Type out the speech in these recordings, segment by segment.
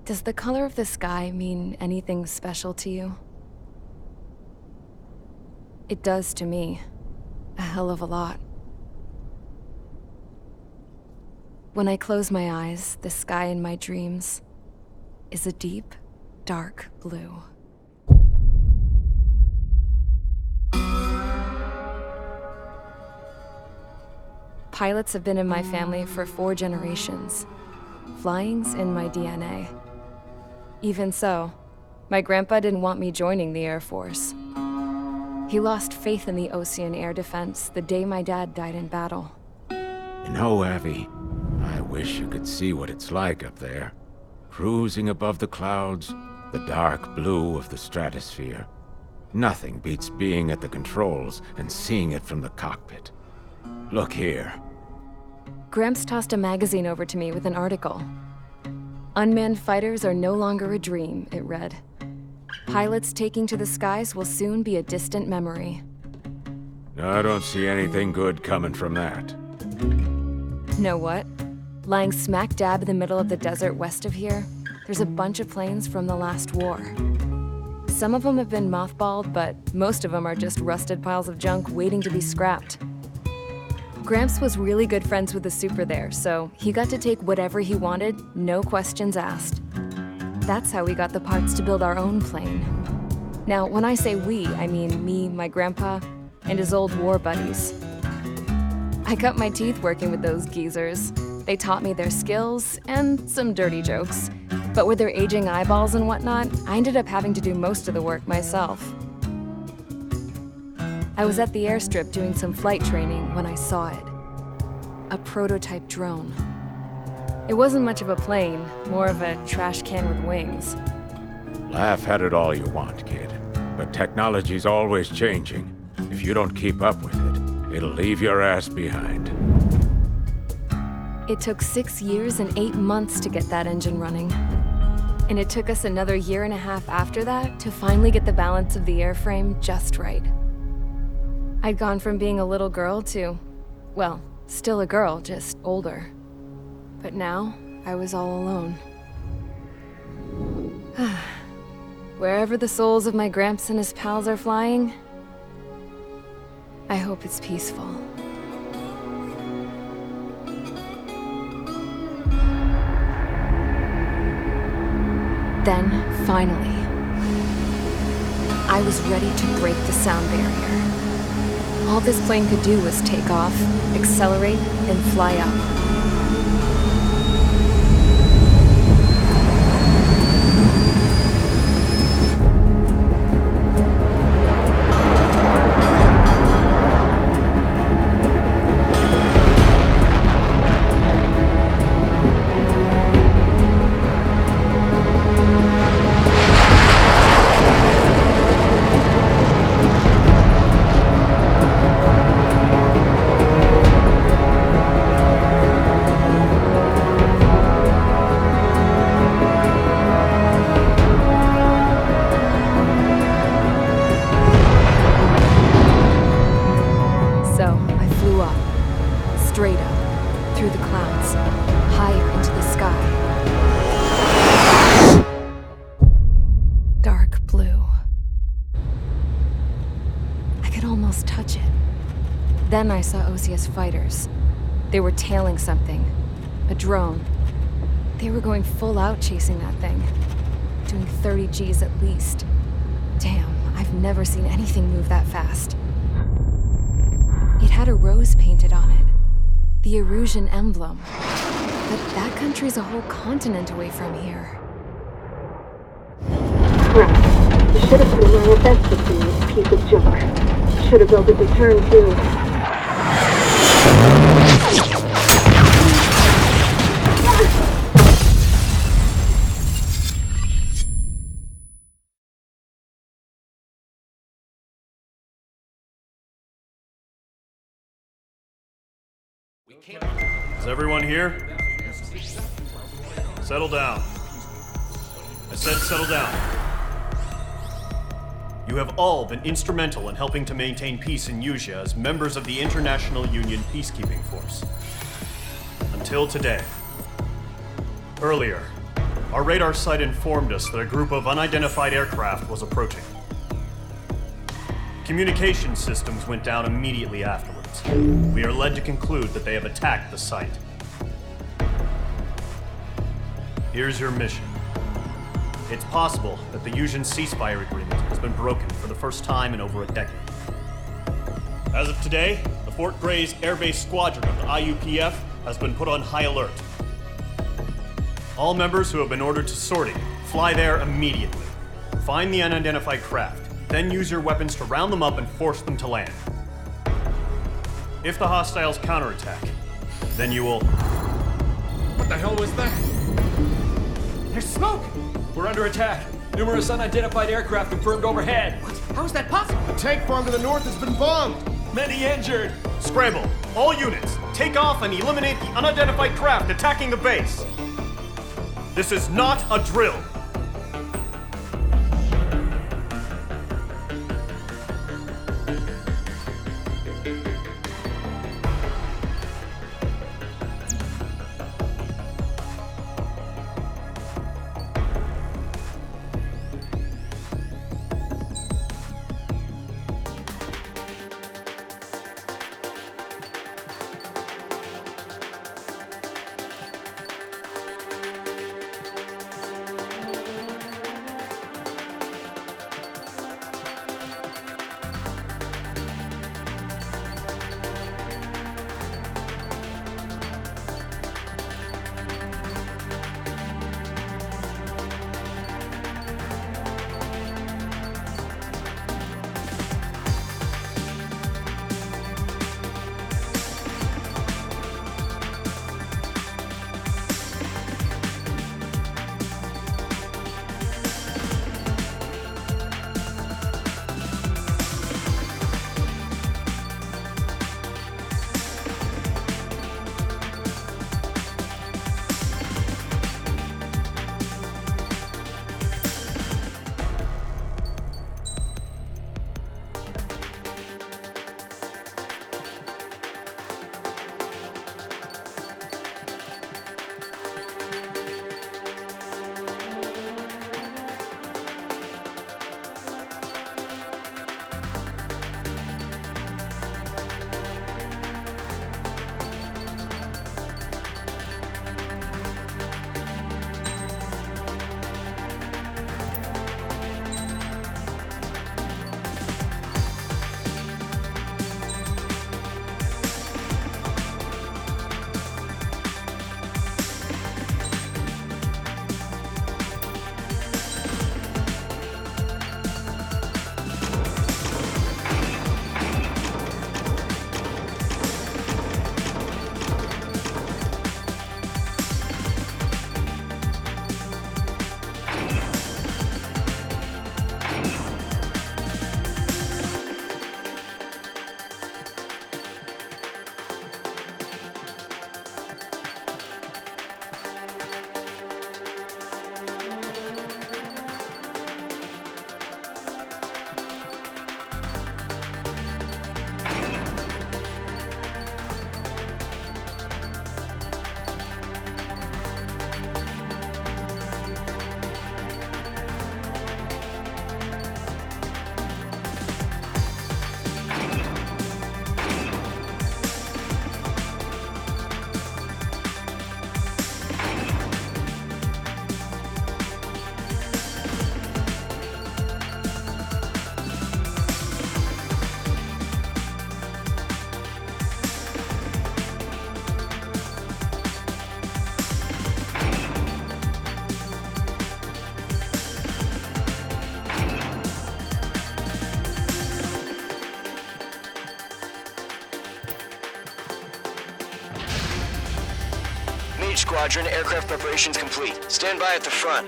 Does the color of the sky mean anything special to you? It does to me. A hell of a lot. When I close my eyes, the sky in my dreams is a deep, dark blue. Pilots have been in my family for 4 generations. Flying's in my DNA. Even so, my grandpa didn't want me joining the Air Force. He lost faith in the Ocean Air Defense the day my dad died in battle. You know, Abby, I wish you could see what it's like up there. Cruising above the clouds, the dark blue of the stratosphere. Nothing beats being at the controls and seeing it from the cockpit. Look here. Gramps tossed a magazine over to me with an article. Unmanned fighters are no longer a dream, it read. Pilots taking to the skies will soon be a distant memory. I don't see anything good coming from that. Know what? Lying smack dab in the middle of the desert west of here, there's a bunch of planes from the last war. Some of them have been mothballed, but most of them are just rusted piles of junk waiting to be scrapped. Gramps was really good friends with the super there, so he got to take whatever he wanted, no questions asked. That's how we got the parts to build our own plane. Now, when I say we, I mean me, my grandpa, and his old war buddies. I cut my teeth working with those geezers. They taught me their skills and some dirty jokes. But with their aging eyeballs and whatnot, I ended up having to do most of the work myself. I was at the airstrip doing some flight training when I saw it. A prototype drone. It wasn't much of a plane, more of a trash can with wings. Laugh at it all you want, kid. But technology's always changing. If you don't keep up with it, it'll leave your ass behind. It took 6 years and 8 months to get that engine running. And it took us another 1.5 years after that to finally get the balance of the airframe just right. I'd gone from being a little girl to, well, still a girl, just older. But now, I was all alone. Wherever the souls of my Gramps and his pals are flying, I hope it's peaceful. Then, finally, I was ready to break the sound barrier. All this plane could do was take off, accelerate, and fly up. straight up, through the clouds, higher into the sky. Dark blue. I could almost touch it. Then I saw Osia's fighters. They were tailing something. A drone. They were going full out chasing that thing. Doing 30 Gs at least. Damn, I've never seen anything move that fast. It had a rose painted on it. The Erusian emblem. But that country's a whole continent away from here. Crap. You should have put an IFS system in this piece of junk. Should have built a return too. Is everyone here? Settle down. I said settle down. You have all been instrumental in helping to maintain peace in Usea as members of the International Union Peacekeeping Force. Until today. Earlier, our radar site informed us that a group of unidentified aircraft was approaching. Communication systems went down immediately afterwards. We are led to conclude that they have attacked the site. Here's your mission. It's possible that the Usian ceasefire agreement has been broken for the first time in over a decade. As of today, the Fort Gray's Airbase Squadron of the IUPF has been put on high alert. All members who have been ordered to sortie, fly there immediately. Find the unidentified craft, then use your weapons to round them up and force them to land. If the hostiles counterattack, then you will... What the hell was that? There's smoke! We're under attack. Numerous unidentified aircraft confirmed overhead. What? How is that possible? The tank farm to the north has been bombed! Many injured. Scramble! All units, take off and eliminate the unidentified craft attacking the base! This is not a drill! Mage Squadron, aircraft preparations complete. Stand by at the front.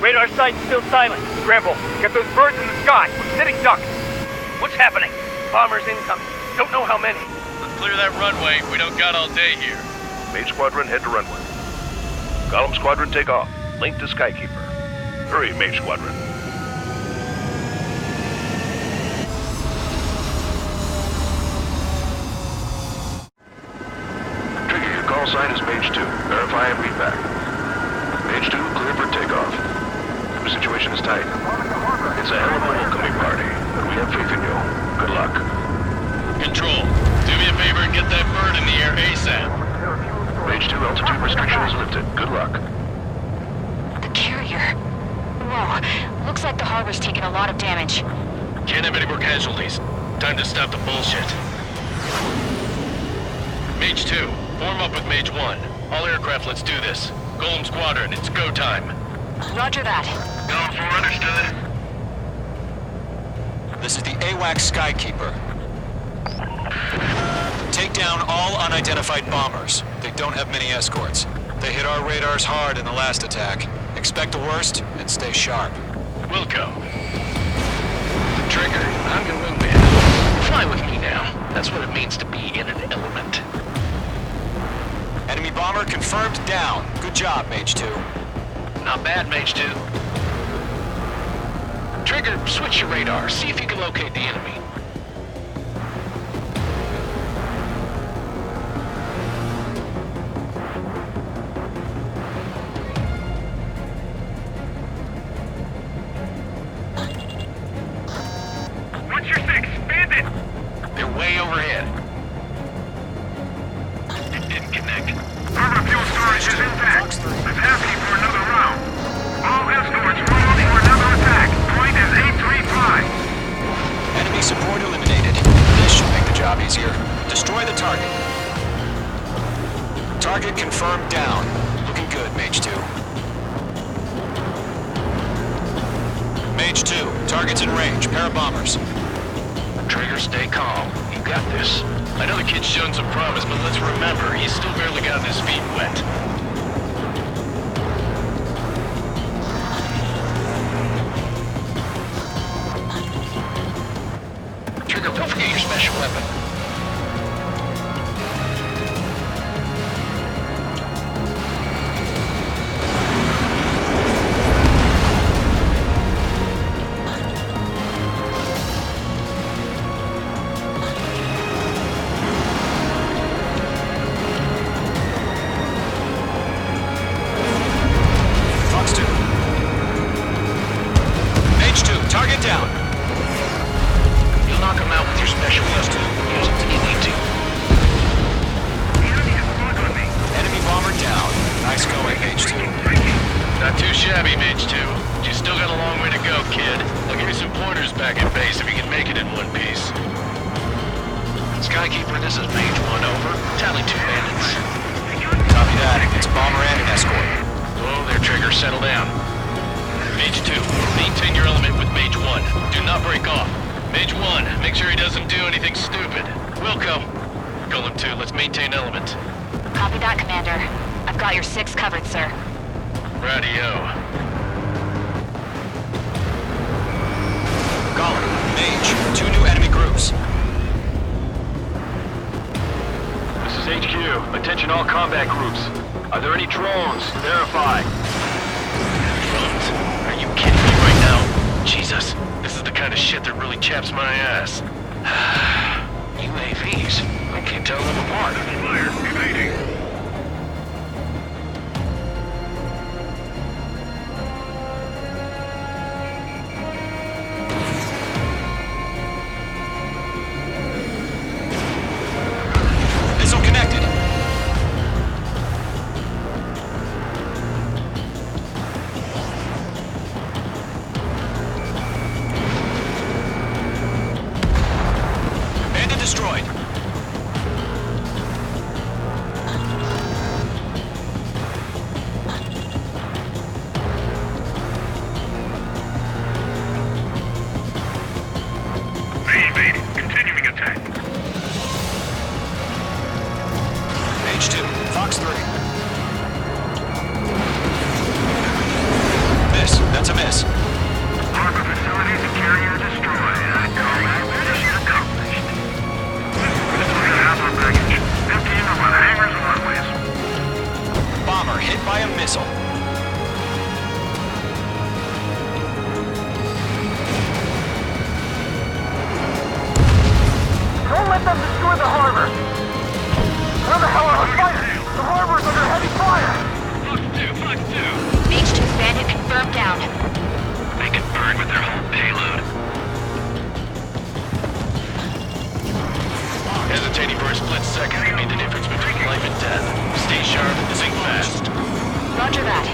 Radar site's still silent. Scramble. Get those birds in the sky. We're sitting ducks. What's happening? Bombers incoming. Don't know how many. Let's clear that runway. We don't got all day here. Mage Squadron, head to runway. Column Squadron, take off. Link to Skykeeper. Hurry, Mage Squadron. Trigger, your call sign is Mage 2. Verify and read back. Mage 2, clear for takeoff. The situation is tight. It's a hell of a welcoming party, but we have faith in you. Good luck. Control, do me a favor and get that bird in the air ASAP. Mage 2, altitude restriction is lifted. Good luck. The carrier. Whoa, looks like the harbor's taken a lot of damage. Can't have any more casualties. Time to stop the bullshit. Mage 2, form up with Mage 1. All aircraft, let's do this. Golem Squadron, it's go time. Roger that. Going for understood. This is the AWAC Skykeeper. Take down all unidentified bombers. They don't have many escorts. They hit our radars hard in the last attack. Expect the worst and stay sharp. Wilco. Trigger, I'm your wingman. Fly with me now. That's what it means to be in an element. Enemy bomber confirmed down. Good job, Mage 2. Not bad, Mage 2. Trigger, switch your radar. See if you can locate the enemy. What's your six? Bandit! They're way overhead. It didn't connect. Harbor fuel storage is intact. Let's happy for another round. All escorts run up for another attack. Point is 835. Enemy support eliminated. This should make the job easier. Destroy the target. Target confirmed down. Looking good, Mage 2. Mage 2, target's in range. Pair of bombers. Trigger, stay calm. You got this. I know the kid's shown some promise, but let's remember, he's still barely gotten his feet wet. Trigger, don't forget your special weapon. Fox 2. Mage 2, target down. You'll knock him out with your special weapon. Use it if you need to. Enemy bomber down. Nice going, Mage 2. Not too shabby, Mage 2. But you still got a long way to go, kid. I'll give you some pointers back at base if you can make it in one piece. Skykeeper, this is Mage 1, over. Tally 2 bandits. Copy that. It's bomber and an escort. Whoa there, Trigger. Settle down. Mage 2, maintain your element with Mage 1. Do not break off. Mage 1, make sure he doesn't do anything stupid. Wilco. Golem 2, let's maintain element. Copy that, Commander. I've got your 6 covered, sir. Radio. Golem, Mage, 2 new enemy groups. This is HQ. Attention all combat groups. Are there any drones? Verify. Drones? Are you kidding me right now? Jesus, this is the kind of shit that really chaps my ass. UAVs? I can't tell them apart. Fire evading. Missile connected. Roger that.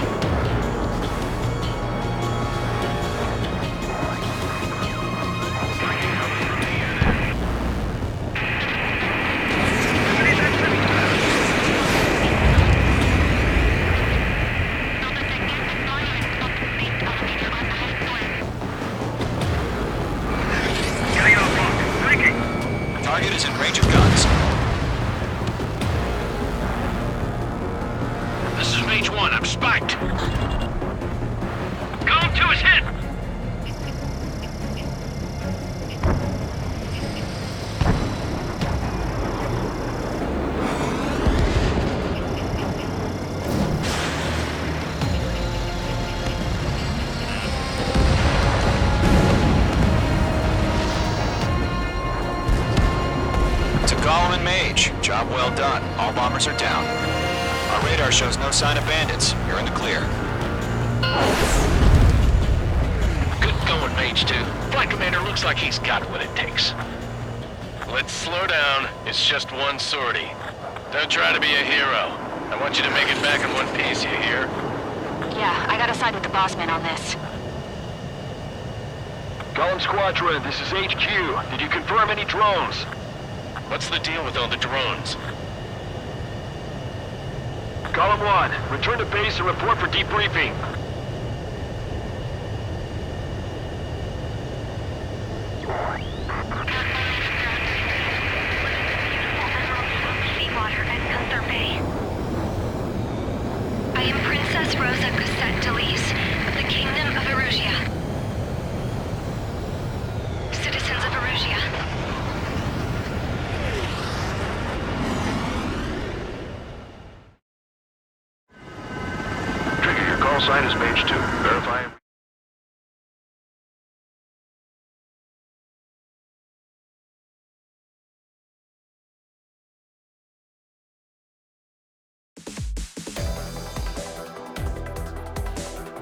Target is in range of guns. This is Mage 1. I'm spiked. Column 2 is hit. To Golem and Mage, job well done. All bombers are down. Our radar shows no sign of bandits. You're in the clear. Good going, Mage 2. Flight Commander looks like he's got what it takes. Let's slow down. It's just one sortie. Don't try to be a hero. I want you to make it back in one piece, you hear? Yeah, I gotta side with the boss man on this. Golem Squadron, this is HQ. Did you confirm any drones? What's the deal with all the drones? Column 1, return to base and report for debriefing. Seawater and Gunther Bay. I am Princess Rosa Cassette Delise of the Kingdom of Erusia. Citizens of Erusia. Trigger, your call sign is Mage 2. Verify.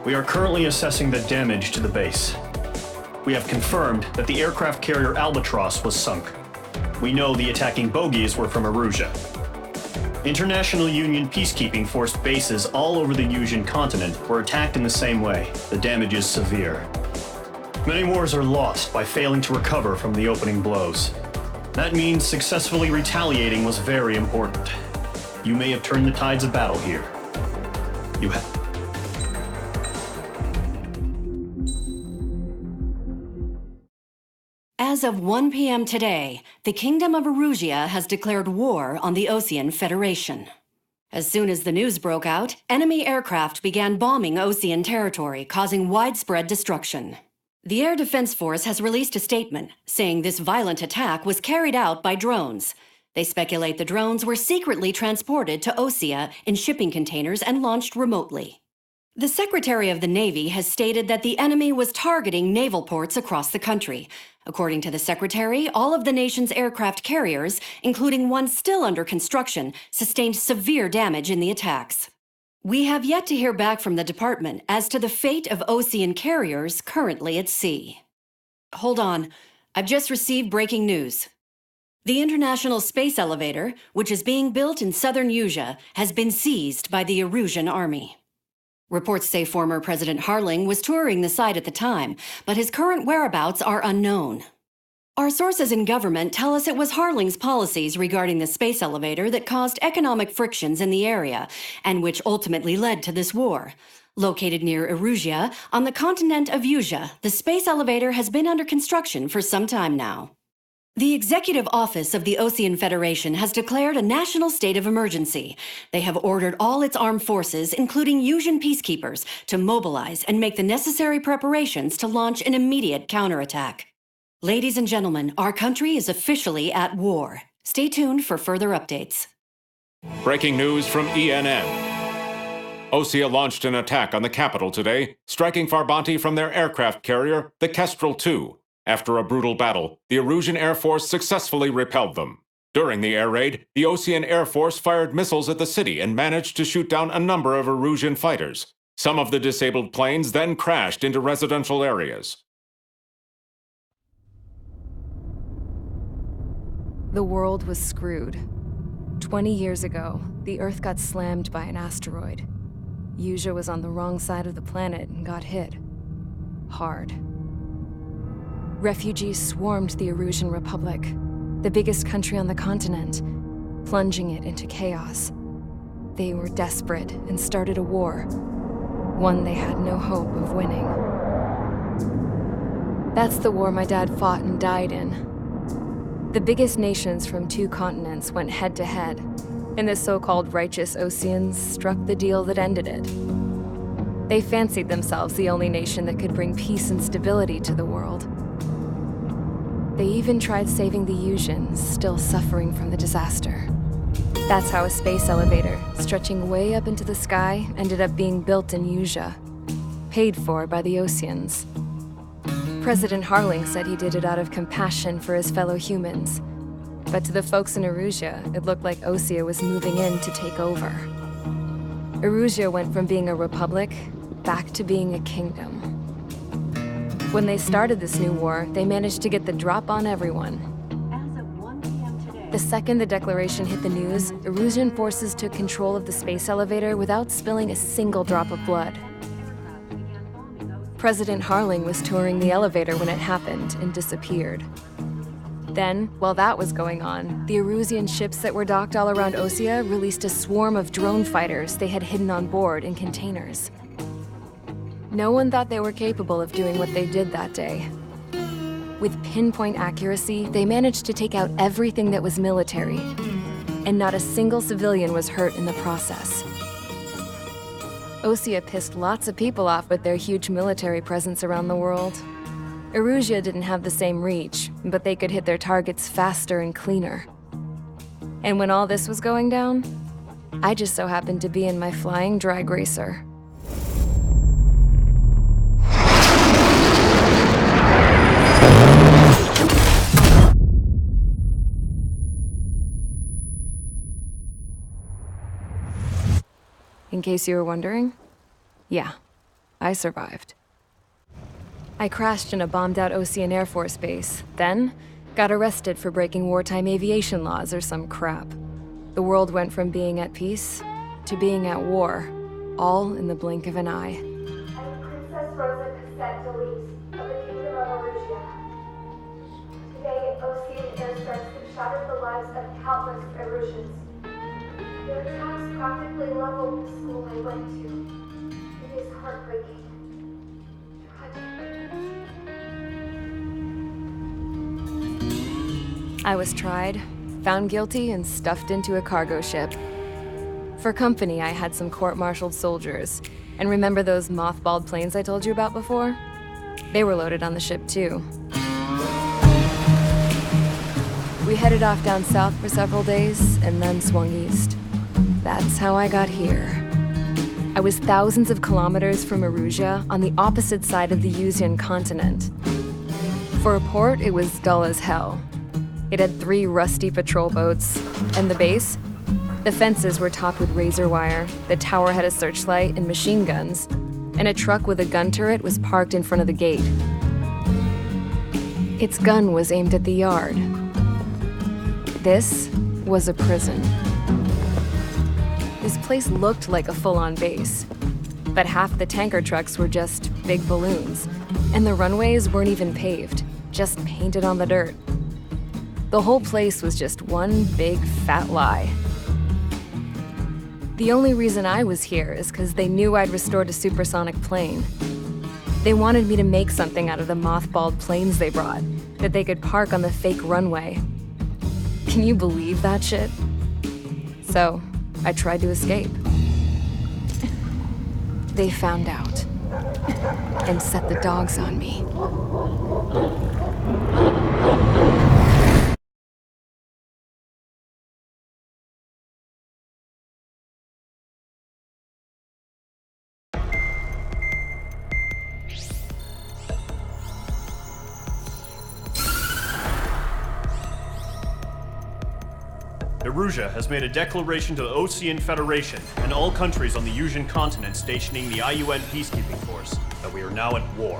We are currently assessing the damage to the base. We have confirmed that the aircraft carrier Albatross was sunk. We know the attacking bogies were from Erusia. International Union peacekeeping force bases all over the Yusian continent were attacked in the same way. The damage is severe. Many wars are lost by failing to recover from the opening blows. That means successfully retaliating was very important. You may have turned the tides of battle here. You have. As of 1 p.m. today, the Kingdom of Erusia has declared war on the Osean Federation. As soon as the news broke out, enemy aircraft began bombing Osean territory, causing widespread destruction. The Air Defense Force has released a statement saying this violent attack was carried out by drones. They speculate the drones were secretly transported to Osea in shipping containers and launched remotely. The Secretary of the Navy has stated that the enemy was targeting naval ports across the country. According to the Secretary, all of the nation's aircraft carriers, including one still under construction, sustained severe damage in the attacks. We have yet to hear back from the department as to the fate of Osean carriers currently at sea. Hold on, I've just received breaking news. The International Space Elevator, which is being built in southern Yusia, has been seized by the Erusian army. Reports say former President Harling was touring the site at the time, but his current whereabouts are unknown. Our sources in government tell us it was Harling's policies regarding the space elevator that caused economic frictions in the area, and which ultimately led to this war. Located near Erusia, on the continent of Yusia, the space elevator has been under construction for some time now. The Executive Office of the Osean Federation has declared a national state of emergency. They have ordered all its armed forces, including Yusian peacekeepers, to mobilize and make the necessary preparations to launch an immediate counterattack. Ladies and gentlemen, our country is officially at war. Stay tuned for further updates. Breaking news from ENN. Osea launched an attack on the capital today, striking Farbanti from their aircraft carrier, the Kestrel II. After a brutal battle, the Erusian Air Force successfully repelled them. During the air raid, the Osean Air Force fired missiles at the city and managed to shoot down a number of Erusian fighters. Some of the disabled planes then crashed into residential areas. The world was screwed. 20 years ago, the Earth got slammed by an asteroid. Usea was on the wrong side of the planet and got hit. Hard. Refugees swarmed the Erusian Republic, the biggest country on the continent, plunging it into chaos. They were desperate and started a war, one they had no hope of winning. That's the war my dad fought and died in. The biggest nations from 2 continents went head-to-head, and the so-called righteous Oseans struck the deal that ended it. They fancied themselves the only nation that could bring peace and stability to the world. They even tried saving the Usians, still suffering from the disaster. That's how a space elevator, stretching way up into the sky, ended up being built in Usea, paid for by the Oseans. President Harling said he did it out of compassion for his fellow humans, but to the folks in Erusea, it looked like Osea was moving in to take over. Erusea went from being a republic back to being a kingdom. When they started this new war, they managed to get the drop on everyone. The second the declaration hit the news, Erusian forces took control of the space elevator without spilling a single drop of blood. President Harling was touring the elevator when it happened and disappeared. Then, while that was going on, the Erusian ships that were docked all around Osea released a swarm of drone fighters they had hidden on board in containers. No one thought they were capable of doing what they did that day. With pinpoint accuracy, they managed to take out everything that was military, and not a single civilian was hurt in the process. Osea pissed lots of people off with their huge military presence around the world. Erusea didn't have the same reach, but they could hit their targets faster and cleaner. And when all this was going down, I just so happened to be in my flying drag racer. In case you were wondering, yeah, I survived. I crashed in a bombed-out Osean Air Force base, then got arrested for breaking wartime aviation laws or some crap. The world went from being at peace to being at war, all in the blink of an eye. I'm Princess Rosa Cassette Delise of the Kingdom of Erusea. Today, Osean airstrikes have shattered the lives of countless Erusians. Their attacks practically leveled the school I went to. It is heartbreaking. I was tried, found guilty, and stuffed into a cargo ship. For company, I had some court-martialed soldiers. And remember those mothballed planes I told you about before? They were loaded on the ship too. We headed off down south for several days, and then swung east. That's how I got here. I was thousands of kilometers from Erusea, on the opposite side of the Usian continent. For a port, it was dull as hell. It had 3 rusty patrol boats, and the base? The fences were topped with razor wire, the tower had a searchlight and machine guns, and a truck with a gun turret was parked in front of the gate. Its gun was aimed at the yard. This was a prison. This place looked like a full-on base, but half the tanker trucks were just big balloons, and the runways weren't even paved, just painted on the dirt. The whole place was just one big fat lie. The only reason I was here is because they knew I'd restored a supersonic plane. They wanted me to make something out of the mothballed planes they brought, that they could park on the fake runway. Can you believe that shit? So, I tried to escape. They found out and set the dogs on me. Erusea has made a declaration to the Osean Federation and all countries on the Usian continent stationing the IUN peacekeeping force that we are now at war.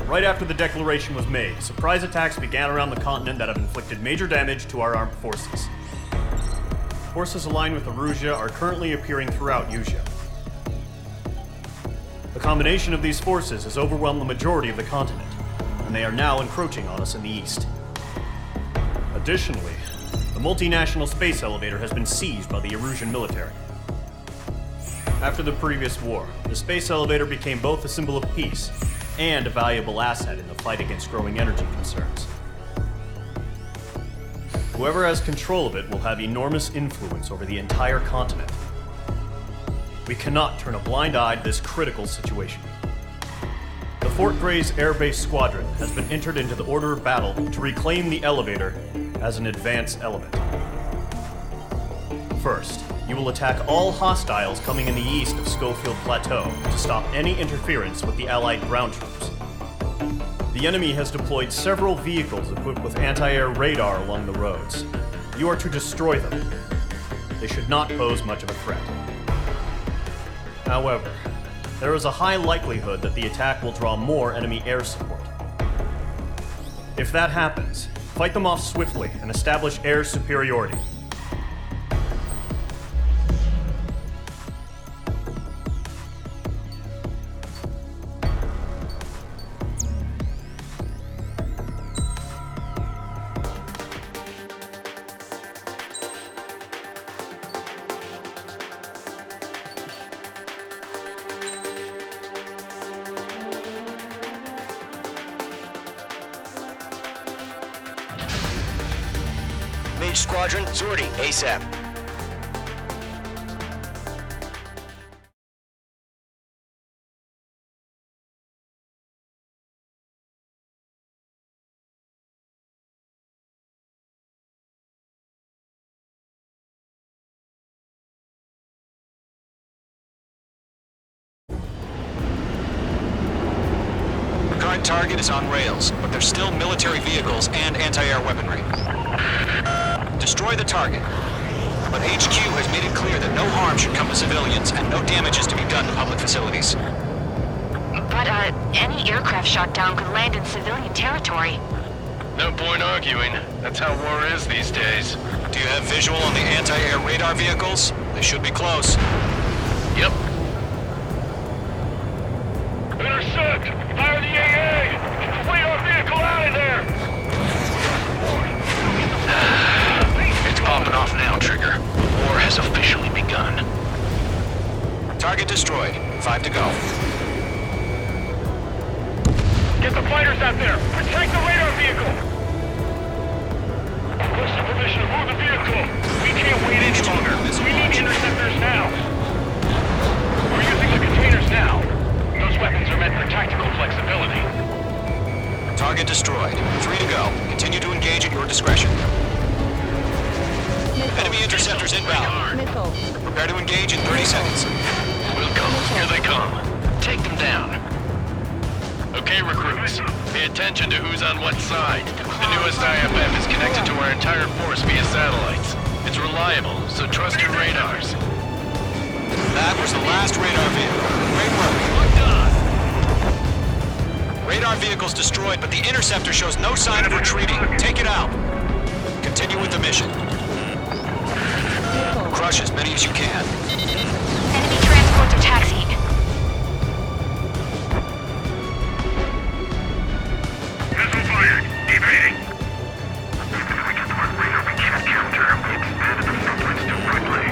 Right after the declaration was made, surprise attacks began around the continent that have inflicted major damage to our armed forces. Forces aligned with Erusea are currently appearing throughout Usea. The combination of these forces has overwhelmed the majority of the continent, and they are now encroaching on us in the east. Additionally, the multinational space elevator has been seized by the Erusian military. After the previous war, the space elevator became both a symbol of peace and a valuable asset in the fight against growing energy concerns. Whoever has control of it will have enormous influence over the entire continent. We cannot turn a blind eye to this critical situation. The Fort Gray's Air Base Squadron has been entered into the order of battle to reclaim the elevator as an advance element. First, you will attack all hostiles coming in the east of Schofield Plateau to stop any interference with the Allied ground troops. The enemy has deployed several vehicles equipped with anti-air radar along the roads. You are to destroy them. They should not pose much of a threat. However, there is a high likelihood that the attack will draw more enemy air support. If that happens, fight them off swiftly and establish air superiority. Mage Squadron, sortie, ASAP. The current target is on rails, but there's still military vehicles and anti-air weaponry. Destroy the target. But HQ has made it clear that no harm should come to civilians and no damage is to be done to public facilities. But, any aircraft shot down could land in civilian territory. No point arguing. That's how war is these days. Do you have visual on the anti-air radar vehicles? They should be close. Yep. Intercept! Fire the AA! Flee our vehicle out of there! It's popping off now, Trigger. War has officially begun. Target destroyed. 5 to go. Get the fighters out there! Protect the radar vehicle! Requesting permission to move the vehicle! We can't wait any longer! We need interceptors now! We're using the containers now! Those weapons are meant for tactical flexibility. Target destroyed. 3 to go. Continue to engage at your discretion. Enemy interceptors inbound. Prepare to engage in 30 seconds. We'll go. Here they come. Take them down. Okay, recruits. Pay attention to who's on what side. The newest IFF is connected to our entire force via satellites. It's reliable, so trust your radars. That was the last radar vehicle. Great work. Look done! Radar vehicle's destroyed, but the interceptor shows no sign of retreating. Take it out. Continue with the mission. Crush as many as you can. Enemy transports are taxiing. Missile fired! Evading! If we get to our radar, we can't counter them. We expanded the footprints too quickly.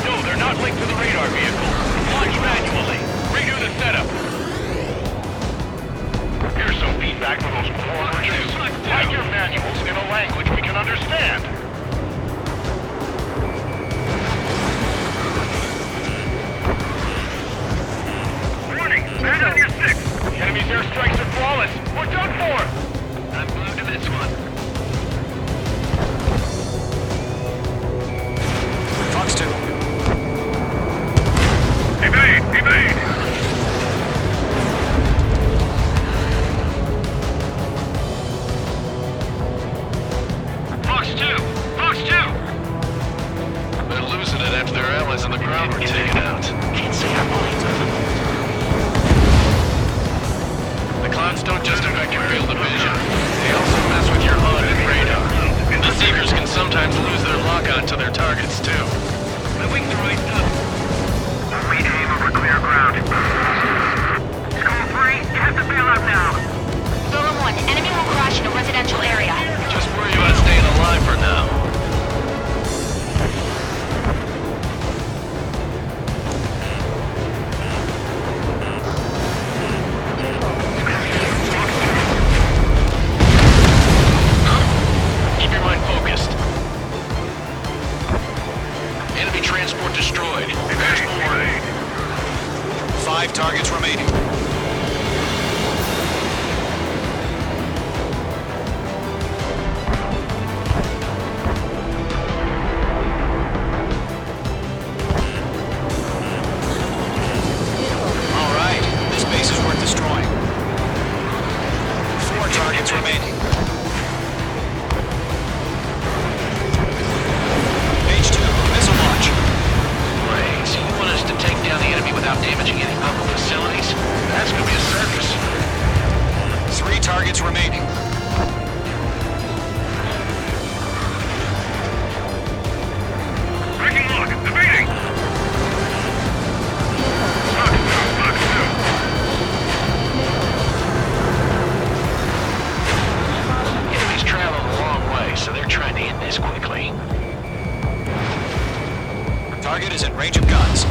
No, they're not linked to the radar vehicle. Launch manually. Redo the setup. Here's some feedback from those coordinates. Write your manuals in a language we can understand. Warning! Man on your six! The enemy's airstrikes are flawless! We're done for! I'm glued to this one. Fox 2. Evade! Evade! Fox 2! Fox 2! They're losing it after their allies on the ground were taken out. Can't see our minds on them. The clouds don't just affect your field of vision. They also mess with your HUD and radar. The Seekers can sometimes lose their lock-on to their targets, too. Moving the right up. Read aim over clear ground. targets remaining. Breaking lock. Evading. Fox 2. Enemies traveled a long way, so they're trying to end this quickly. Target is in range of guns.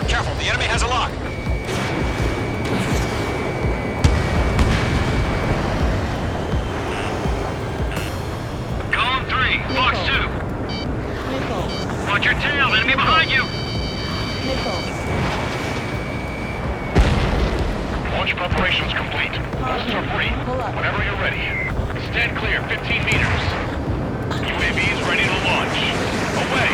Careful, the enemy has a lock. Column 3. Fox 2. Watch your tail. Enemy behind you. Launch preparations complete. Hosts are free. Whenever you're ready. Stand clear. 15 meters. UAVs ready to launch. Away.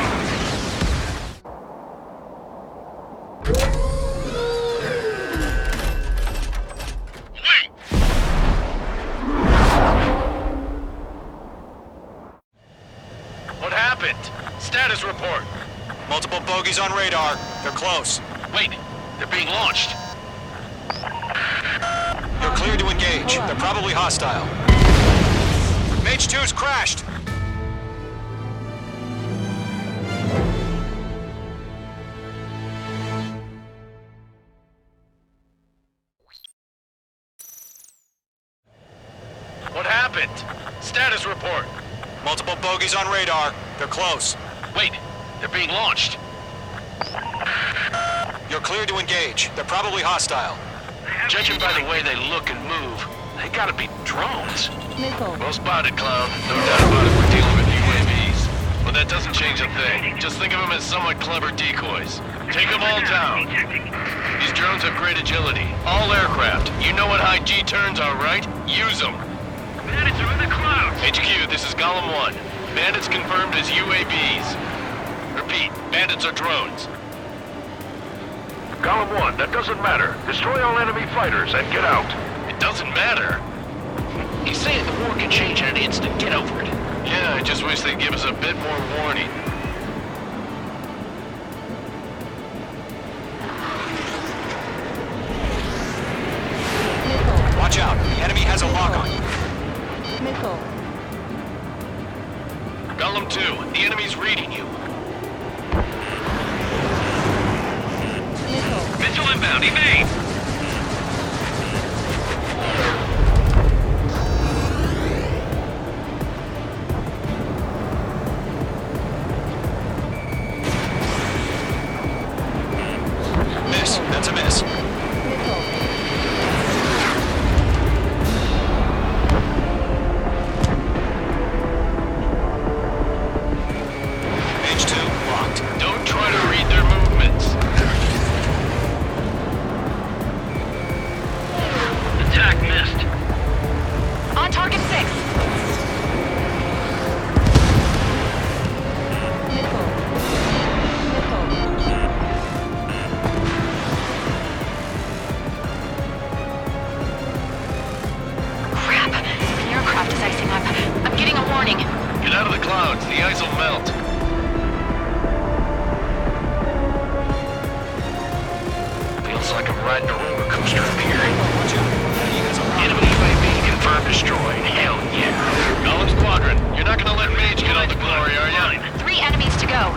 What happened? Status report. Multiple bogies on radar. They're close. Wait, they're being launched. You're clear to engage. They're probably hostile. Mage 2's crashed. What happened? Status report. Multiple bogies on radar. They're close. Wait, they're being launched. You're clear to engage. They're probably hostile. Judging by the way they look and move, they gotta be drones. Well spotted, Clown. No doubt about it, we're dealing with UAVs. But that doesn't change a thing. Just think of them as somewhat clever decoys. Take them all down. These drones have great agility. All aircraft. You know what high G turns are, right? Use them. Bandits are in the clouds. HQ, this is Golem 1. Bandits confirmed as UAVs. Repeat, bandits are drones. Column 1, that doesn't matter. Destroy all enemy fighters and get out. It doesn't matter. He's saying the war can change in an instant. Get over it. Yeah, I just wish they'd give us a bit more warning. Watch out. The enemy has a lock on you. Golem 2, the enemy's reading you. Missile inbound. Evade. Miss. That's a miss. Mage 2 locked. Don't try to read their movements. Attack missed. On target 6. Crap. The aircraft is icing up. I'm getting a warning. Get out of the clouds, the ice will melt. Feels like I'm riding a roller coaster up here. Watch out. The enemy has a lock. Enemy UAV confirmed destroyed. Hell yeah. Golem Squadron, you're not gonna let Mage get all the glory, are ya? 3 enemies to go.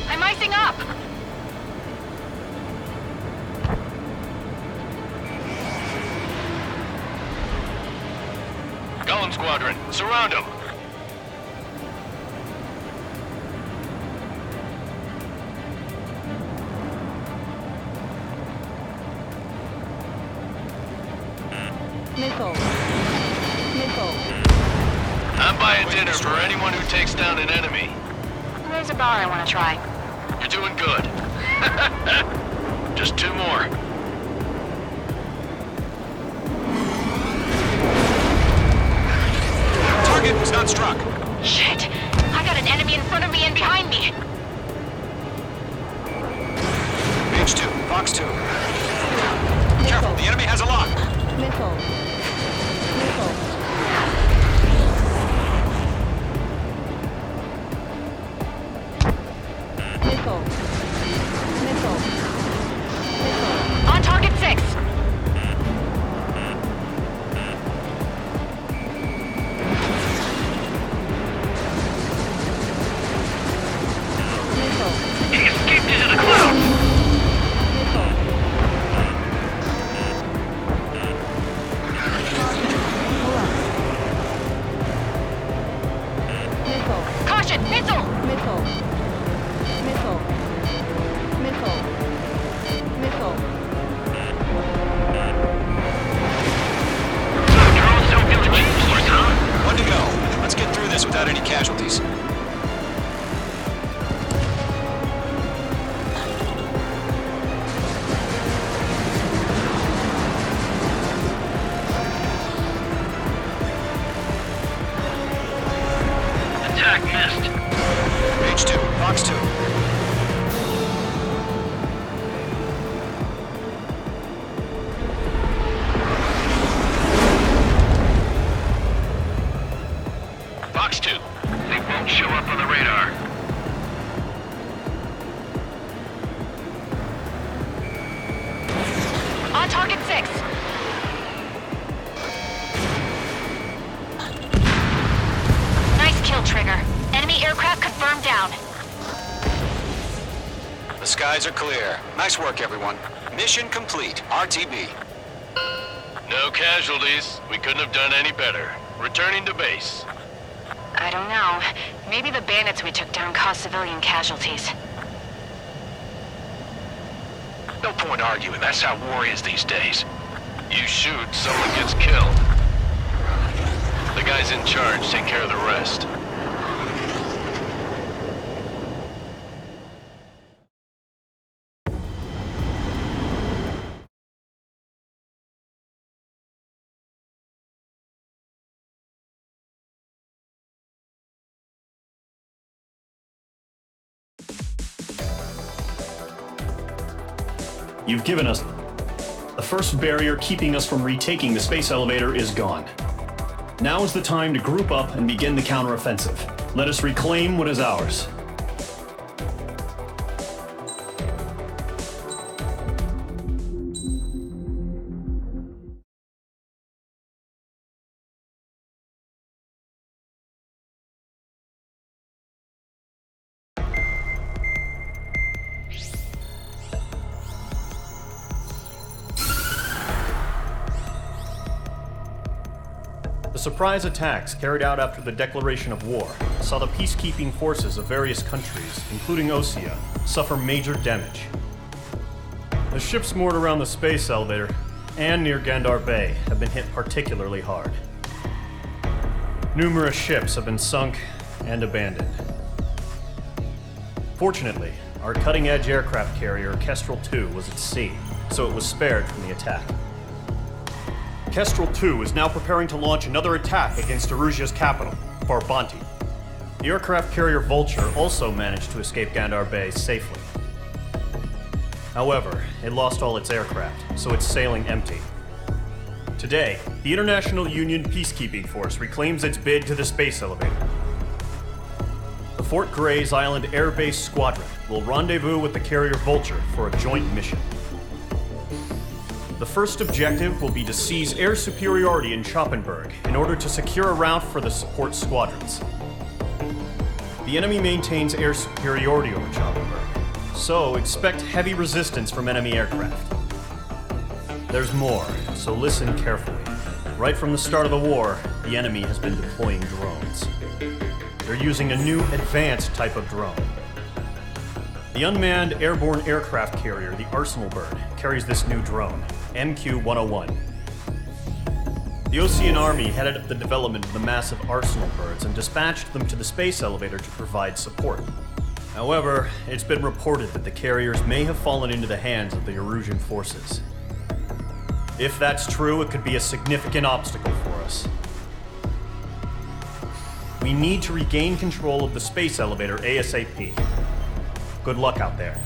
I'm icing up. Golem Squadron, surround them. I'm buying dinner for anyone who takes down an enemy. There's a bar I want to try. You're doing good. Just 2 more. Target was not struck. Shit. I got an enemy in front of me and behind me. Mage 2, Fox 2. On target 6. He escaped into the clouds! Caution, missile! Drones don't feel the change force, huh? One to go. Let's get through this without any casualties. Attack missed. H2, Fox 2. Fox 2. They won't show up on the radar. On target 6. Nice kill, Trigger. Enemy aircraft confirmed down. The skies are clear. Nice work, everyone. Mission complete. RTB. No casualties. We couldn't have done any better. Returning to base. I don't know. Maybe the bandits we took down caused civilian casualties. No point arguing. That's how war is these days. You shoot, someone gets killed. The guys in charge take care of the rest. You've given us... The first barrier keeping us from retaking the space elevator is gone. Now is the time to group up and begin the counteroffensive. Let us reclaim what is ours. The surprise attacks carried out after the declaration of war saw the peacekeeping forces of various countries, including Osea, suffer major damage. The ships moored around the space elevator and near Gandar Bay have been hit particularly hard. Numerous ships have been sunk and abandoned. Fortunately, our cutting-edge aircraft carrier Kestrel 2 was at sea, so it was spared from the attack. Kestrel 2 is now preparing to launch another attack against Erusia's capital, Farbanti. The aircraft carrier Vulture also managed to escape Gandar Bay safely. However, it lost all its aircraft, so it's sailing empty. Today, the International Union Peacekeeping Force reclaims its bid to the space elevator. The Fort Gray's Island Air Base Squadron will rendezvous with the carrier Vulture for a joint mission. The first objective will be to seize air superiority in Schoppenberg in order to secure a route for the support squadrons. The enemy maintains air superiority over Schoppenberg, so expect heavy resistance from enemy aircraft. There's more, so listen carefully. Right from the start of the war, the enemy has been deploying drones. They're using a new advanced type of drone. The unmanned airborne aircraft carrier, the Arsenal Bird, carries this new drone, MQ-101. The Osean Army headed up the development of the massive Arsenal Birds and dispatched them to the space elevator to provide support. However, it's been reported that the carriers may have fallen into the hands of the Erusian forces. If that's true, it could be a significant obstacle for us. We need to regain control of the space elevator ASAP. Good luck out there.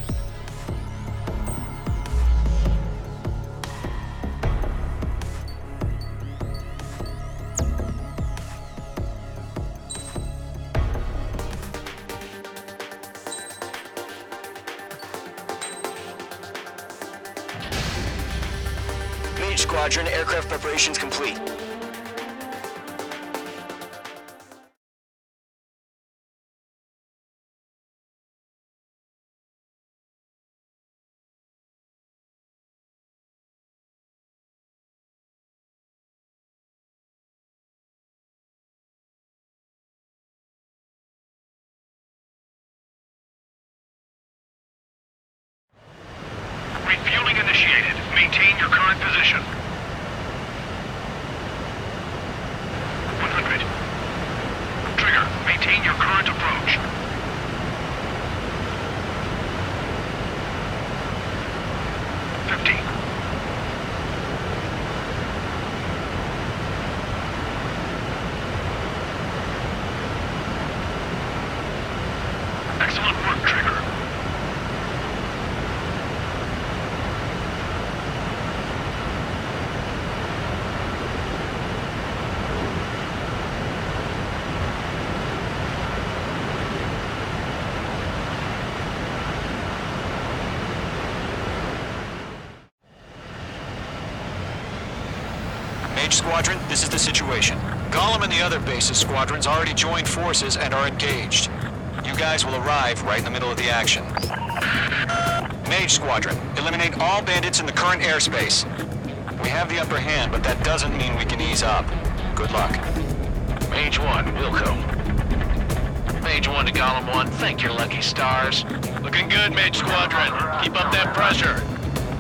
Mage Squadron, aircraft preparations complete. Refueling initiated. Maintain your current position. 100. Trigger, maintain your current approach. 50. Excellent work, Trigger. Mage Squadron, this is the situation. Gollum and the other base's squadrons already joined forces and are engaged. You guys will arrive right in the middle of the action. Mage Squadron, eliminate all bandits in the current airspace. We have the upper hand, but that doesn't mean we can ease up. Good luck. Mage 1, Wilco. Mage 1 to Gollum 1, thank your lucky stars. Looking good, Mage Squadron. Keep up that pressure.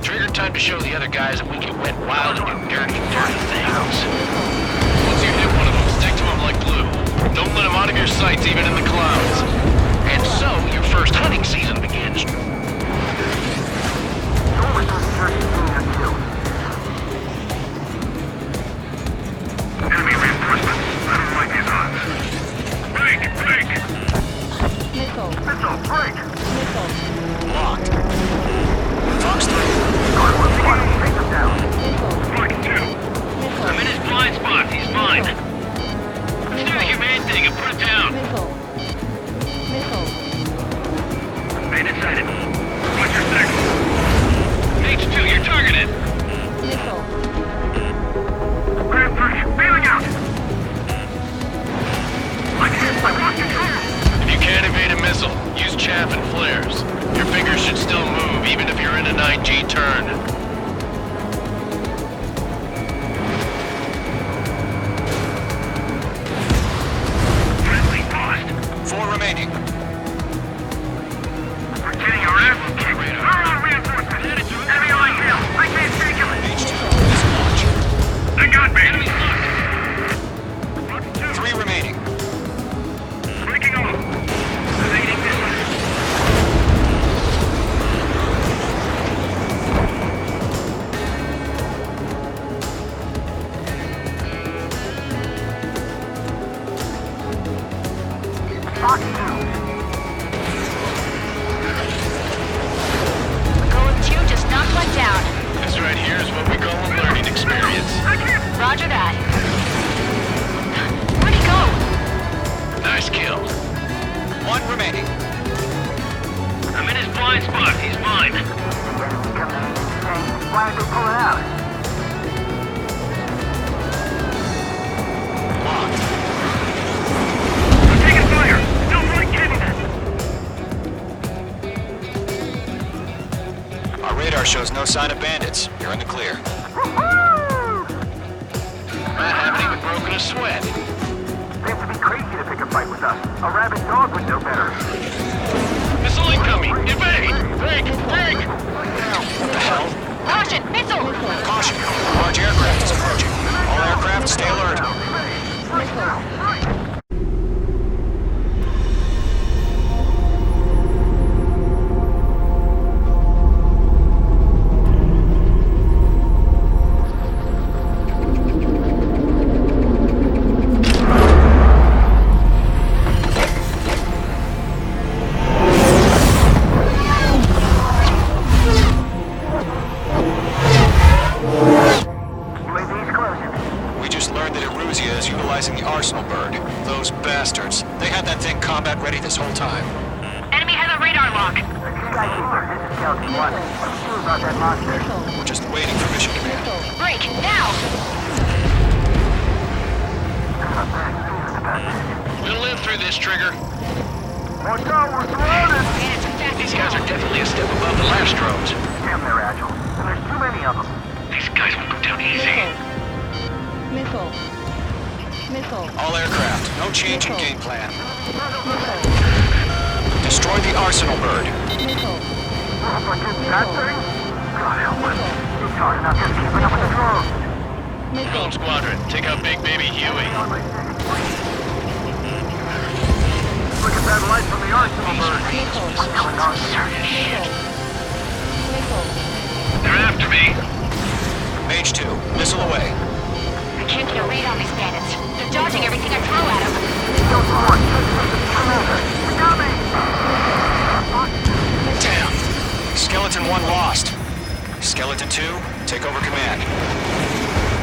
Trigger, time to show the other guys that we can wet wild and do dirty, dirty things. Once you hit one of them, stick to him like glue. Don't let him out of your sights, even in the clouds. And so, your first hunting season begins. Enemy reinforcements. I don't like these odds. Break! Break! Missile. Missile, break! Missile. Locked. Fox 3. Take them down. Missile. Fox 2. Missile. I'm in his blind spot. He's mine. Let's do the humane thing and put it down. Missile. Missile. Bandit sighted. Watch your six. H2, you're targeted. Missile. Grand 3, bailing out. I lost control. If you can't evade a missile, use chaff and flares. Your fingers should still move, even if you're in a 9G turn. Friendly lost. 4 remaining. We're getting our ass kicked. They're on reinforcements. Enemy on my tail. I can't take him. Mage 2, dislodge. I got me. Enemy locked. Fox 2. 3 remaining. Breaking off. Evading missile. Fox 2. Golem 2 just knocked one down. This right here is what we call a learning experience. Roger that. Where'd he go? Nice kill. 1 remaining. I'm in his blind spot. He's mine. Why are they pulling out? Locked. I'm taking fire. Don't really kidding that. Our radar shows no sign of bandits. You're in the clear. I haven't even broken a sweat. They have to be crazy to pick a fight with us. A rabid dog would know better. Missile incoming! Evade! Break! Break! What the hell? Caution! Missile! Caution. Large aircraft is approaching. All aircraft, stay alert. We just learned that Eruzia is utilizing the Arsenal bird. Those bastards. They had that thing combat ready this whole time. Enemy has a radar lock. Skykeeper, this is Galaxy 1. about that monster? We're just waiting for mission command. Break, now! We'll live through this, Trigger. Watch out, we're surrounded! Man, it's fast These guys are definitely a step above the last drones. Damn, they're agile. And there's too many of them. These guys won't go down easy. Missile. Missile. All aircraft, no change in game plan. Destroy the arsenal bird. Missile. That thing? God help us. He's hard enough just keeping up with the drones. Golem Squadron, take out Big Baby Huey. Look at that light from the arsenal bird. What's going on? Serious shit. Missile. They're after me. Mage 2, missile away. I can't get a read on these bandits. They're dodging everything I throw at them. We got me! Damn. Skeleton 1 lost. Skeleton 2, take over command.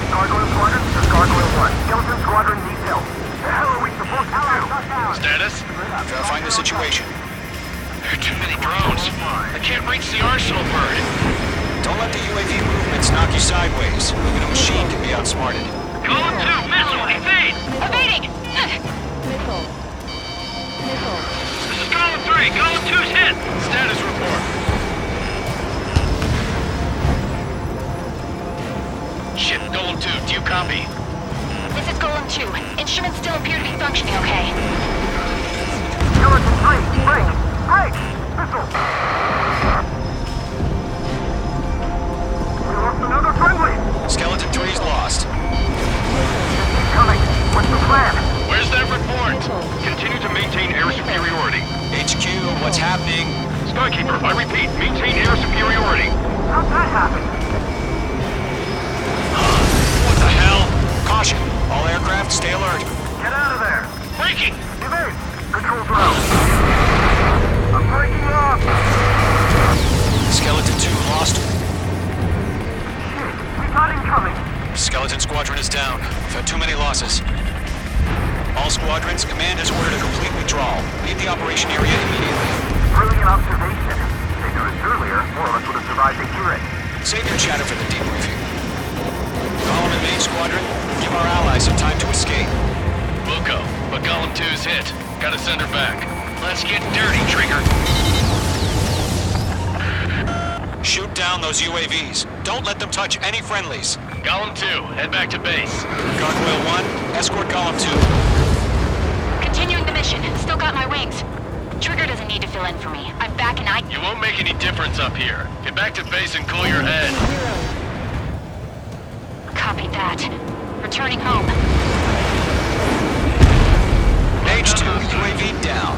Gargoyle Squadron, this is Gargoyle 1. Skeleton Squadron needs help. The hell are we supposed to do? Status? Verifying the situation. There are too many drones. I can't reach the arsenal bird. Don't let the UAV movements knock you sideways. Even a machine can be outsmarted. Golem 2, missile, evade! Evading! Missile. Missile. This is Golem 3, Golem 2's hit! Status report. Shit, Golem 2, do you copy? This is Golem 2. Instruments still appear to be functioning okay. Skeleton 3, break! Break! Missile! We lost another friendly! Skeleton 3's lost. Keep coming! What's the plan? Where's that report? Continue to maintain air superiority. HQ, what's happening? Skykeeper, I repeat, maintain air superiority. How'd that happen? What the hell? Caution. All aircraft, stay alert. Get out of there! Breaking! Evade! Control drone! I'm breaking off! Skeleton 2 lost. Shit, we got incoming! Skeleton Squadron is down. We've had too many losses. All squadrons, command has ordered a complete withdrawal. Leave the operation area immediately. Brilliant observation. If they knew this earlier, more of us would have survived to hear it. Save your chatter for the debriefing. Golem and Main Squadron, give our allies some time to escape. We'll go, but Golem 2's hit. Gotta send her back. Let's get dirty, Trigger. Shoot down those UAVs. Don't let them touch any friendlies. Golem 2, head back to base. Gargoyle 1, escort Golem 2. Continuing the mission. Still got my wings. Trigger doesn't need to fill in for me. I'm back and I... You won't make any difference up here. Get back to base and cool your head. Copy that. Returning home. Mage 2, UAV down.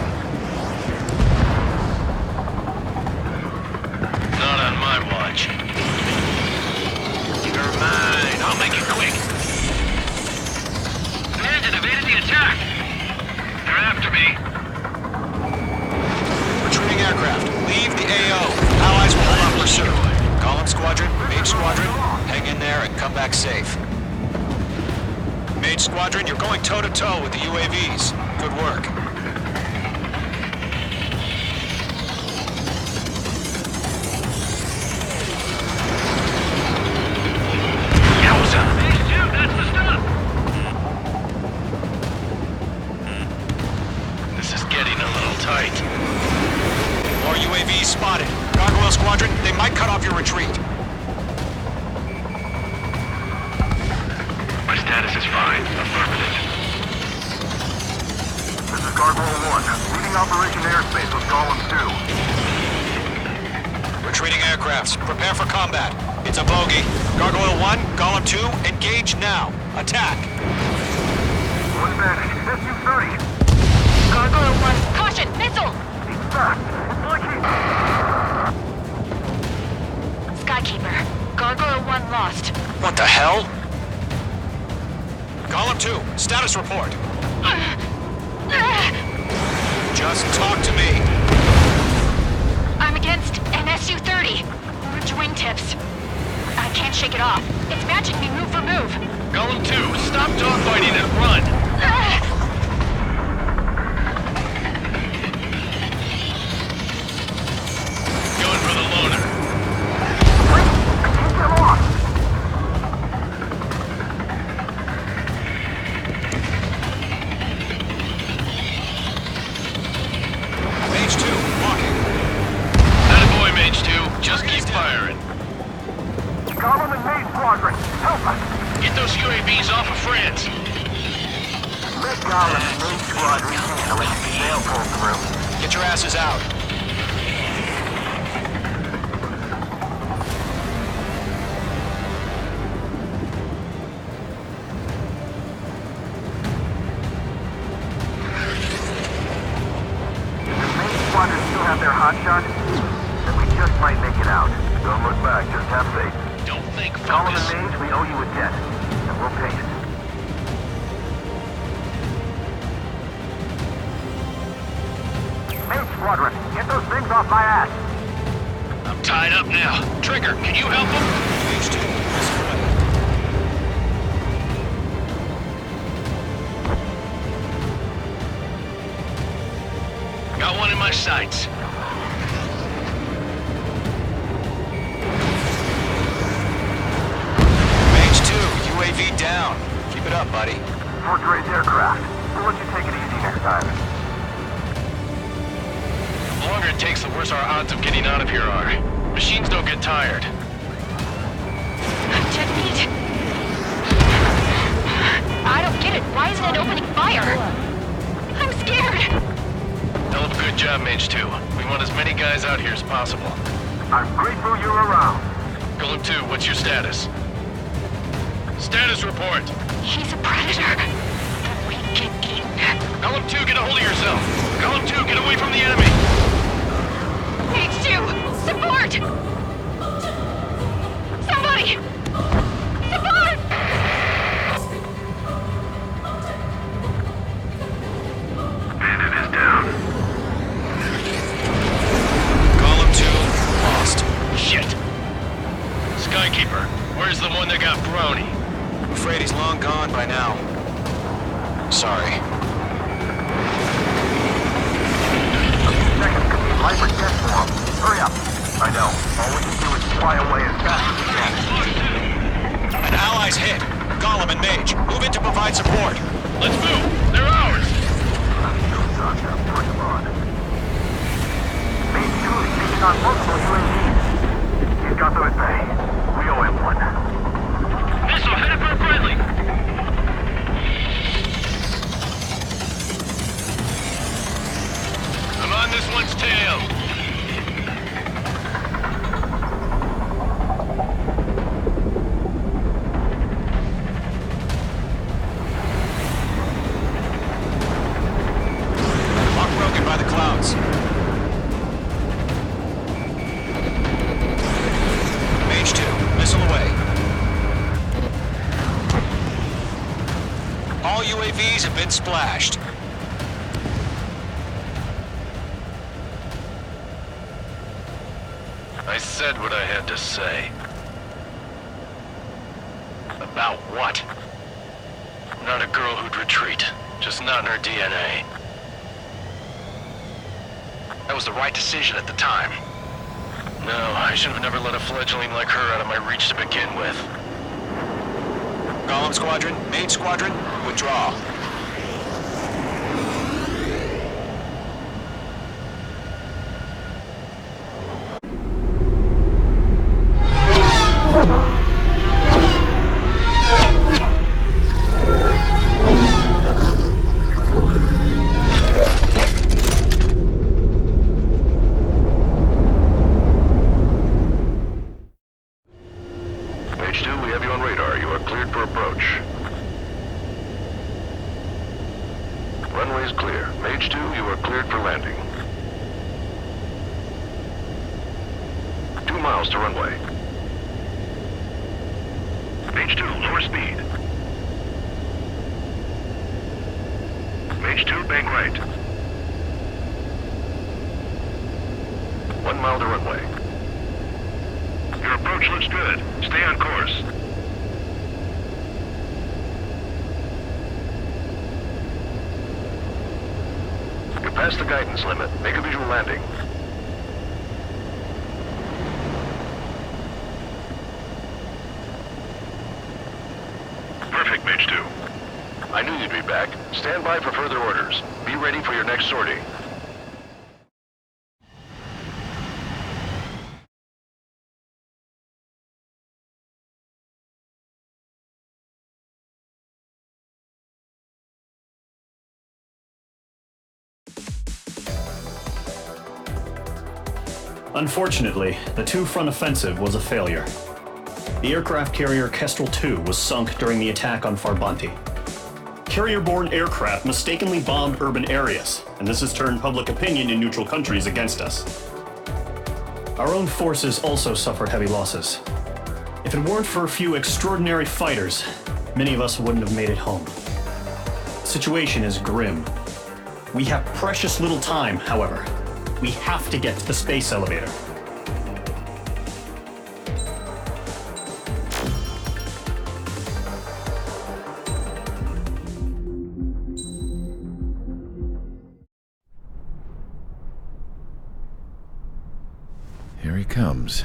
Not on my watch. You're mine. I'll make it quick. Command evaded the attack. They're after me. Retreating aircraft, leave the AO. Allies will hold on pursuit. Golem Squadron, Mage Squadron, hang in there and come back safe. Mage Squadron, you're going toe-to-toe with the UAVs. Good work. That's the stuff. This is getting a little tight. More UAVs spotted. Gargoyle Squadron, they might cut off your retreat. My status is fine. Affirmative. This is Gargoyle 1, leading Operation Airspace with Golem 2. Retreating aircrafts, prepare for combat. It's a bogey. Gargoyle 1, Golem 2, engage now. Attack. One bandit, SU-30. Gargoyle 1, caution! Missile! He's back. It's like he... Skykeeper. Gargoyle 1 lost. What the hell? Golem 2, status report. Just talk to me. I'm against an SU-30. Large wingtips. I can't shake it off. It's matching me move for move. Golem 2, stop dogfighting and run! Going for the loader. Gollum and Main Squadron, help us! Get those UAVs off of France. Let Gollum and Main Squadron handle it. They'll pull through. Get your asses out. Squadron still have their hotshot? Then we just might make it out. Don't look back, just have faith. Don't think, Gollum focus. and Mage, we owe you a debt. And we'll pay it. Mage Squadron, get those things off my ass! I'm tied up now. Trigger, can you help him? Page 2, listen away. Got one in my sights. Page 2, UAV down. Keep it up, buddy. Fort Gray's aircraft. We'll let you take it easy next time. The longer it takes, the worse our odds of getting out of here are. Machines don't get tired. Jet feet. I don't get it. Why isn't it opening fire? I'm scared. Hell of a good job, Mage 2. We want as many guys out here as possible. I'm grateful you're around. Golem 2, what's your status? Status report. He's a predator. We get eaten. Golem 2, get a hold of yourself. Golem 2, get away from the enemy. H2, support! Somebody! Support! Bandit is down. Column 2, lost. Shit. Skykeeper, where's the one that got brony? I'm afraid he's long gone by now. Sorry. Seconds could mean life or death for him. Hurry up. I know. All we can do is fly away as fast as we can. An ally's hit. Gollum and Mage, move in to provide support. Let's move. They're ours. Bring them on. Mage 2 is taking on multiple UAVs. He's got them at bay. We owe him one. Missile headed for friendly. I'm on this one's tail. Lock broken by the clouds. Mage 2, missile away. All UAVs have been splashed. I said what I had to say. About what? Not a girl who'd retreat. Just not in her DNA. That was the right decision at the time. No, I should have never let a fledgling like her out of my reach to begin with. Gollum Squadron, Mage Squadron, withdraw. Mage 2, we have you on radar. You are cleared for approach. Runway is clear. Mage 2, you are cleared for landing. 2 miles to runway. Mage 2, lower speed. Mage 2, bank right. 1 mile to runway. Your approach looks good. Stay on course. You're past the guidance limit. Make a visual landing. Perfect, Mage 2. I knew you'd be back. Stand by for further orders. Be ready for your next sortie. Unfortunately, the two-front offensive was a failure. The aircraft carrier Kestrel II was sunk during the attack on Farbanti. Carrier-borne aircraft mistakenly bombed urban areas, and this has turned public opinion in neutral countries against us. Our own forces also suffered heavy losses. If it weren't for a few extraordinary fighters, many of us wouldn't have made it home. The situation is grim. We have precious little time, however. We have to get to the space elevator. Here he comes.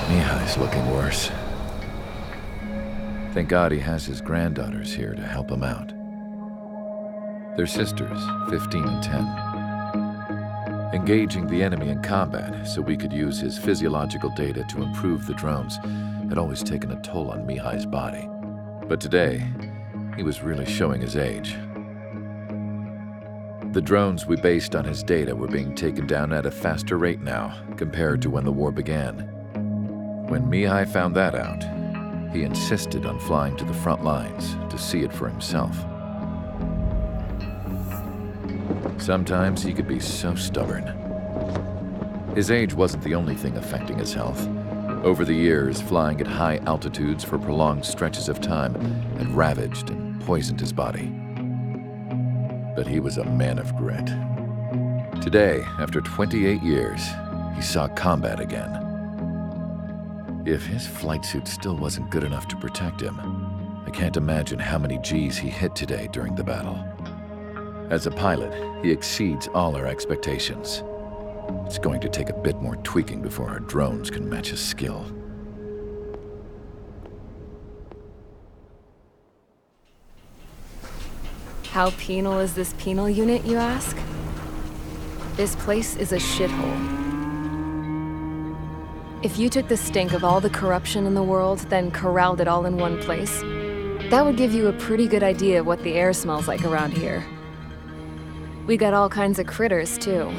Mihai's looking worse. Thank God he has his granddaughters here to help him out. They're sisters, 15 and 10. Engaging the enemy in combat so we could use his physiological data to improve the drones had always taken a toll on Mihai's body. But today, he was really showing his age. The drones we based on his data were being taken down at a faster rate now compared to when the war began. When Mihai found that out, he insisted on flying to the front lines to see it for himself. Sometimes he could be so stubborn. His age wasn't the only thing affecting his health. Over the years, flying at high altitudes for prolonged stretches of time had ravaged and poisoned his body. But he was a man of grit. Today, after 28 years, he saw combat again. If his flight suit still wasn't good enough to protect him, I can't imagine how many Gs he hit today during the battle. As a pilot, he exceeds all our expectations. It's going to take a bit more tweaking before our drones can match his skill. How penal is this penal unit, you ask? This place is a shithole. If you took the stink of all the corruption in the world, then corralled it all in one place, that would give you a pretty good idea of what the air smells like around here. We got all kinds of critters, too.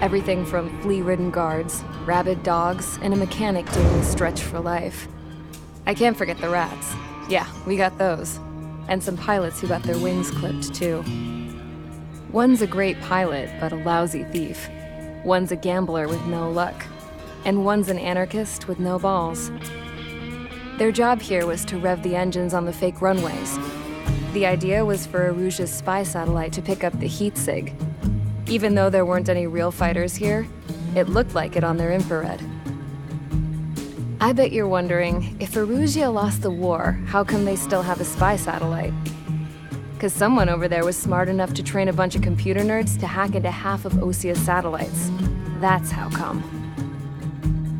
Everything from flea-ridden guards, rabid dogs, and a mechanic doing the stretch for life. I can't forget the rats. Yeah, we got those. And some pilots who got their wings clipped, too. One's a great pilot, but a lousy thief. One's a gambler with no luck. And one's an anarchist with no balls. Their job here was to rev the engines on the fake runways. The idea was for Aruja's spy satellite to pick up the heat sig. Even though there weren't any real fighters here, it looked like it on their infrared. I bet you're wondering, if Aruja lost the war, how come they still have a spy satellite? 'Cause someone over there was smart enough to train a bunch of computer nerds to hack into half of Osia's satellites. That's how come.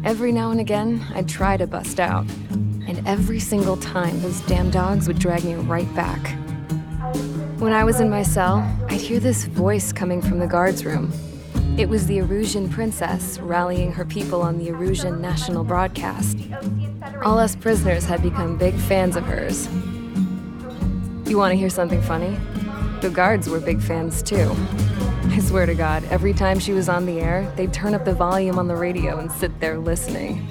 Every now and again, I'd try to bust out. And every single time, those damn dogs would drag me right back. When I was in my cell, I'd hear this voice coming from the guards room. It was the Arusian princess rallying her people on the Arusian national broadcast. All us prisoners had become big fans of hers. You want to hear something funny? The guards were big fans too. I swear to God, every time she was on the air, they'd turn up the volume on the radio and sit there listening.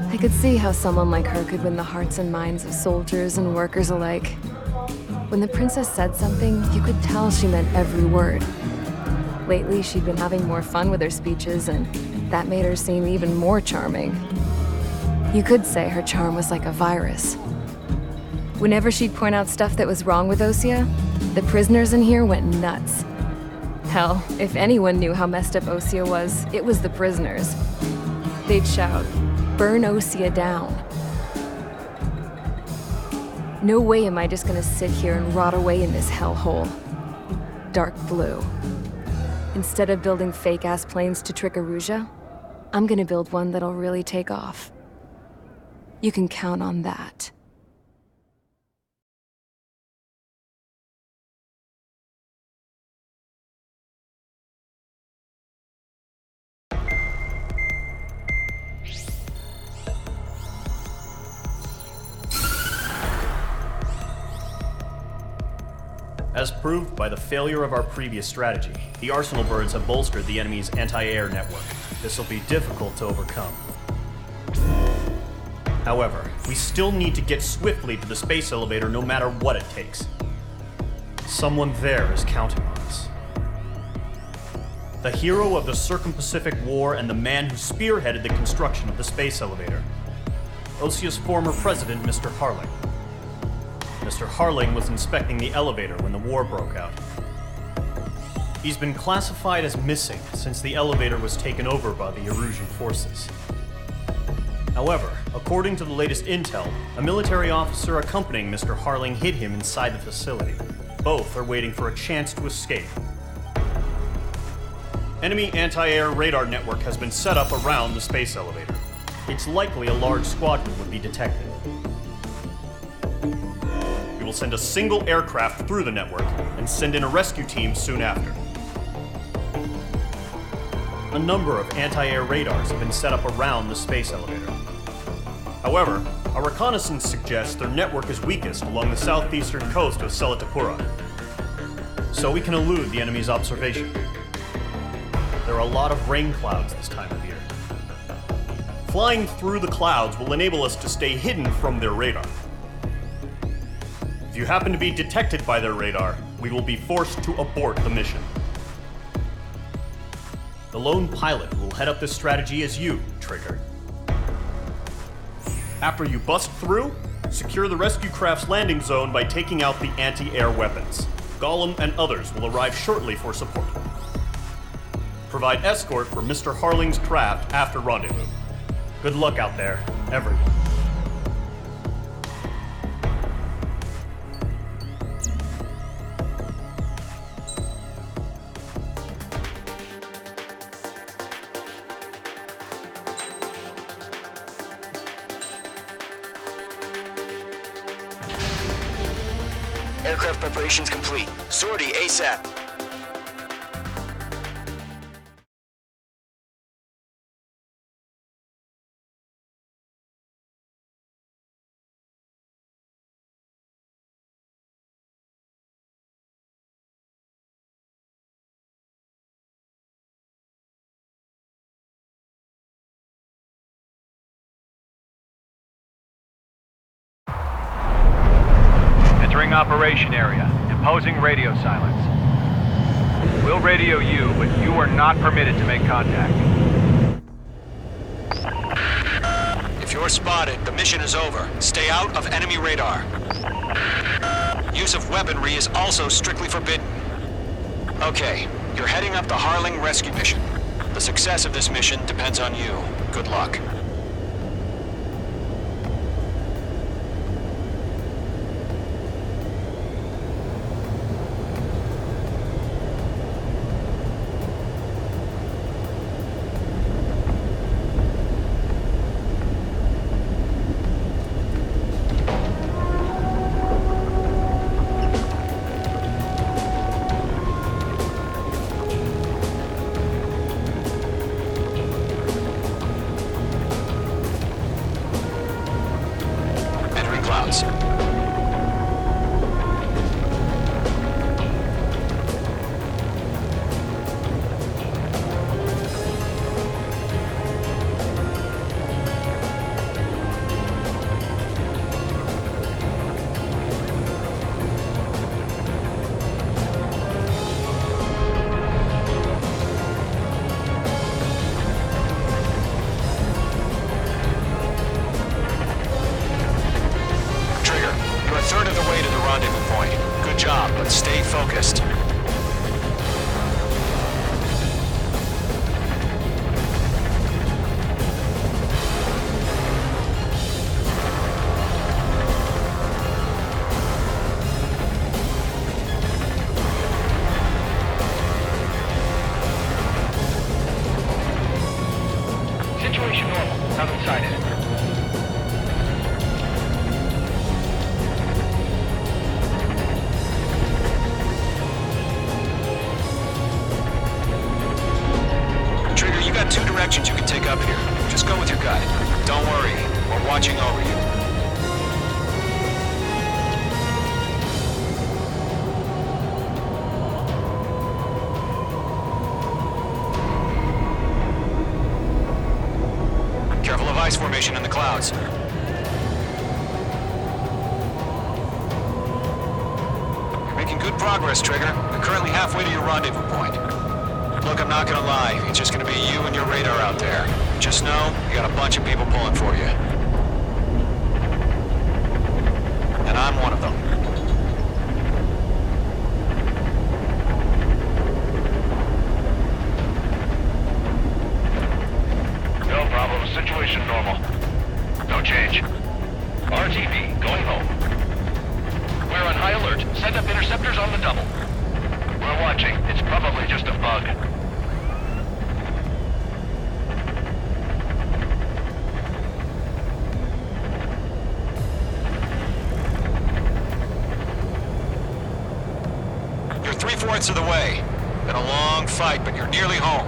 I could see how someone like her could win the hearts and minds of soldiers and workers alike. When the princess said something, you could tell she meant every word. Lately, she'd been having more fun with her speeches, and that made her seem even more charming. You could say her charm was like a virus. Whenever she'd point out stuff that was wrong with Osia, the prisoners in here went nuts. Hell, if anyone knew how messed up Osia was, it was the prisoners. They'd shout, "Burn Osia down." No way am I just gonna sit here and rot away in this hellhole. Dark blue. Instead of building fake-ass planes to trick Aruja, I'm gonna build one that'll really take off. You can count on that. As proved by the failure of our previous strategy, the Arsenal birds have bolstered the enemy's anti-air network. This will be difficult to overcome. However, we still need to get swiftly to the space elevator no matter what it takes. Someone there is counting on us. The hero of the Circum-Pacific War and the man who spearheaded the construction of the space elevator. Osia's former president, Mr. Harling. Mr. Harling was inspecting the elevator when the war broke out. He's been classified as missing since the elevator was taken over by the Erusian forces. However, according to the latest intel, a military officer accompanying Mr. Harling hid him inside the facility. Both are waiting for a chance to escape. Enemy anti-air radar network has been set up around the space elevator. It's likely a large squadron would be detected. We will send a single aircraft through the network and send in a rescue team soon after. A number of anti-air radars have been set up around the space elevator. However, our reconnaissance suggests their network is weakest along the southeastern coast of Selatapura, so we can elude the enemy's observation. There are a lot of rain clouds this time of year. Flying through the clouds will enable us to stay hidden from their radar. If you happen to be detected by their radar, we will be forced to abort the mission. The lone pilot who will head up this strategy is you, Trigger. After you bust through, secure the rescue craft's landing zone by taking out the anti-air weapons. Gollum and others will arrive shortly for support. Provide escort for Mr. Harling's craft after rendezvous. Good luck out there, everyone. Aircraft preparations complete. Sortie ASAP. Entering operation area. Imposing radio silence. We'll radio you, but you are not permitted to make contact. If you're spotted, the mission is over. Stay out of enemy radar. Use of weaponry is also strictly forbidden. Okay, you're heading up the Harling rescue mission. The success of this mission depends on you. Good luck. Stay focused. Situation normal. Nothing sighted. Two directions you can take up here. Just go with your gut. Don't worry, we're watching over you. formation in the clouds. You're making good progress, Trigger. You're currently halfway to your rendezvous point. Look, I'm not gonna lie. It's just gonna be you and your radar out there. Just know, you got a bunch of people pulling for you. And I'm one of them. No problem. Situation normal. No change. RTB, going home. We're on high alert. Send up interceptors on the double. We're watching. It's probably just a bug. You're 3/4 of the way. Been a long fight, but you're nearly home.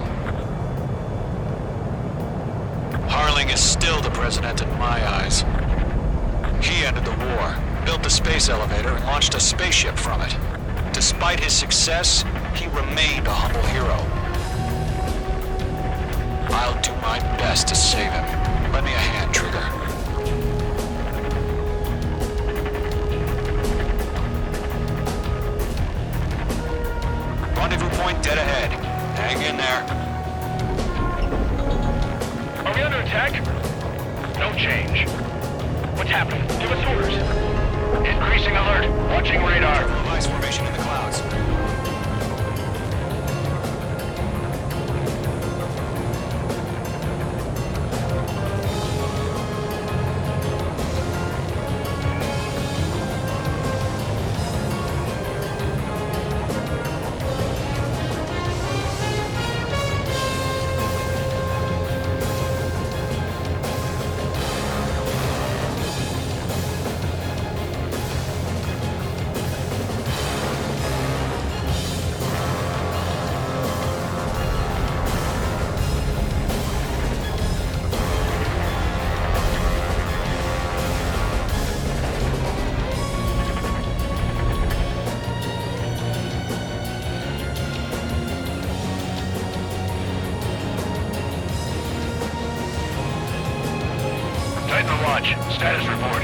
Harling is still the president in my eyes. He ended the war, built the space elevator, and launched a spaceship from it. Despite his success, he remained a humble hero. I'll do my best to save him. Lend me a hand, Trigger. Rendezvous point dead ahead. Hang in there. Are we under attack? No change. What's happening? Give us orders. Increasing alert. Watching radar. Device formation in the clouds. Titan Watch. Status report.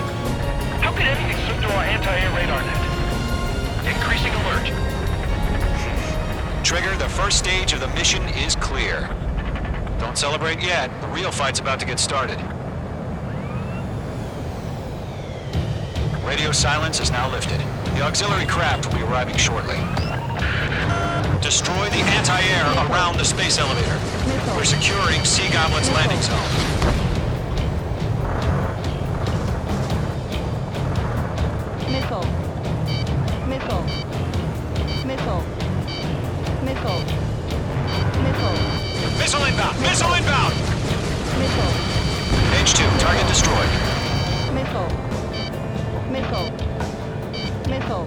How could anything slip through our anti-air radar net? Increasing alert. Trigger, the first stage of the mission is clear. Don't celebrate yet. The real fight's about to get started. Radio silence is now lifted. The auxiliary craft will be arriving shortly. Destroy the anti-air around the space elevator. We're securing Sea Goblin's landing zone. Missile. Missile. Missile. Missile. Missile. Missile inbound! Missile inbound! Missile. H2, target destroyed. Missile. Missile. Missile.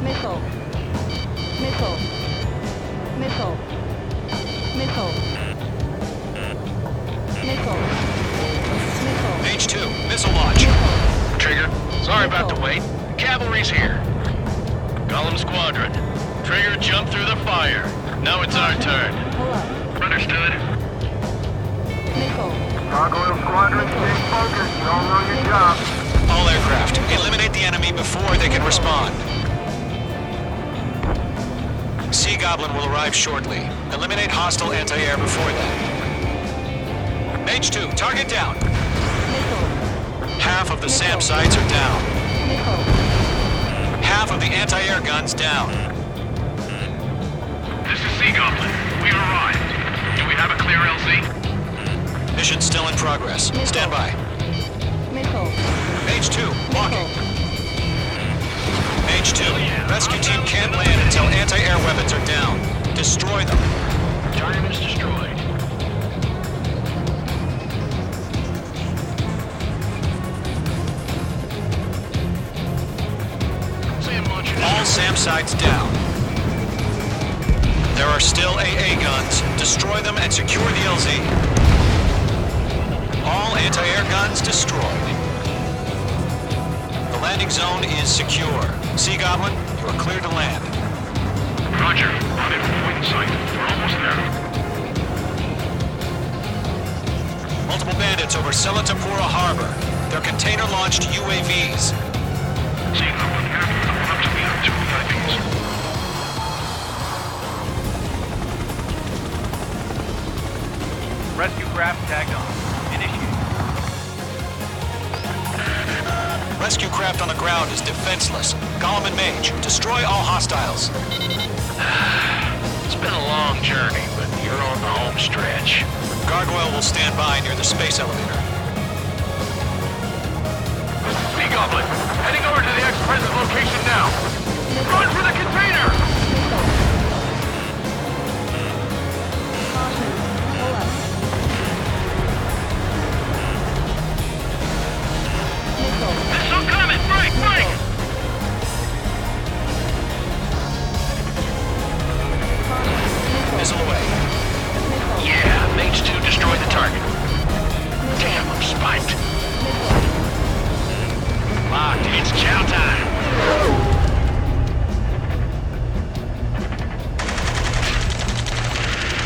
Missile. Missile. Missile. Missile. Missile. Missile. H2, missile launch. Trigger, sorry about the wait. Cavalry's here. Golem Squadron. Trigger jumped through the fire. Now it's our turn. Understood. Missile. Gargoyle Squadron, stay focused. You all know your job. All aircraft, eliminate the enemy before they can respond. Sea Goblin will arrive shortly. Eliminate hostile anti-air before that. H2, target down. Half of the SAM sites are down. Half of the anti-air guns down. This is Sea Goblin. We've arrived. Do we have a clear LZ? Mission still in progress. Stand by. Missile. H2, walking. H2, rescue team can't land until anti-air weapons are down. Destroy them. Target is destroyed. All SAM sites down. There are still AA guns. Destroy them and secure the LZ. All anti-air guns destroyed. The landing zone is secure. Sea Goblin, you are clear to land. Roger. Rendezvous point in sight. We're almost there. Multiple bandits over Selatapura Harbor. They're container-launched UAVs. Rescue craft tagged on. Initiate. Rescue craft on the ground is defenseless. Gollum and Mage, destroy all hostiles. It's been a long journey, but you're on the home stretch. Gargoyle will stand by near the space elevator. Sea Goblin, heading over to the ex-president's location now. Run for the container! Missile coming! Break! Break! Missile away. Yeah, Mage 2 destroyed the target. Damn, I'm spiked. Locked. It's chow time.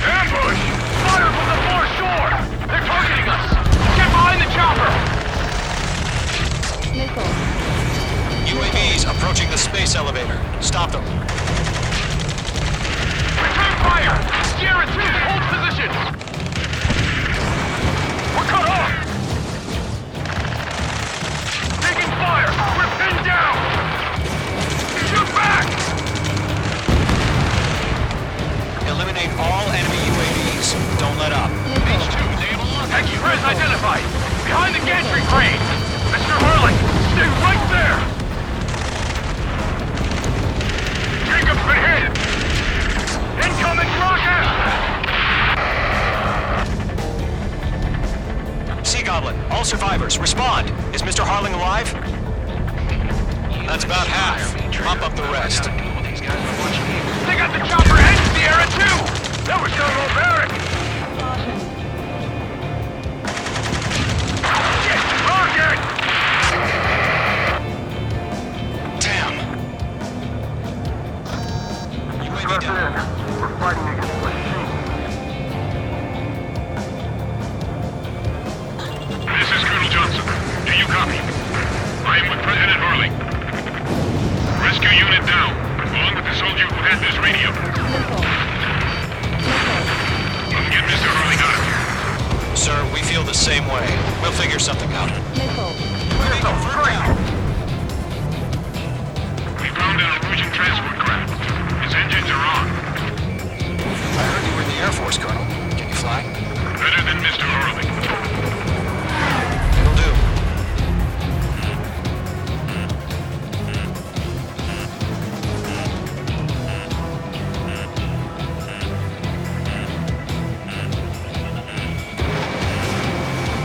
Ambush! Fire from the foreshore! They're targeting us! Get behind the chopper! UAVs approaching the space elevator. Stop them. Return fire! Sierra 2, hold position! We're cut off! Taking fire! We're pinned down! Shoot back! Eliminate all enemy UAVs. Don't let up. Express identified! Behind the gantry crane! Mr. Hurley, stay right there! Jacob's been hit! Incoming rocket! Sea Goblin, all survivors, respond. Is Mr. Harling alive? That's about half. Mop up the rest. They got the chopper and Sierra too! That was so barbaric! Rocket! Damn. UAV down. We're fighting against machines. This is Colonel Johnson. Do you copy? I am with President Hurley. Rescue unit down, along with the soldier who had this radio. Come get Mr. Hurley out of here. Sir, we feel the same way. We'll figure something out. We found an Erusian transport craft. His engines are on. I heard you were in the Air Force, Colonel. Can you fly? Better than Mr. Hurley. It'll do.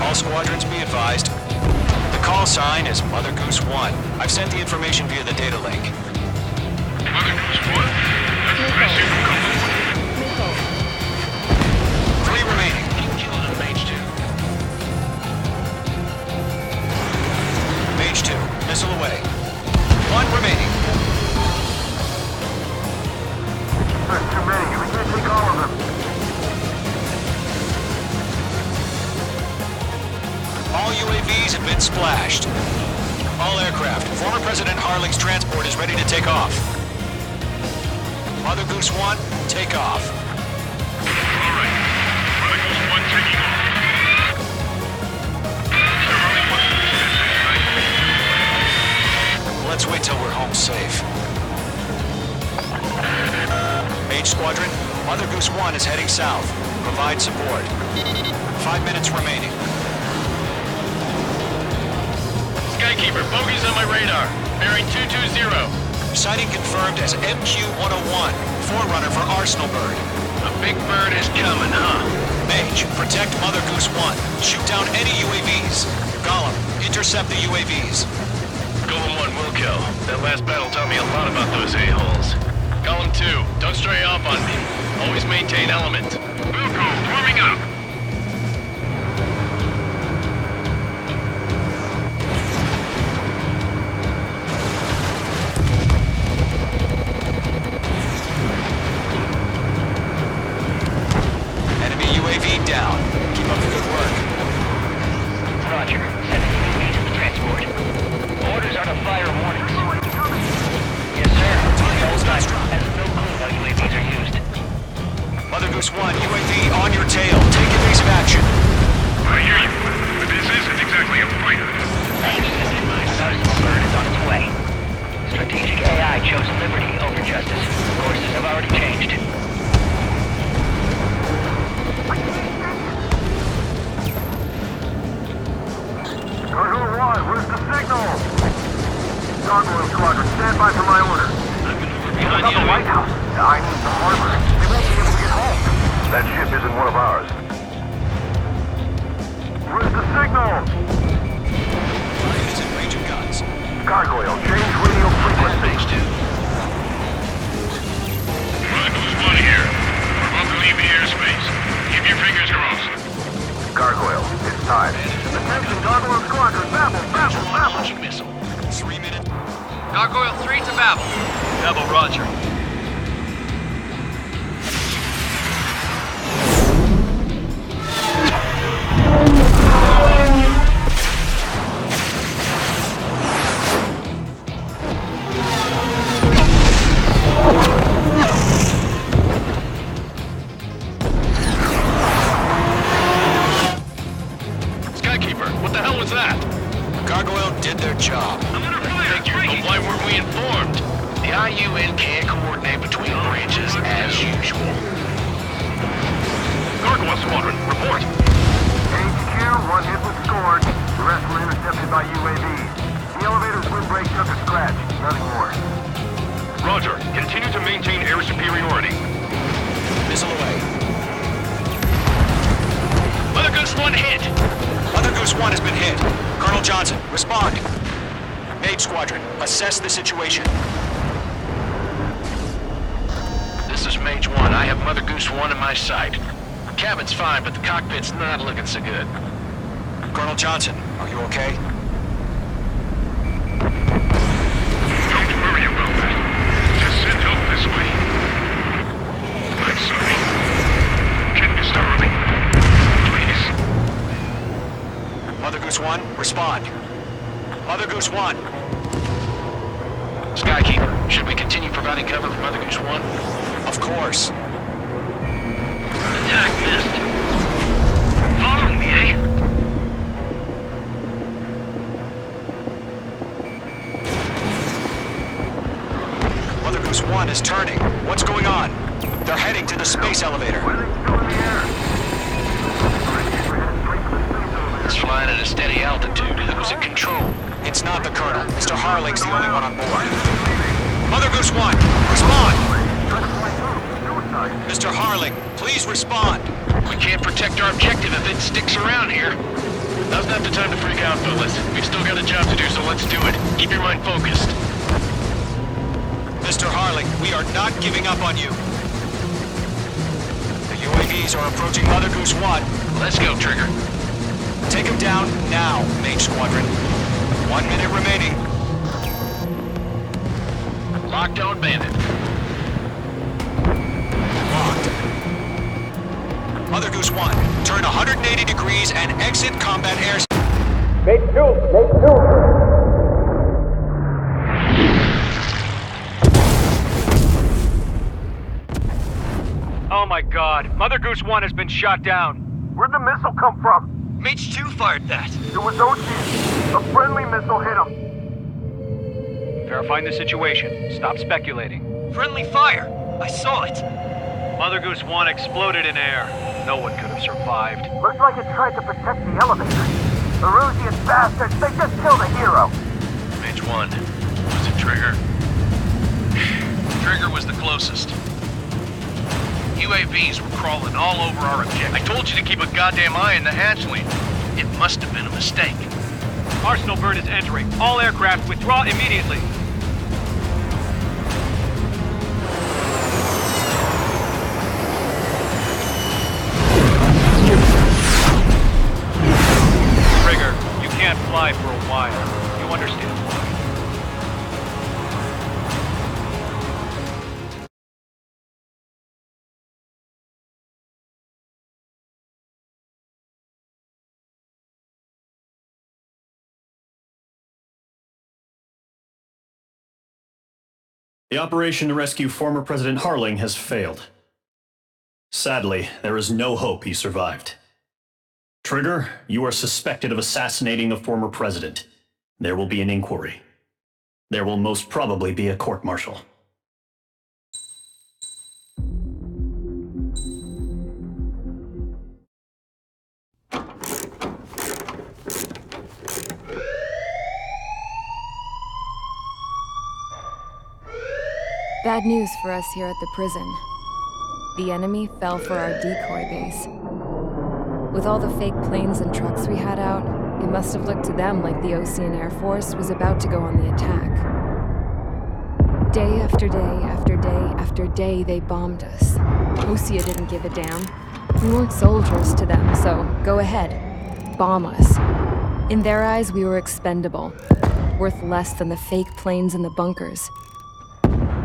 All squadrons be advised. The call sign is Mother Goose 1. I've sent the information via the data link. Mother Goose 1. Aggressive combo. 3 remaining. Mage 2. Mage 2, missile away. 1 remaining. There's too many. We can't take all of them. All UAVs have been splashed. All aircraft. Former President Harling's transport is ready to take off. Mother Goose 1, take off. All right. Mother Goose 1 taking off. Mr. Hurley wants to discuss it, right? Let's wait till we're home safe. Mage Squadron, Mother Goose 1 is heading south. Provide support. 5 minutes remaining. Skykeeper, bogey's on my radar. Bearing 220. Sighting confirmed as MQ-101, forerunner for Arsenal Bird. A big bird is coming, huh? Mage, protect Mother Goose 1. Shoot down any UAVs. Gollum, intercept the UAVs. Golem 1 will kill. That last battle taught me a lot about those a-holes. Golem 2, don't stray off on me. Always maintain element. Wilco, warming up. Enemy UAV down. Keep up the good work. I need the harbor. We won't be able to get home. That ship isn't one of ours. Where's the signal? Target is in range of guns. Gargoyle, change radio frequency. Broncos 1 here. We're about to leave the airspace. Keep your fingers crossed. Gargoyle, it's time. Attention, Gargoyle Squadron, Babel, Babel, Babel. Launching missile. 3 minutes. Gargoyle 3 to Babel. Babel, roger. Skykeeper, what the hell was that? Gargoyle did their job. I'm under fire. But why weren't we informed? The IUN can't coordinate between branches as usual. Gargoyle Squadron, report. HQ, 1 hit was scored. The rest were intercepted by UAVs. The elevator's windbreak took a scratch. Nothing more. Roger. Continue to maintain air superiority. Missile away. Mother Goose 1 hit. Mother Goose 1 has been hit. Colonel Johnson, respond. Mage Squadron, assess the situation. This is Mage 1. I have Mother Goose 1 in my sight. Cabin's fine, but the cockpit's not looking so good. Colonel Johnson, are you okay? Don't worry about that. Just send help this way. I'm sorry. Can you stop me? Please. Mother Goose 1, respond. Mother Goose 1. Skykeeper, should we continue providing cover for Mother Goose 1? Of course. Attack missed. Follow me, eh? Mother Goose 1 is turning. What's going on? They're heading to the space elevator. It's flying at a steady altitude. Who's in control? It's not the Colonel. Mr. Harling's the only one on board. Mother Goose 1, respond! Mr. Harling, please respond. We can't protect our objective if it sticks around here. Now's not the time to freak out, fellas. We've still got a job to do, so let's do it. Keep your mind focused. Mr. Harling, we are not giving up on you. The UAVs are approaching Mother Goose 1. Let's go, Trigger. Take him down now, Mage Squadron. 1 minute remaining. Locked on Bandit. Locked. Mother Goose 1, turn 180 degrees and exit combat air. Mate 2, Mate 2. Oh my god, Mother Goose 1 has been shot down. Where'd the missile come from? Mage 2 fired that. It was Ocean. A friendly missile hit him. Verifying the situation. Stop speculating. Friendly fire! I saw it! Mother Goose 1 exploded in air. No one could have survived. Looks like it tried to protect the elevator. The Rusian bastards, they just killed a hero. Mage 1. Was it Trigger? Trigger was the closest. UAVs were crawling all over our objective. I told you to keep a goddamn eye on the hatchling. It must have been a mistake. Arsenal bird is entering. All aircraft withdraw immediately. Trigger, you can't fly for a while. You understand why. The operation to rescue former President Harling has failed. Sadly, there is no hope he survived. Trigger, you are suspected of assassinating the former president. There will be an inquiry. There will most probably be a court-martial. Bad news for us here at the prison. The enemy fell for our decoy base. With all the fake planes and trucks we had out, it must have looked to them like the Osean Air Force was about to go on the attack. Day after day after day after day, they bombed us. Osea didn't give a damn. We weren't soldiers to them, so go ahead. Bomb us. In their eyes, we were expendable. Worth less than the fake planes in the bunkers.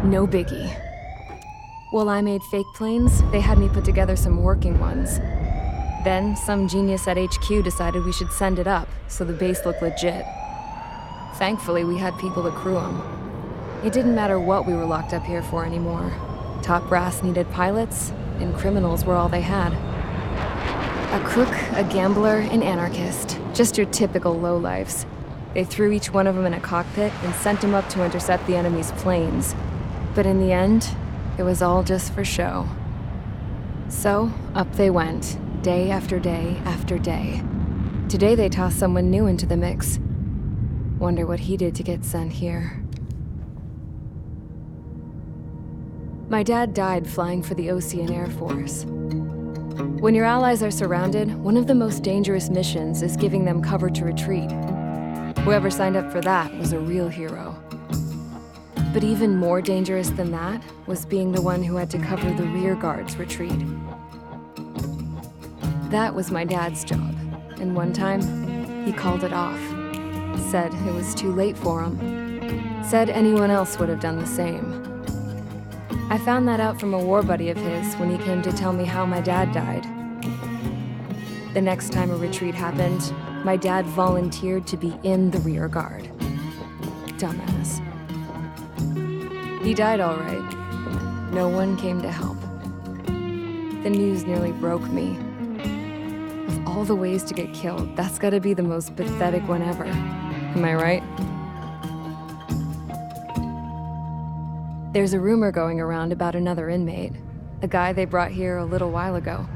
No biggie. While I made fake planes, they had me put together some working ones. Then, some genius at HQ decided we should send it up, so the base looked legit. Thankfully, we had people to crew them. It didn't matter what we were locked up here for anymore. Top brass needed pilots, and criminals were all they had. A crook, a gambler, an anarchist. Just your typical lowlifes. They threw each one of them in a cockpit and sent them up to intercept the enemy's planes. But in the end, it was all just for show. So, up they went. Day after day after day. Today they tossed someone new into the mix. Wonder what he did to get sent here. My dad died flying for the Osean Air Force. When your allies are surrounded, one of the most dangerous missions is giving them cover to retreat. Whoever signed up for that was a real hero. But even more dangerous than that was being the one who had to cover the rear guard's retreat. That was my dad's job, and one time, he called it off. Said it was too late for him. Said anyone else would have done the same. I found that out from a war buddy of his when he came to tell me how my dad died. The next time a retreat happened, my dad volunteered to be in the rear guard. Dumbass. He died all right. No one came to help. The news nearly broke me. Of all the ways to get killed, that's gotta be the most pathetic one ever. Am I right? There's a rumor going around about another inmate. A guy they brought here a little while ago.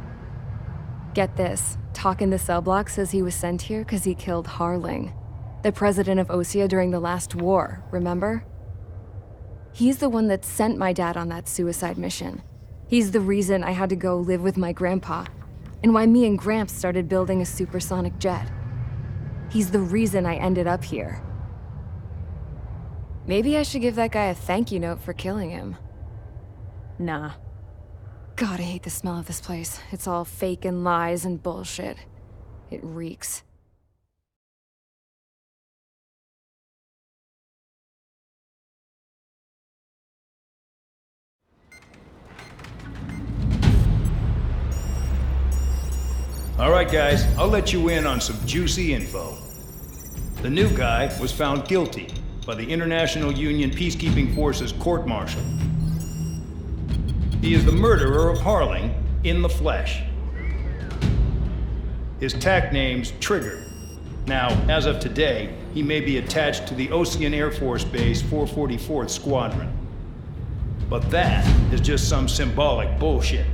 Get this, talk in the cell block says he was sent here because he killed Harling, the president of Osea during the last war, remember? He's the one that sent my dad on that suicide mission. He's the reason I had to go live with my grandpa, and why me and Gramps started building a supersonic jet. He's the reason I ended up here. Maybe I should give that guy a thank you note for killing him. Nah. God, I hate the smell of this place. It's all fake and lies and bullshit. It reeks. All right, guys, I'll let you in on some juicy info. The new guy was found guilty by the International Union Peacekeeping Forces court-martial. He is the murderer of Harling in the flesh. His TAC name's Trigger. Now, as of today, he may be attached to the Osean Air Force Base 444th Squadron. But that is just some symbolic bullshit.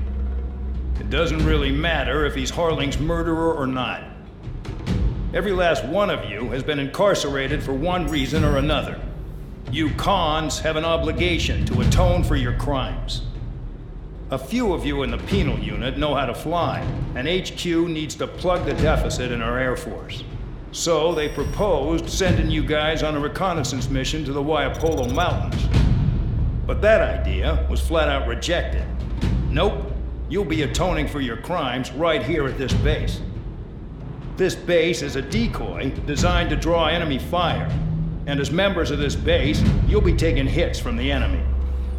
It doesn't really matter if he's Harling's murderer or not. Every last one of you has been incarcerated for one reason or another. You cons have an obligation to atone for your crimes. A few of you in the penal unit know how to fly, and HQ needs to plug the deficit in our Air Force. So they proposed sending you guys on a reconnaissance mission to the Waiapolo Mountains. But that idea was flat out rejected. Nope, you'll be atoning for your crimes right here at this base. This base is a decoy designed to draw enemy fire, and as members of this base, you'll be taking hits from the enemy.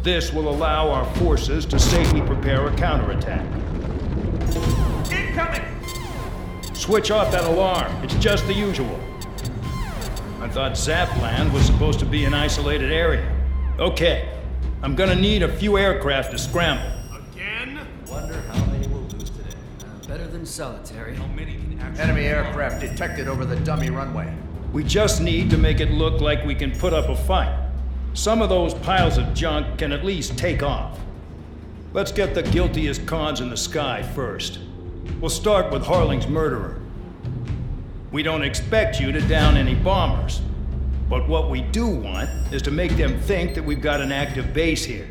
This will allow our forces to safely prepare a counterattack. Incoming! Switch off that alarm. It's just the usual. I thought Zapland was supposed to be an isolated area. Okay, I'm gonna need a few aircraft to scramble. Again? Wonder how many we'll lose today. Better than solitary. How many can actually... Enemy aircraft detected over the dummy runway. We just need to make it look like we can put up a fight. Some of those piles of junk can at least take off. Let's get the guiltiest cons in the sky first. We'll start with Harling's murderer. We don't expect you to down any bombers. But what we do want is to make them think that we've got an active base here.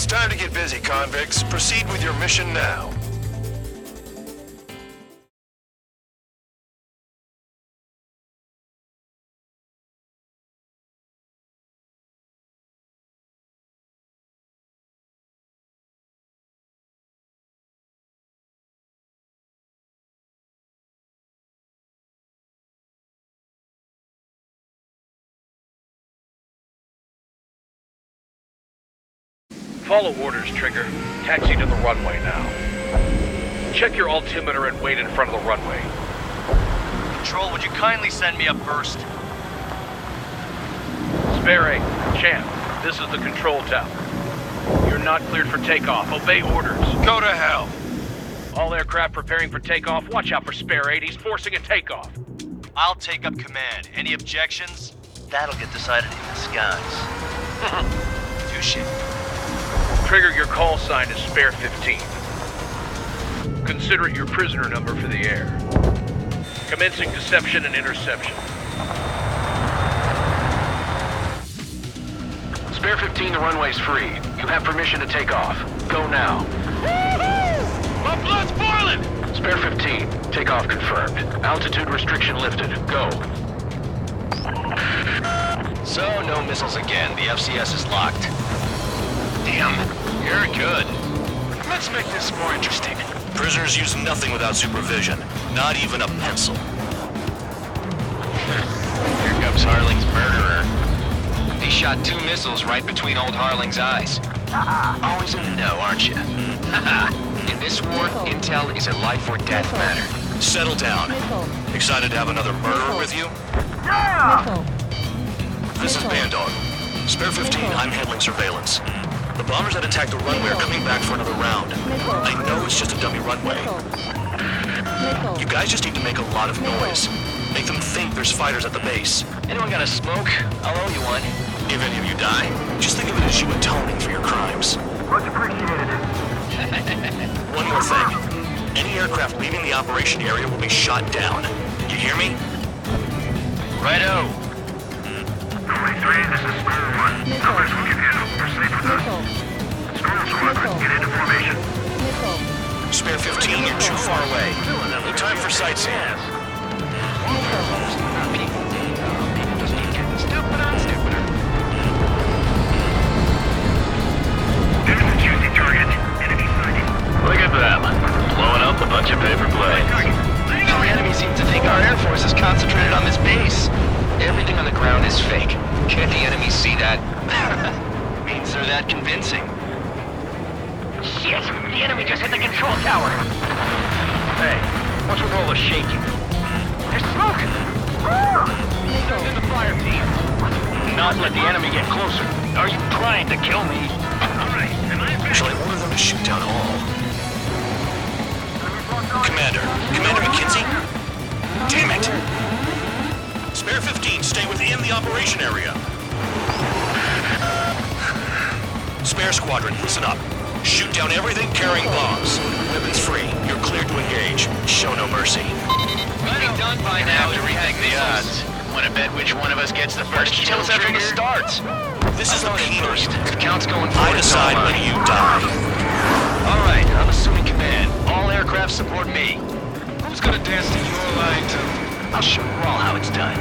time to get busy, convicts. Proceed with your mission now. Follow orders, Trigger. Taxi to the runway now. Check your altimeter and wait in front of the runway. Control, would you kindly send me up first? Spare 8, Champ, this is the control tower. You're not cleared for takeoff. Obey orders. Go to hell. All aircraft preparing for takeoff. Watch out for Spare 8. He's forcing a takeoff. I'll take up command. Any objections? That'll get decided in the skies. Touche. Trigger, your call sign is Spare 15. Consider it your prisoner number for the air. Commencing deception and interception. Spare 15, the runway's free. You have permission to take off. Go now. My blood's boiling! Spare 15, takeoff confirmed. Altitude restriction lifted. Go. So, no missiles again. The FCS is locked. Damn, you're good. Let's make this more interesting. Prisoners use nothing without supervision. Not even a pencil. Here comes Harling's murderer. He shot 2 missiles right between old Harling's eyes. Always in the know, aren't you? In this war, intel is a life or death matter. Settle down. Excited to have another murderer with you? This is Bandog. Spare 15, I'm handling surveillance. The bombers that attacked the runway are coming back for another round. I know it's just a dummy runway. You guys just need to make a lot of noise. Make them think there's fighters at the base. Anyone got a smoke? I'll owe you one. If any of you die, just think of it as you atoning for your crimes. Much appreciated. One more thing. Any aircraft leaving the operation area will be shot down. You hear me? Righto. 43, this is Spare 1. Numbers will give you. Proceed with us. Squirrel Squadron, get into formation. Spare 15, you're too far away. No time for sightseeing. Stupid on stupider. There's a juicy target. Enemy sighted. Look at them. Blowing up a bunch of paper planes. The enemy seems to think our Air Force is concentrated on this base. Everything on the ground is fake. Can't the enemy see that? Means they're that convincing. Shit! The enemy just hit the control tower! Hey, what's with all the shaking? There's smoke! Send in the fire team. Not let the enemy get closer. Are you trying to kill me? Alright, Shall I order them to shoot down all? Commander McKinsey? Damn it! Spare 15, stay within the operation area. Spare Squadron, listen up. Shoot down everything carrying bombs. Weapons free. You're cleared to engage. Show no mercy. We'll be done by now to rethink the odds. Want to bet which one of us gets the first kill? Tell us after the Trigger? start. This is the first. If count's going forward, I decide when you die. All right, I'm assuming command. All aircraft support me. Who's gonna dance to your line too? I'll show you all how it's done.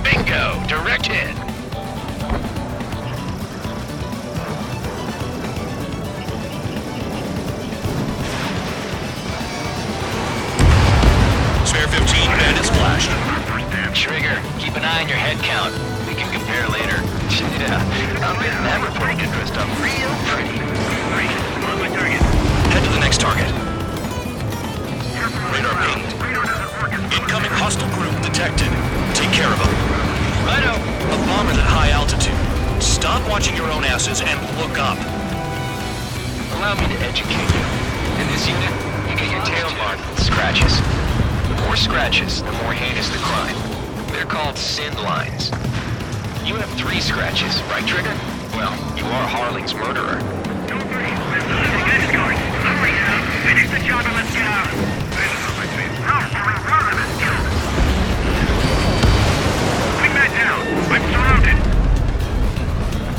Bingo! Direct hit. Spare 15, bandit splashed. Trigger, keep an eye on your head count. We can compare later. Yeah, I'm getting that reporting interest up real pretty. On my target. Head to the next target. Radar pinged. Incoming hostile group detected. Take care of them. Righto. A bomber's at high altitude. Stop watching your own asses and look up. Allow me to educate you. In this unit, you get your tail marked with scratches. The more scratches, the more heinous the crime. They're called sin lines. You have 3 scratches, right, Trigger? Well, you are Harling's murderer. Don't worry. Let's get going. Hurry now. Finish the job and let's get out.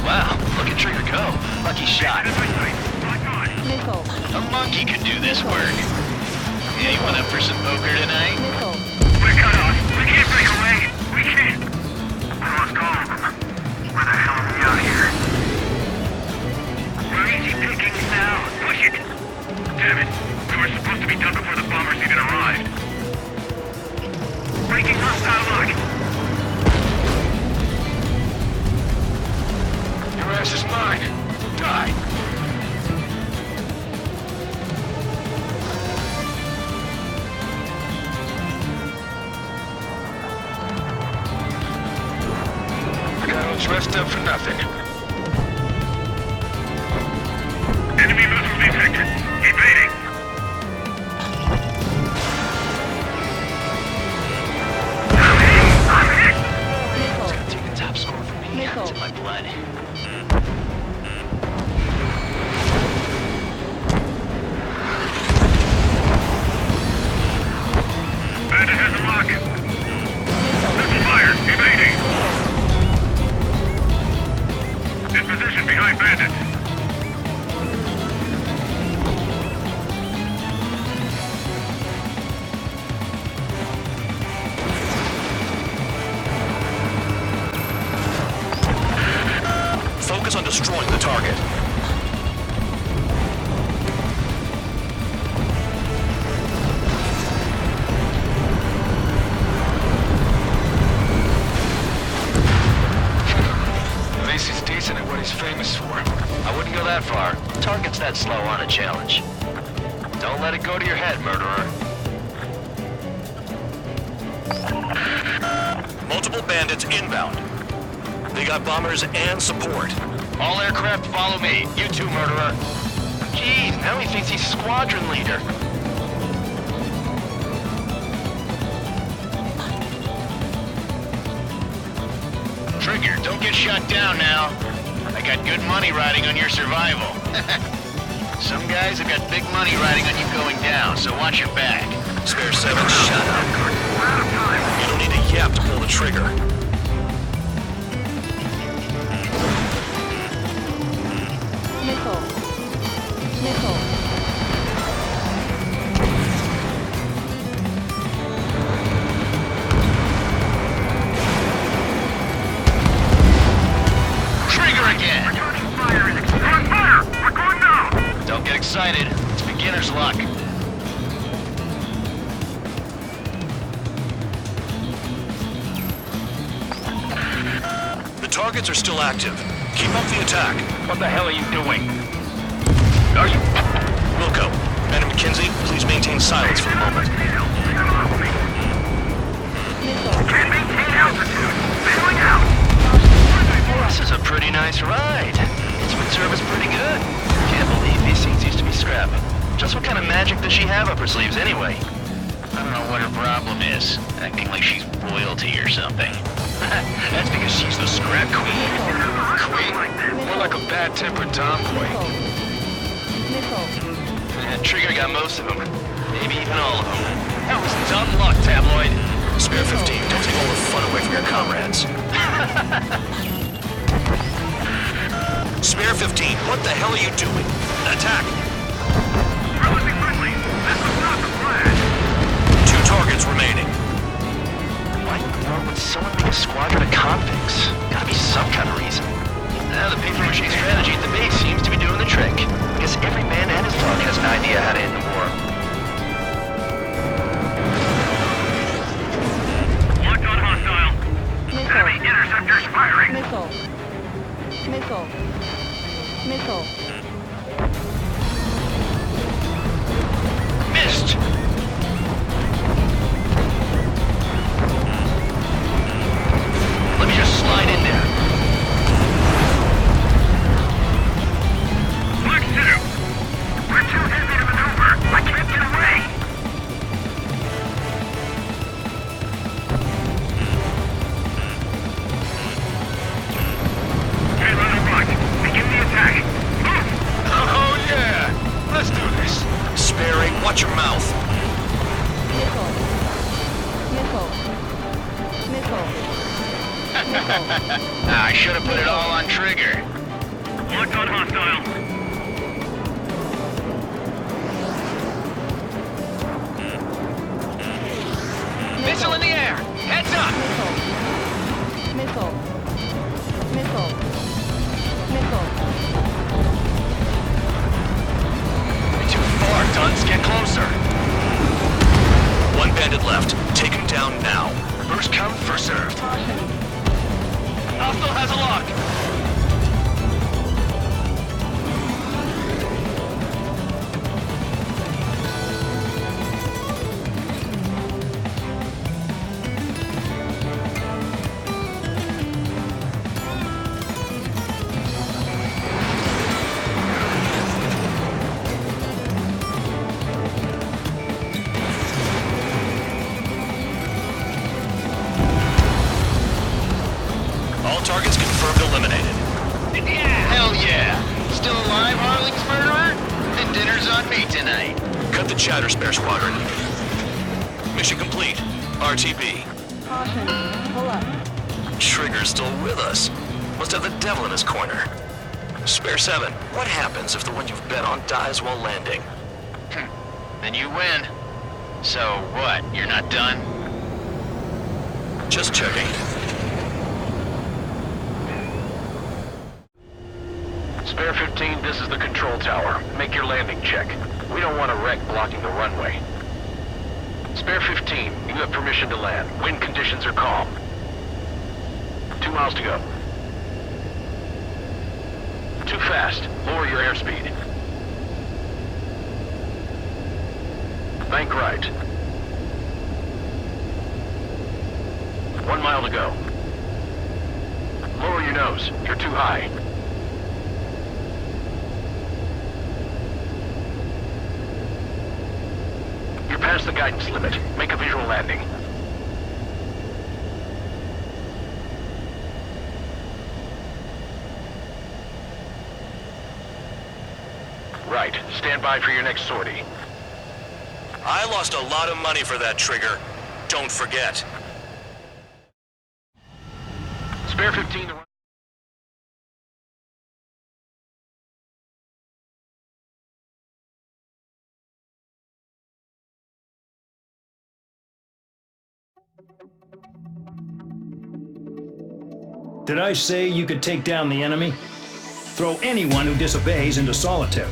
Wow, look at Trigger go. Lucky shot. Missile. A monkey could do this work. Anyone up for some poker tonight? Missile. We're cut off. We can't break away. We can't. We lost all of them. Where the hell are we out here? We're easy pickings now. Push it. Damn it. We were supposed to be done before the bombers even arrived. Breaking hostile lock. Your ass is mine. Die. I got all dressed up for nothing. Enemy missile detected. Evading. I'm hit. It's gonna take a top score from me. It's in my blood. Bandit has a lock. Missile fire. Evading. In position behind Bandit. Focus on destroying the target. At least he's decent at what he's famous for. I wouldn't go that far. Target's that slow on a challenge. Don't let it go to your head, murderer. Multiple bandits inbound. They got bombers and support. All aircraft follow me. You too, murderer. Jeez, now he thinks he's squadron leader. Trigger, don't get shut down now. I got good money riding on your survival. Some guys have got big money riding on you going down, so watch your back. Spare 7, shut up. You don't need a yap to pull the trigger. Missile. Missile. Trigger again! Returning fire is on fire! We're going now! Don't get excited. It's beginner's luck. The targets are still active. Keep up the attack. What the hell are you doing? Are you... Wilco, Ben and McKenzie, please maintain silence for the moment. Can't maintain altitude! Bailing out! This is a pretty nice ride. Instrument service pretty good. Can't believe these seats used to be scrap. Just what kind of magic does she have up her sleeves anyway? I don't know what her problem is. Acting like she's royalty or something. That's because she's the scrap queen. Queen? More like a bad-tempered tomboy. Trigger got most of them. Maybe even all of them. That was dumb luck, tabloid. Spare 15, don't take all the fun away from your comrades. Spare 15, what the hell are you doing? Attack! Relatively friendly. This was not the plan. 2 targets remaining. Why in the world would someone make a squadron of convicts? Gotta be some kind of reason. Now the paper-mache strategy at the base seems to be doing the trick. I guess every man and his dog has an idea how to end the war. Locked on hostile. Missile. Enemy interceptors firing. Missile. Missile. Missile. Missed! Let me just slide in there. Look, Sidu. We're too heavy to maneuver. I can't get away. Okay, run and block. Begin the attack. Move! Oh yeah! Let's do this. Spare 8, watch your mouth. I should have put it all on trigger. Locked on hostile. Missile in the air! Heads up! Missile. Missile. Missile. You're too far, Dunce. Get closer. One bandit left. Take him down now. First come, first served. Hostile has a lock. Targets confirmed eliminated. Yeah! Hell yeah! Still alive, Harling's murderer? Then dinner's on me tonight. Cut the chatter, Spare Squadron. Mission complete. RTB. Caution. Pull up. Trigger's still with us. Must have the devil in his corner. Spare 7, what happens if the one you've bet on dies while landing? Then you win. So what, you're not done? Just checking. Spare 15, this is the control tower. Make your landing check. We don't want a wreck blocking the runway. Spare 15, you have permission to land. Wind conditions are calm. 2 miles to go. Too fast. Lower your airspeed. Bank right. 1 mile to go. Lower your nose. You're too high. You're past the guidance limit. Make a visual landing. Right. Stand by for your next sortie. I lost a lot of money for that trigger. Don't forget. Spare 15 to... Did I say you could take down the enemy? Throw anyone who disobeys into solitary.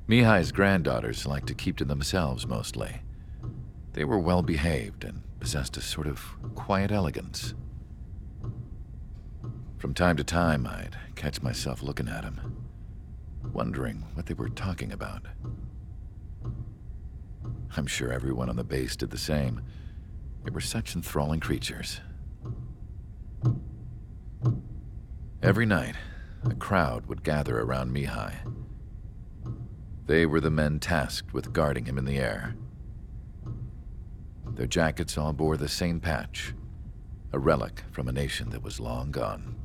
Mihai's granddaughters liked to keep to themselves mostly. They were well behaved and possessed a sort of quiet elegance. From time to time, I'd catch myself looking at them, wondering what they were talking about. I'm sure everyone on the base did the same. They were such enthralling creatures. Every night, a crowd would gather around Mihai. They were the men tasked with guarding him in the air. Their jackets all bore the same patch, a relic from a nation that was long gone.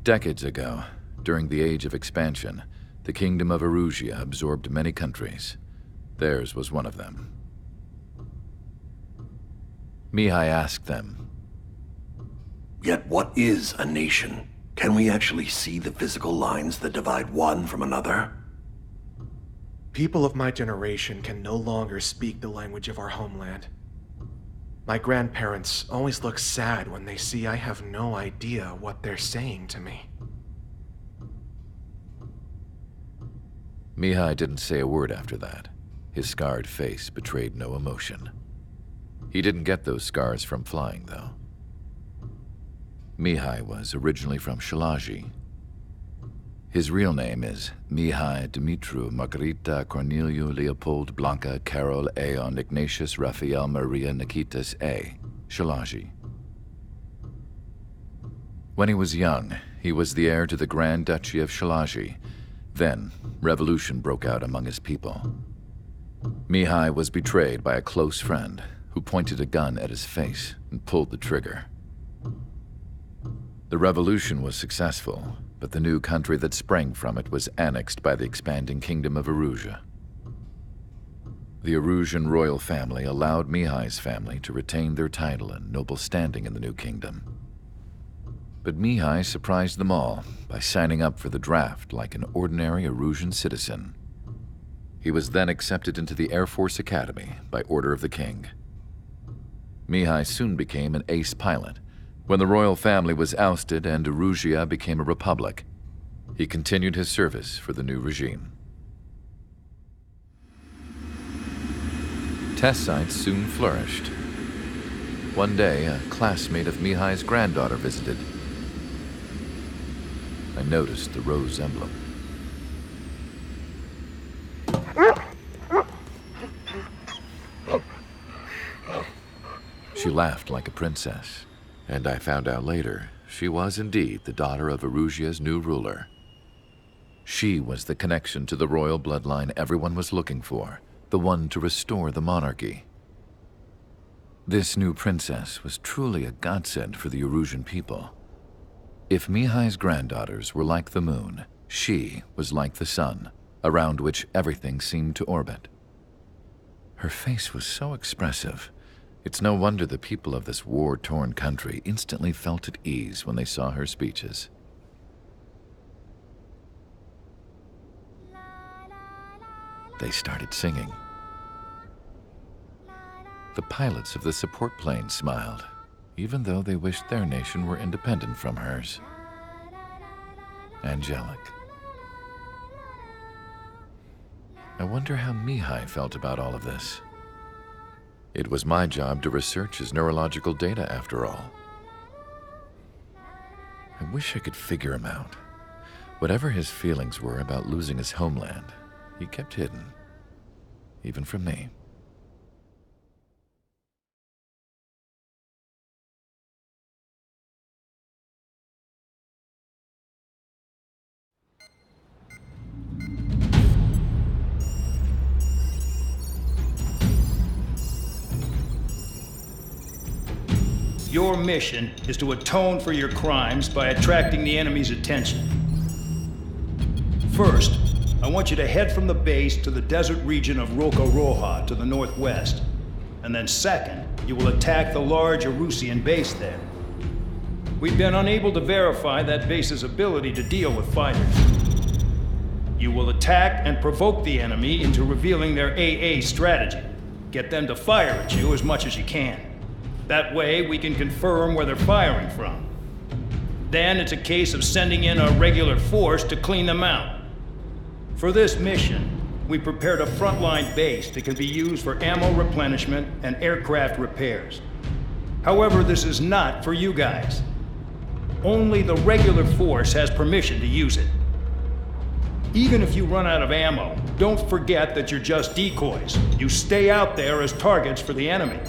Decades ago, during the Age of Expansion, the Kingdom of Erusia absorbed many countries. Theirs was one of them. Mihai asked them, "Yet what is a nation? Can we actually see the physical lines that divide one from another?" People of my generation can no longer speak the language of our homeland. My grandparents always look sad when they see I have no idea what they're saying to me. Mihai didn't say a word after that. His scarred face betrayed no emotion. He didn't get those scars from flying, though. Mihai was originally from Shalaji. His real name is Mihai Dumitru Margarita Corneliu Leopold Blanca Carol Aeon Ignatius Raphael Maria Nikitas A. Shalaji. When he was young, he was the heir to the Grand Duchy of Shalaji. Then, revolution broke out among his people. Mihai was betrayed by a close friend who pointed a gun at his face and pulled the trigger. The revolution was successful, but the new country that sprang from it was annexed by the expanding kingdom of Erusia. The Erusian royal family allowed Mihai's family to retain their title and noble standing in the new kingdom. But Mihai surprised them all by signing up for the draft like an ordinary Erusian citizen. He was then accepted into the Air Force Academy by order of the king. Mihai soon became an ace pilot. When the royal family was ousted and Erusia became a republic, he continued his service for the new regime. Test sites soon flourished. One day, a classmate of Mihai's granddaughter visited. I noticed the rose emblem. She laughed like a princess, and I found out later she was indeed the daughter of Erusia's new ruler. She was the connection to the royal bloodline everyone was looking for, the one to restore the monarchy. This new princess was truly a godsend for the Erusian people. If Mihai's granddaughters were like the moon, she was like the sun, around which everything seemed to orbit. Her face was so expressive. It's no wonder the people of this war-torn country instantly felt at ease when they saw her speeches. They started singing. The pilots of the support plane smiled, even though they wished their nation were independent from hers. Angelic. I wonder how Mihai felt about all of this. It was my job to research his neurological data, after all. I wish I could figure him out. Whatever his feelings were about losing his homeland, he kept hidden, even from me. Your mission is to atone for your crimes by attracting the enemy's attention. First, I want you to head from the base to the desert region of Roca-Roja to the northwest. And then second, you will attack the large Erusian base there. We've been unable to verify that base's ability to deal with fighters. You will attack and provoke the enemy into revealing their AA strategy. Get them to fire at you as much as you can. That way, we can confirm where they're firing from. Then it's a case of sending in a regular force to clean them out. For this mission, we prepared a frontline base that can be used for ammo replenishment and aircraft repairs. However, this is not for you guys. Only the regular force has permission to use it. Even if you run out of ammo, don't forget that you're just decoys. You stay out there as targets for the enemy.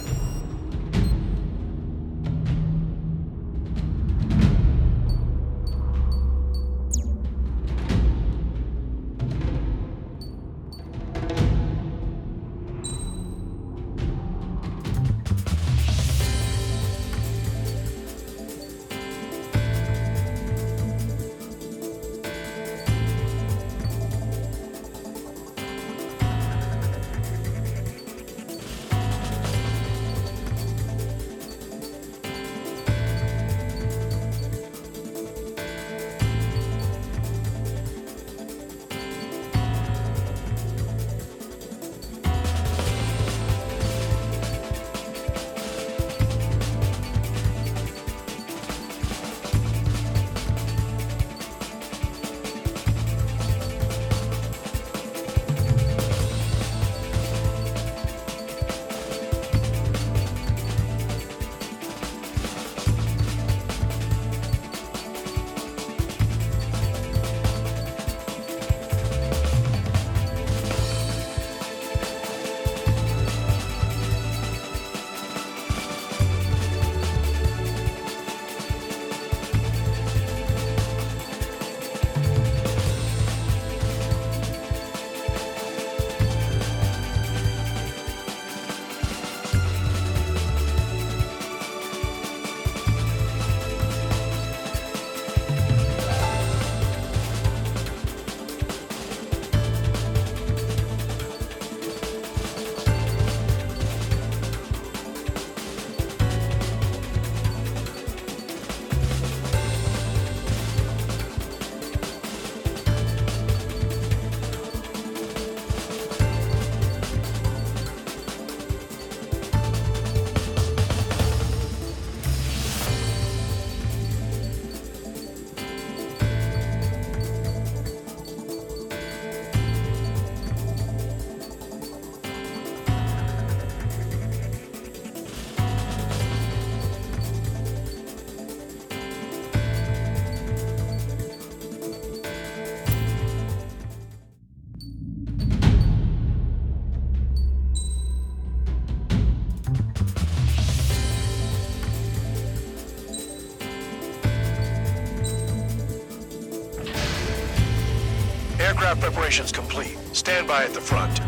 Takeoff preparations complete. Stand by at the front.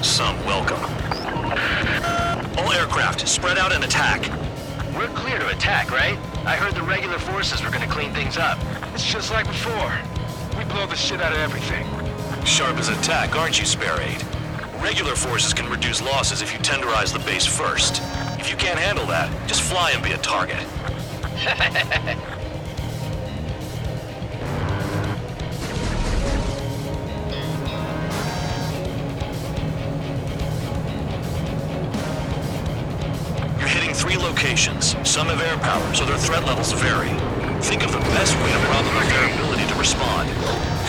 Some welcome. All aircraft, spread out and attack. We're clear to attack, right? I heard the regular forces were gonna clean things up. It's just like before. We blow the shit out of everything. Sharp as attack, aren't you, Spare Aid? Regular forces can reduce losses if you tenderize the base first. If you can't handle that, just fly and be a target. You're hitting 3 locations. Some have air power, so their threat levels vary. Think of the best way to problem their ability to respond.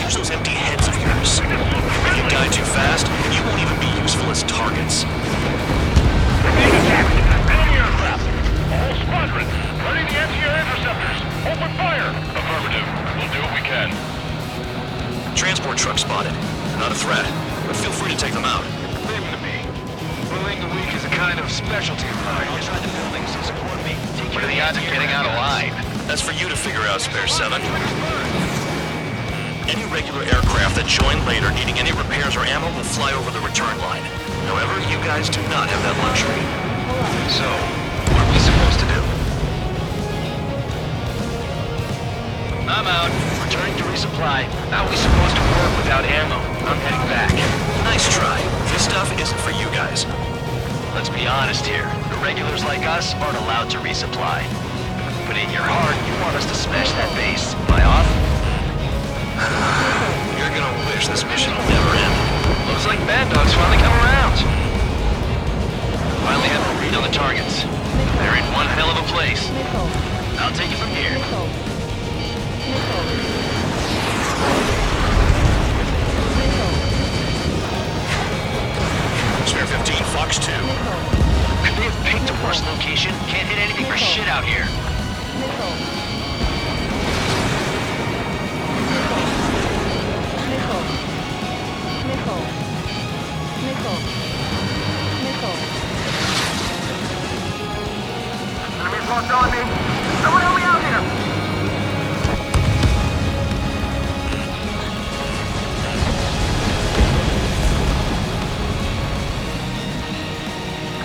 Use those empty heads of yours. If you die too fast, you won't even be useful as targets. Enemy aircraft! A whole squadron! Running the anti-air interceptors! Open fire! Affirmative. We'll do what we can. Transport truck spotted. Not a threat, but feel free to take them out. Leave them to me. Bullying the weak is a kind of specialty of mine. I'll try the buildings to support me. What are the odds of getting out alive? That's for you to figure out, Spare 7. Any regular aircraft that join later needing any repairs or ammo will fly over the return line. However, you guys do not have that luxury. So, what are we supposed to do? I'm out. Returning to resupply. How are we supposed to work without ammo? I'm heading back. Nice try. This stuff isn't for you guys. Let's be honest here. The regulars like us aren't allowed to resupply. But in your heart, you want us to smash that base. Am I off? You're gonna wish this mission will never end. Looks like Bad Dog's finally come around. Finally have a read on the targets. They're in one hell of a place. I'll take it from here. Spare 15, Fox 2. Could they have picked a worse location? Can't hit anything for shit out here. Enemies locked on me! Someone help me out here!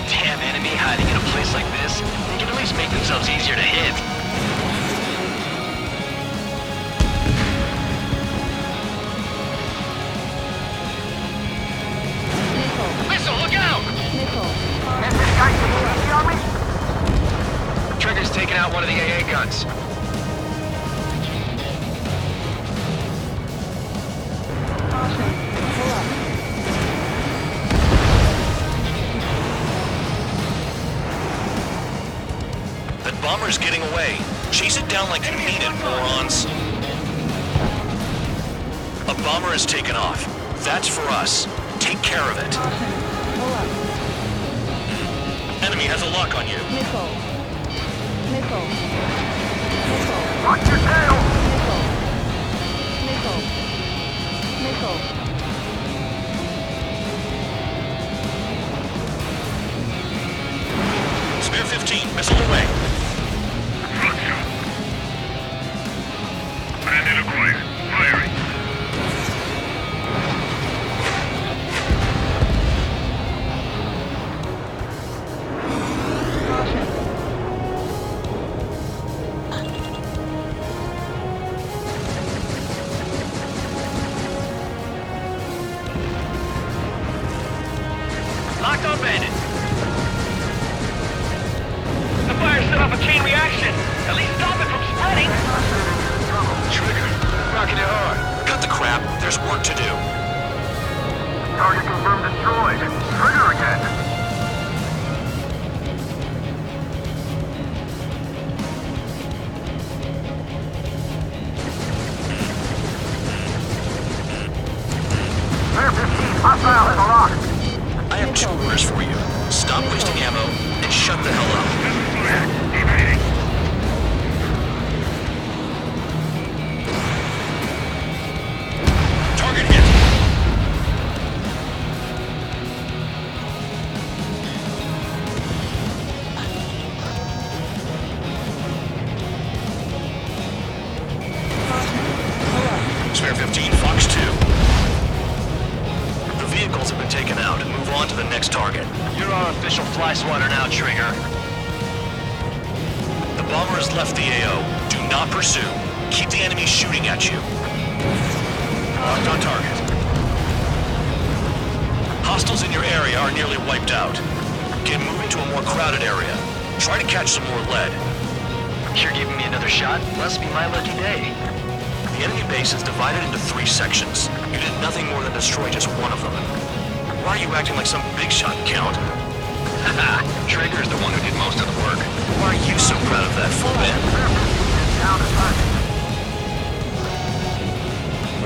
Damn enemy hiding in a place like this. They can at least make themselves easier to hit. Missile, look out! This guy taking easy on me? Trigger's taking out one of the AA guns. That bomber's getting away. Chase it down like you mean it, morons. A bomber has taken off. That's for us. Take care of it. Enemy has a lock on you. Watch your tail! Spare 15, missile away. Bandit acquired. Firing. Locked on Bandit. The fire set off a chain reaction. At least stop it from spreading. Trigger, rocking it hard. Cut the crap. There's work to do. Target confirmed destroyed. Trigger again. Bear 15, hostile in the lock. I have 2 orders for you. Stop wasting ammo and shut official fly swatter now, Trigger. The bomber has left the AO. Do not pursue. Keep the enemy shooting at you. Locked on target. Hostiles in your area are nearly wiped out. Get moving to a more crowded area. Try to catch some more lead. You're giving me another shot? Must be my lucky day. The enemy base is divided into 3 sections. You did nothing more than destroy just one of them. Why are you acting like some big shot, Count? Haha, Trigger's the one who did most of the work. Why are you so proud of that, Fullman?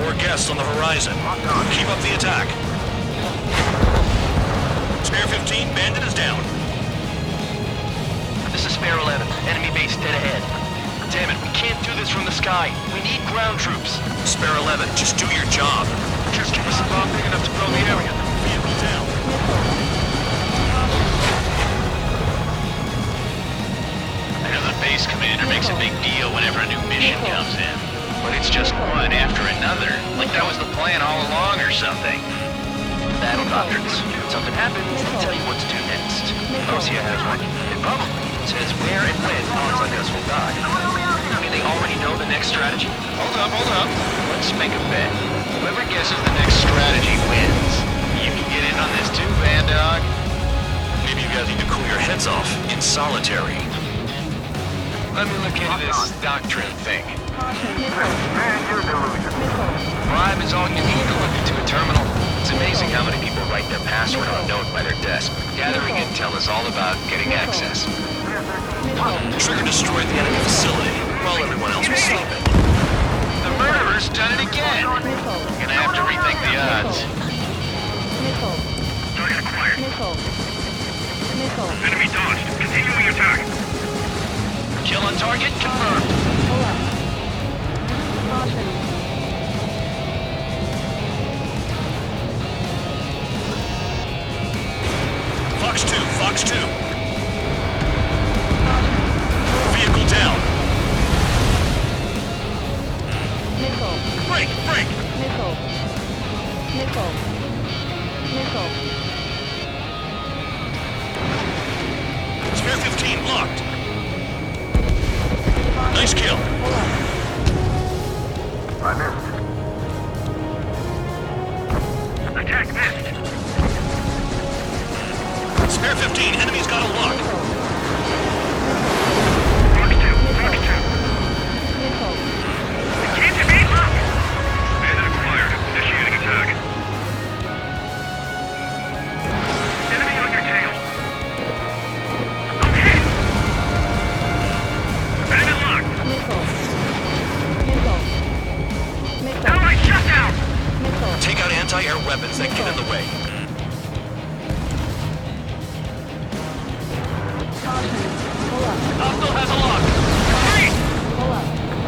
More guests on the horizon. Keep up the attack. Spare 15, Bandit is down. This is Spare 11. Enemy base dead ahead. Damn it, we can't do this from the sky. We need ground troops. Spare 11, just do your job. Just give us a bomb big enough to blow the area. Vehicle down. I know the base commander makes a big deal whenever a new mission comes in. But it's just one after another. Like that was the plan all along or something. Battle doctrines. Something happens, they tell you what to do next. Osea has one. It probably says where and when pawns like us will die. I mean, they already know the next strategy? Hold up. Let's make a bet. Whoever guesses the next strategy wins. You can get in on this too, Van Dog. Maybe you guys need to cool your heads off in solitary. Let me look into this doctrine thing. Bribe is all you need to look into a terminal. It's amazing how many people write their password unknown by their desk. Gathering intel is all about getting access. Trigger destroyed the enemy facility while everyone else was sleeping. The murderer's done it again! Gonna have to rethink the odds. Target acquired. Enemy dodged. Continuing attack. Kill on target confirmed. Fox 2. Vehicle down. Break! Spare 15 locked. Nice kill. I missed. Attack missed. Spare 15, enemy's got a lock. Fox 2. Can't you beat lock? Bandit acquired. Initiating attack. Enemy on your tail. Okay. Bandit locked. Allied shut down. Take out anti-air weapons that get in the way. Hostile has a lock.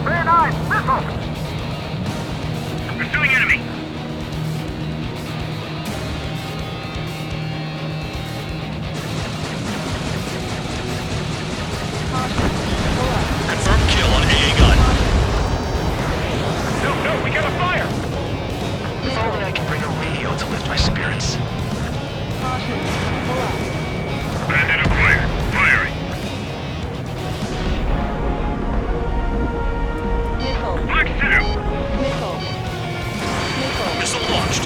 Bear 9, missile. Pursuing enemy. Confirmed kill on AA gun. No, we got a fire. If only I can bring a radio to lift my spirits. Bandit acquired. Firing. Fox 2. Missile launched.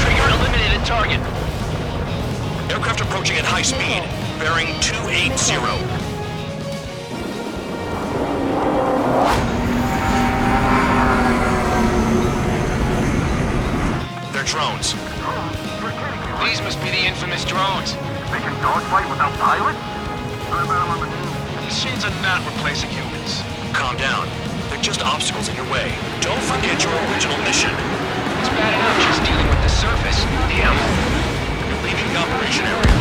Trigger eliminated target. Aircraft approaching at high speed. Bearing 280. They're drones. These must be the infamous drones. They can dogfight without pilots? Machines are not replacing humans. Calm down. They're just obstacles in your way. Don't forget your original mission. It's bad enough just dealing with the surface. Damn. You're leaving the operation area.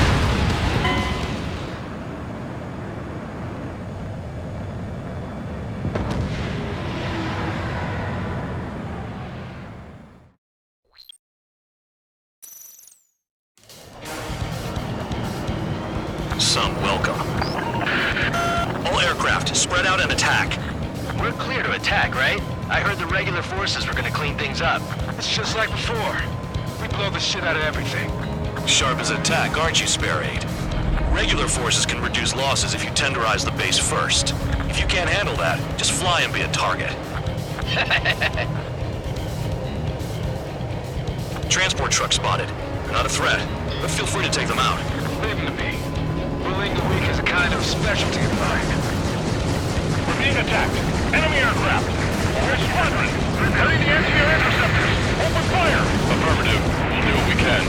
Some welcome. All aircraft, spread out and attack. We're clear to attack, right? I heard the regular forces were gonna clean things up. It's just like before. We blow the shit out of everything. Sharp as a tack, aren't you, Spare 8? Regular forces can reduce losses if you tenderize the base first. If you can't handle that, just fly and be a target. Transport truck spotted. They're not a threat, but feel free to take them out. Leave them to me. Bullying the weak is a kind of specialty of mine. We're being attacked. Enemy aircraft. We're squadron. Ready the anti-air interceptors. Open fire. Affirmative. We'll do what we can.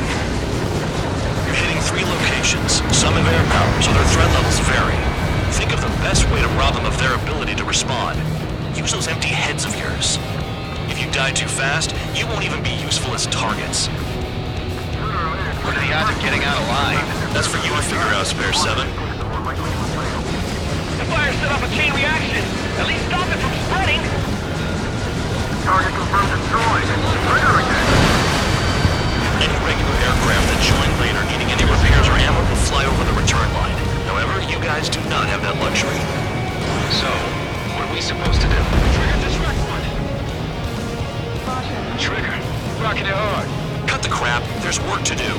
You're hitting 3 locations. Some have air power, so their threat levels vary. Think of the best way to rob them of their ability to respond. Use those empty heads of yours. If you die too fast, you won't even be useful as targets. What are the odds of getting out alive? That's for you to figure out, Spare 7. The fire set off a chain reaction. At least stop it from spreading. Target confirmed destroyed. Trigger again. Any regular aircraft that join later needing any repairs or ammo will fly over the return line. However, you guys do not have that luxury. So, what are we supposed to do? Trigger this wreck one. Trigger. Rocking it hard. Cut the crap. There's work to do.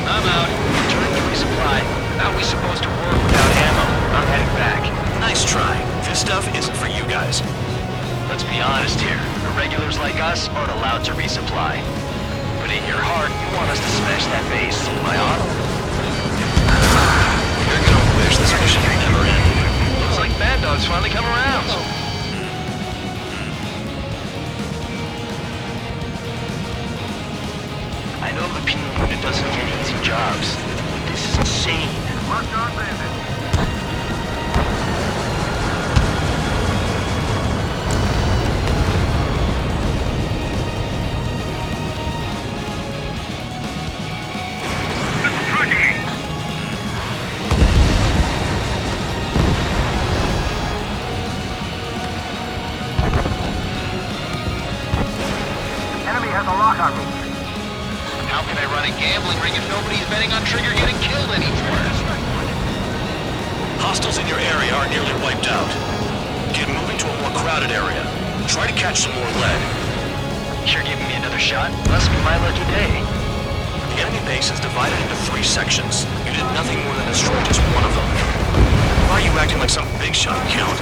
I'm out. Returning to resupply. How are we supposed to work without ammo? I'm heading back. Nice try. This stuff isn't for you guys. Let's be honest here. Irregulars like us aren't allowed to resupply. But in your heart, you want us to smash that base. My auto. You're gonna wish this mission would never end. Looks like Bad Dog's finally come around. I know the P unit doesn't get easy jobs. This is insane. Mark on bandit. Enemy has a lock on me. How can I run a gambling ring if nobody's betting on Trigger getting killed anymore? Hostiles in your area are nearly wiped out. Get moving to a more crowded area. Try to catch some more lead. You're giving me another shot? Must be my lucky day. The enemy base is divided into 3 sections. You did nothing more than destroy just one of them. Why are you acting like some big shot, Count?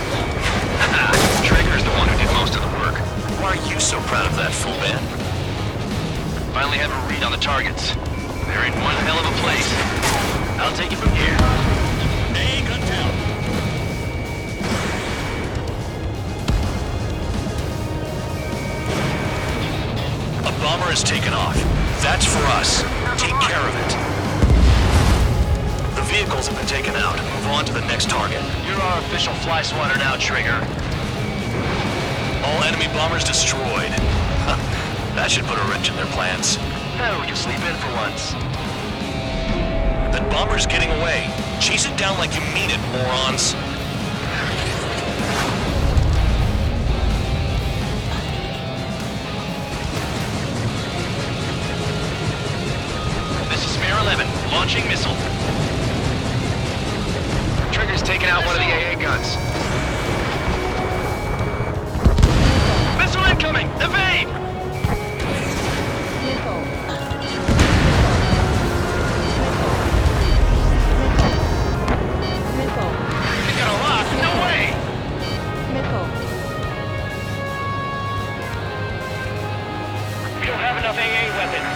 Trigger's the one who did most of the work. Why are you so proud of that, fool man? Finally have a read on the targets. They're in one hell of a place. I'll take it from here. A gun down. A bomber has taken off. That's for us. Take care of it. The vehicles have been taken out. Move on to the next target. You're our official fly swatter now, Trigger. All enemy bombers destroyed. That should put a wrench in their plans. Oh, we can sleep in for once. That bomber's getting away. Chase it down like you mean it, morons. This is Spare 11, launching missile. Trigger's taking out one of the AA guns. Missile incoming! Evade! You got a lock? No way! We don't have enough AA weapons.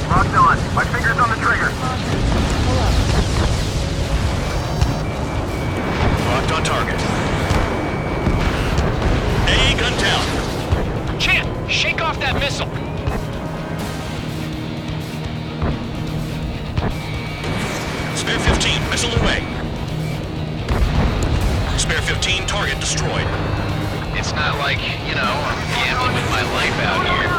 Locked on. My finger's on the trigger. Locked on target. A gun down. Champ, shake off that missile! Spare 15, missile away. Spare 15, target destroyed. It's not like, you know, I'm gambling with my life out here.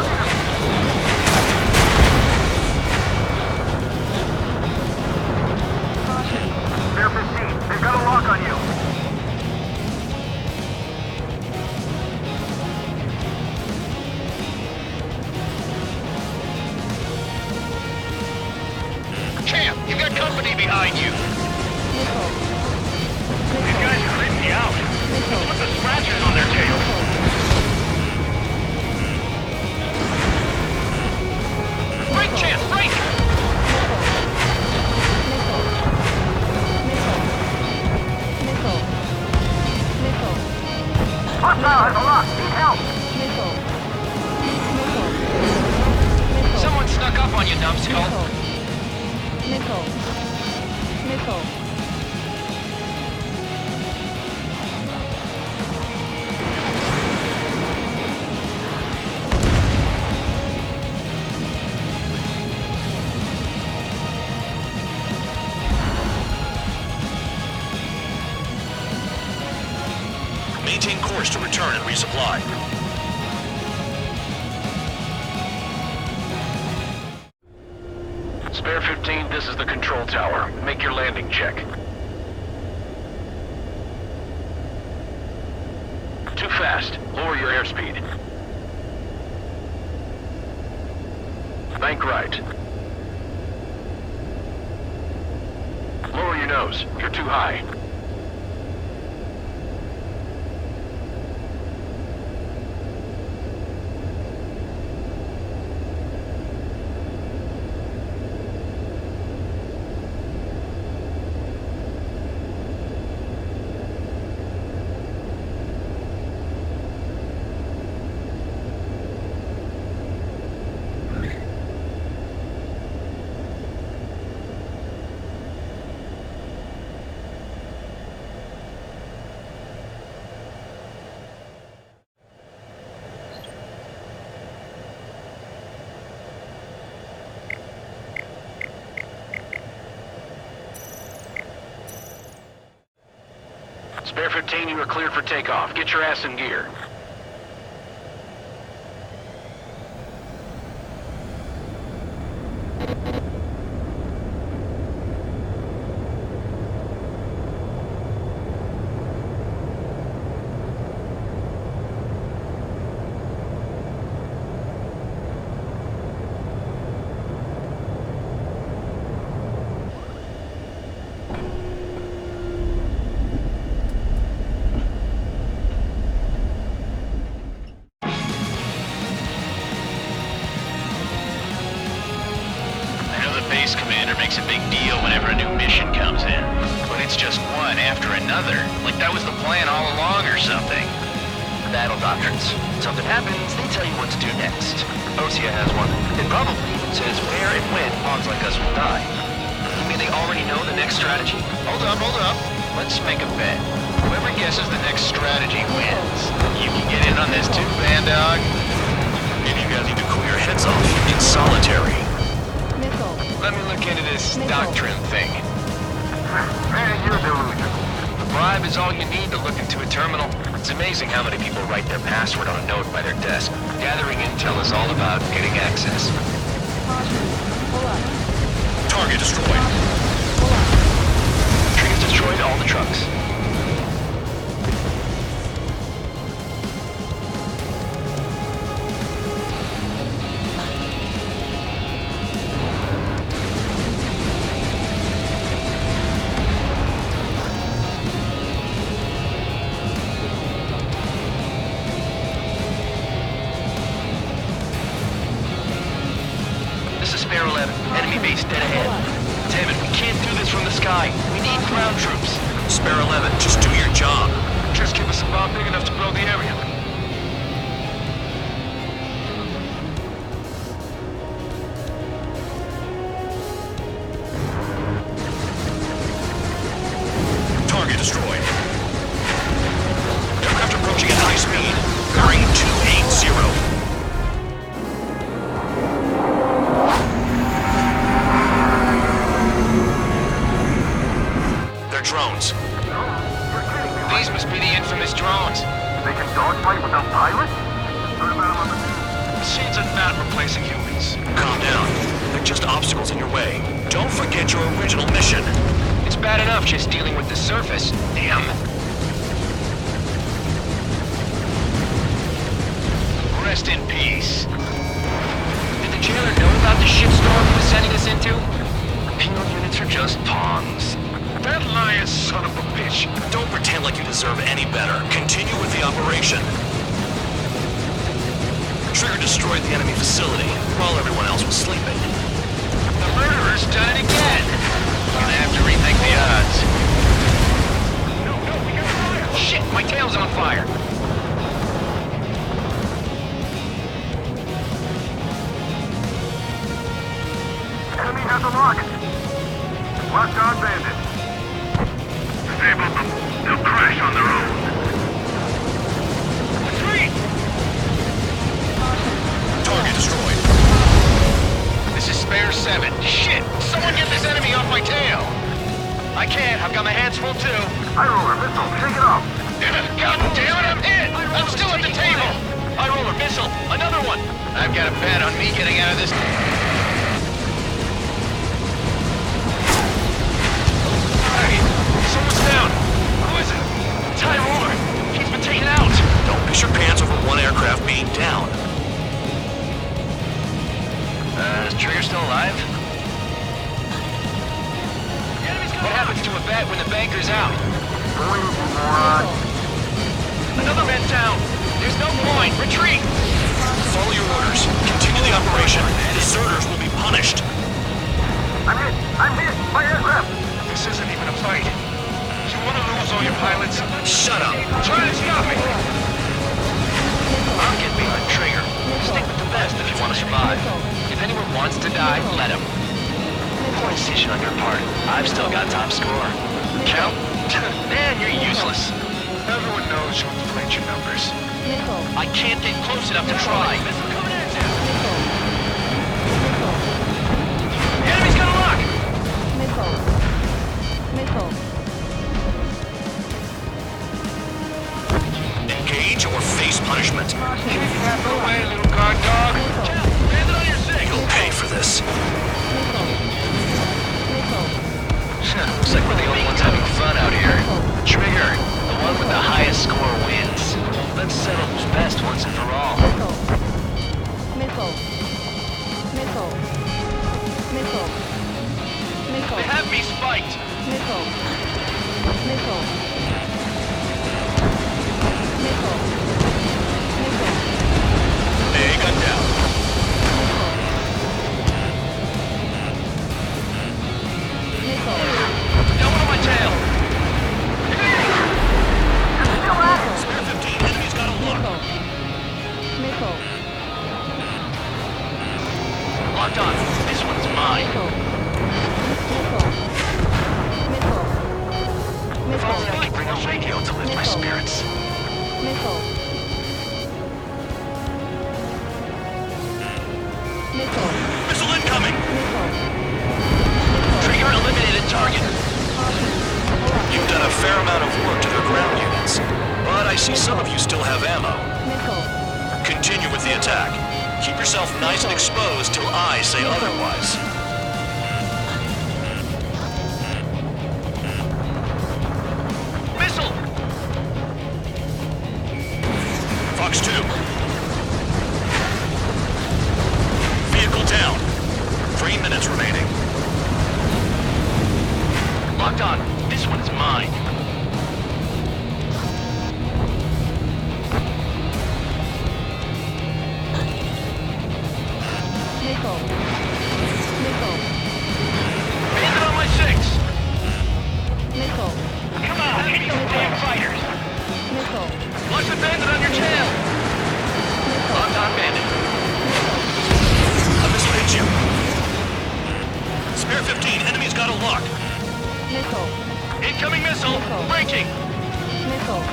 Spare 15. They've got a lock on you. Champ, you've got company behind you! These guys are creeping me out. With the scratches on their tails. Break chance, break! Hostile has a lock. Need help. Someone snuck up on you, numbskull. Nickel. Maintain course to return and resupply. Spare 15, this is the control tower. Make your landing check. Too fast. Lower your airspeed. Bank right. Lower your nose. You're too high. Spare 15, you are cleared for takeoff. Get your ass in gear. Base commander makes a big deal whenever a new mission comes in. But it's just one after another. Like that was the plan all along or something. Battle doctrines. Something happens, they tell you what to do next. Osea has one. It probably says where and when pawns like us will die. You mean they already know the next strategy? Hold up. Let's make a bet. Whoever guesses the next strategy wins. You can get in on this too, Bandog. Maybe you guys need to cool your heads off in solitary. Let me look into this doctrine thing. Man, you're delusional. The bribe is all you need to look into a terminal. It's amazing how many people write their password on a note by their desk. Gathering intel is all about getting access. Target destroyed. Trees destroyed all the trucks. Spare 11. Enemy base dead ahead. Damn it, we can't do this from the sky. We need ground troops. Spare 11, just do your job. Just give us a bomb big enough to blow the area. Target destroyed. Aircraft approaching at high speed. Bearing 280. Drones. These must be the infamous drones. They can dogfight without pilots? Machines are not replacing humans. Calm down. They're just obstacles in your way. Don't forget your original mission. It's bad enough just dealing with the surface. Damn. Rest in peace. Did the jailer know about the shitstorm he was sending us into? Penal units are just pawns. That lying son of a bitch! Don't pretend like you deserve any better. Continue with the operation. Trigger destroyed the enemy facility while everyone else was sleeping. The murderer's done it again! Gonna have to rethink the odds. No, we got fire! Shit, my tail's on fire. Enemy has a lock. Locked on bandit. Disable them. They'll crash on their own. Retreat! Target destroyed. This is Spare 7. Shit! Someone get this enemy off my tail! I can't. I've got my hands full too. High roller missile. Shake it off. God damn it, I'm hit! I'm still at the table! High roller missile, another one! I've got a bet on me getting out of this. Hey, someone's down! Who is it? It's High roller! He's been taken out! Don't piss your pants over one aircraft being down. Is Trigger still alive? What happens to a bet when the banker's out? Another man down! There's no point! Retreat! Follow your orders. Continue the operation. Deserters will be punished. I'm hit! My aircraft! This isn't even a fight. You want to lose all your pilots? Shut up! Try to stop me! I'm getting behind Trigger. Stick with the best if you want to survive. If anyone wants to die, let him. Poor decision on your part. I've still got top score. Count? Man, you're useless. Everyone knows you inflate your numbers. I can't get close enough to try. The enemy's got a lock! Engage or face punishment. Keep half away, little guard dog. Hand it on your six! You'll pay for this. Looks like we're the only ones having fun out here. Trigger, the one with the highest score wins. Let's settle who's best once and for all. They have me spiked! A gun down. Got one on my tail! Spare 15. Enemy's got a lock. Locked on. This one's mine. If only I could bring a radio to lift my spirits. Missile incoming. Trigger eliminated target. You've done a fair amount of work to their ground units, but I see some of you still have ammo. Continue with the attack. Keep yourself nice and exposed till I say otherwise. Missile! Fox 2. Vehicle down. 3 minutes remaining. Locked on. This one is mine. Bandit on my six! Come on, hit these damn fighters! Watch the bandit on your tail! Locked on bandit. A missile hits you. Spare 15. Enemy's got a lock. Incoming missile! Breaking!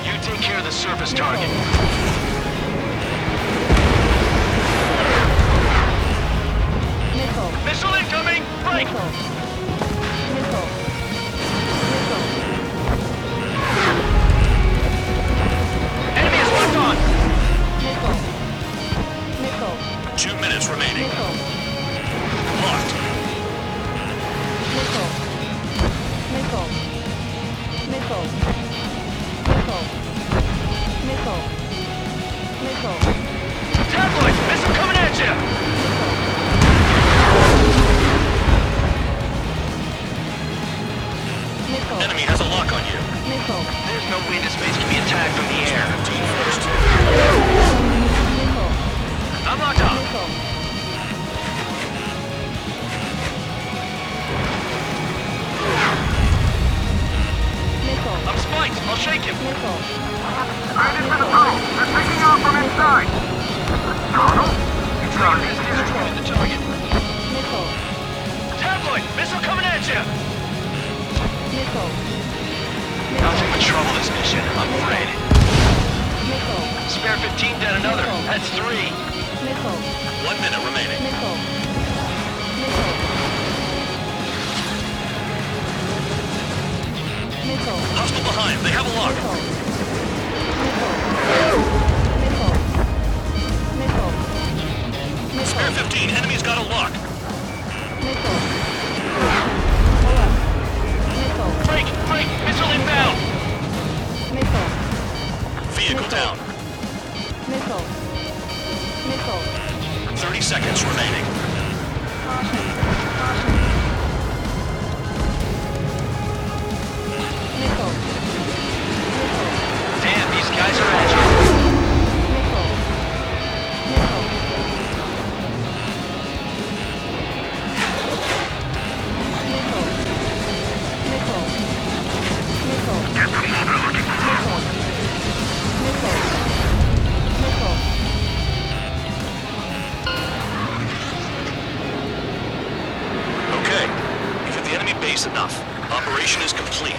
You take care of the surface target. Missile incoming! Break! Enemy is locked on! 2 minutes remaining. Locked. Tabloid! Missile coming at you! target. Destroying the target. Missile. Tabloid, missile coming at you. Missile. Nothing but trouble this mission, I'm afraid. Missile. Spare 15 down another. That's 3. Missile. 1 minute remaining. Missile. Missile. Missile. Hostile behind. They have a lock. Spare 15. Enemy's got a lock. Break! Break! Missile inbound! Vehicle down. Missile. Missile. 30 seconds remaining. Caution. Caution. Missile. Damn, these guys are at you. Okay, you've hit the enemy base enough. Operation is complete.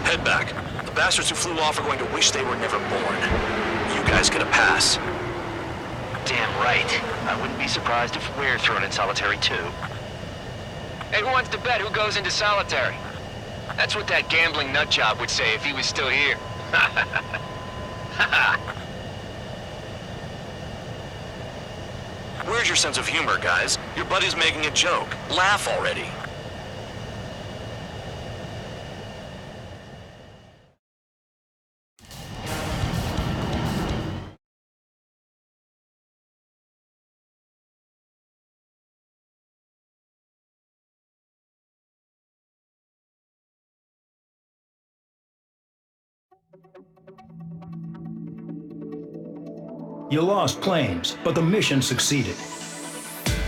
Head back. The bastards who flew off are going to wish they were never born. You guys get a pass. Damn right. I wouldn't be surprised if we're thrown in solitary too. Hey, who wants to bet who goes into solitary? That's what that gambling nutjob would say if he was still here. Where's your sense of humor, guys? Your buddy's making a joke. Laugh already. You lost planes, but the mission succeeded.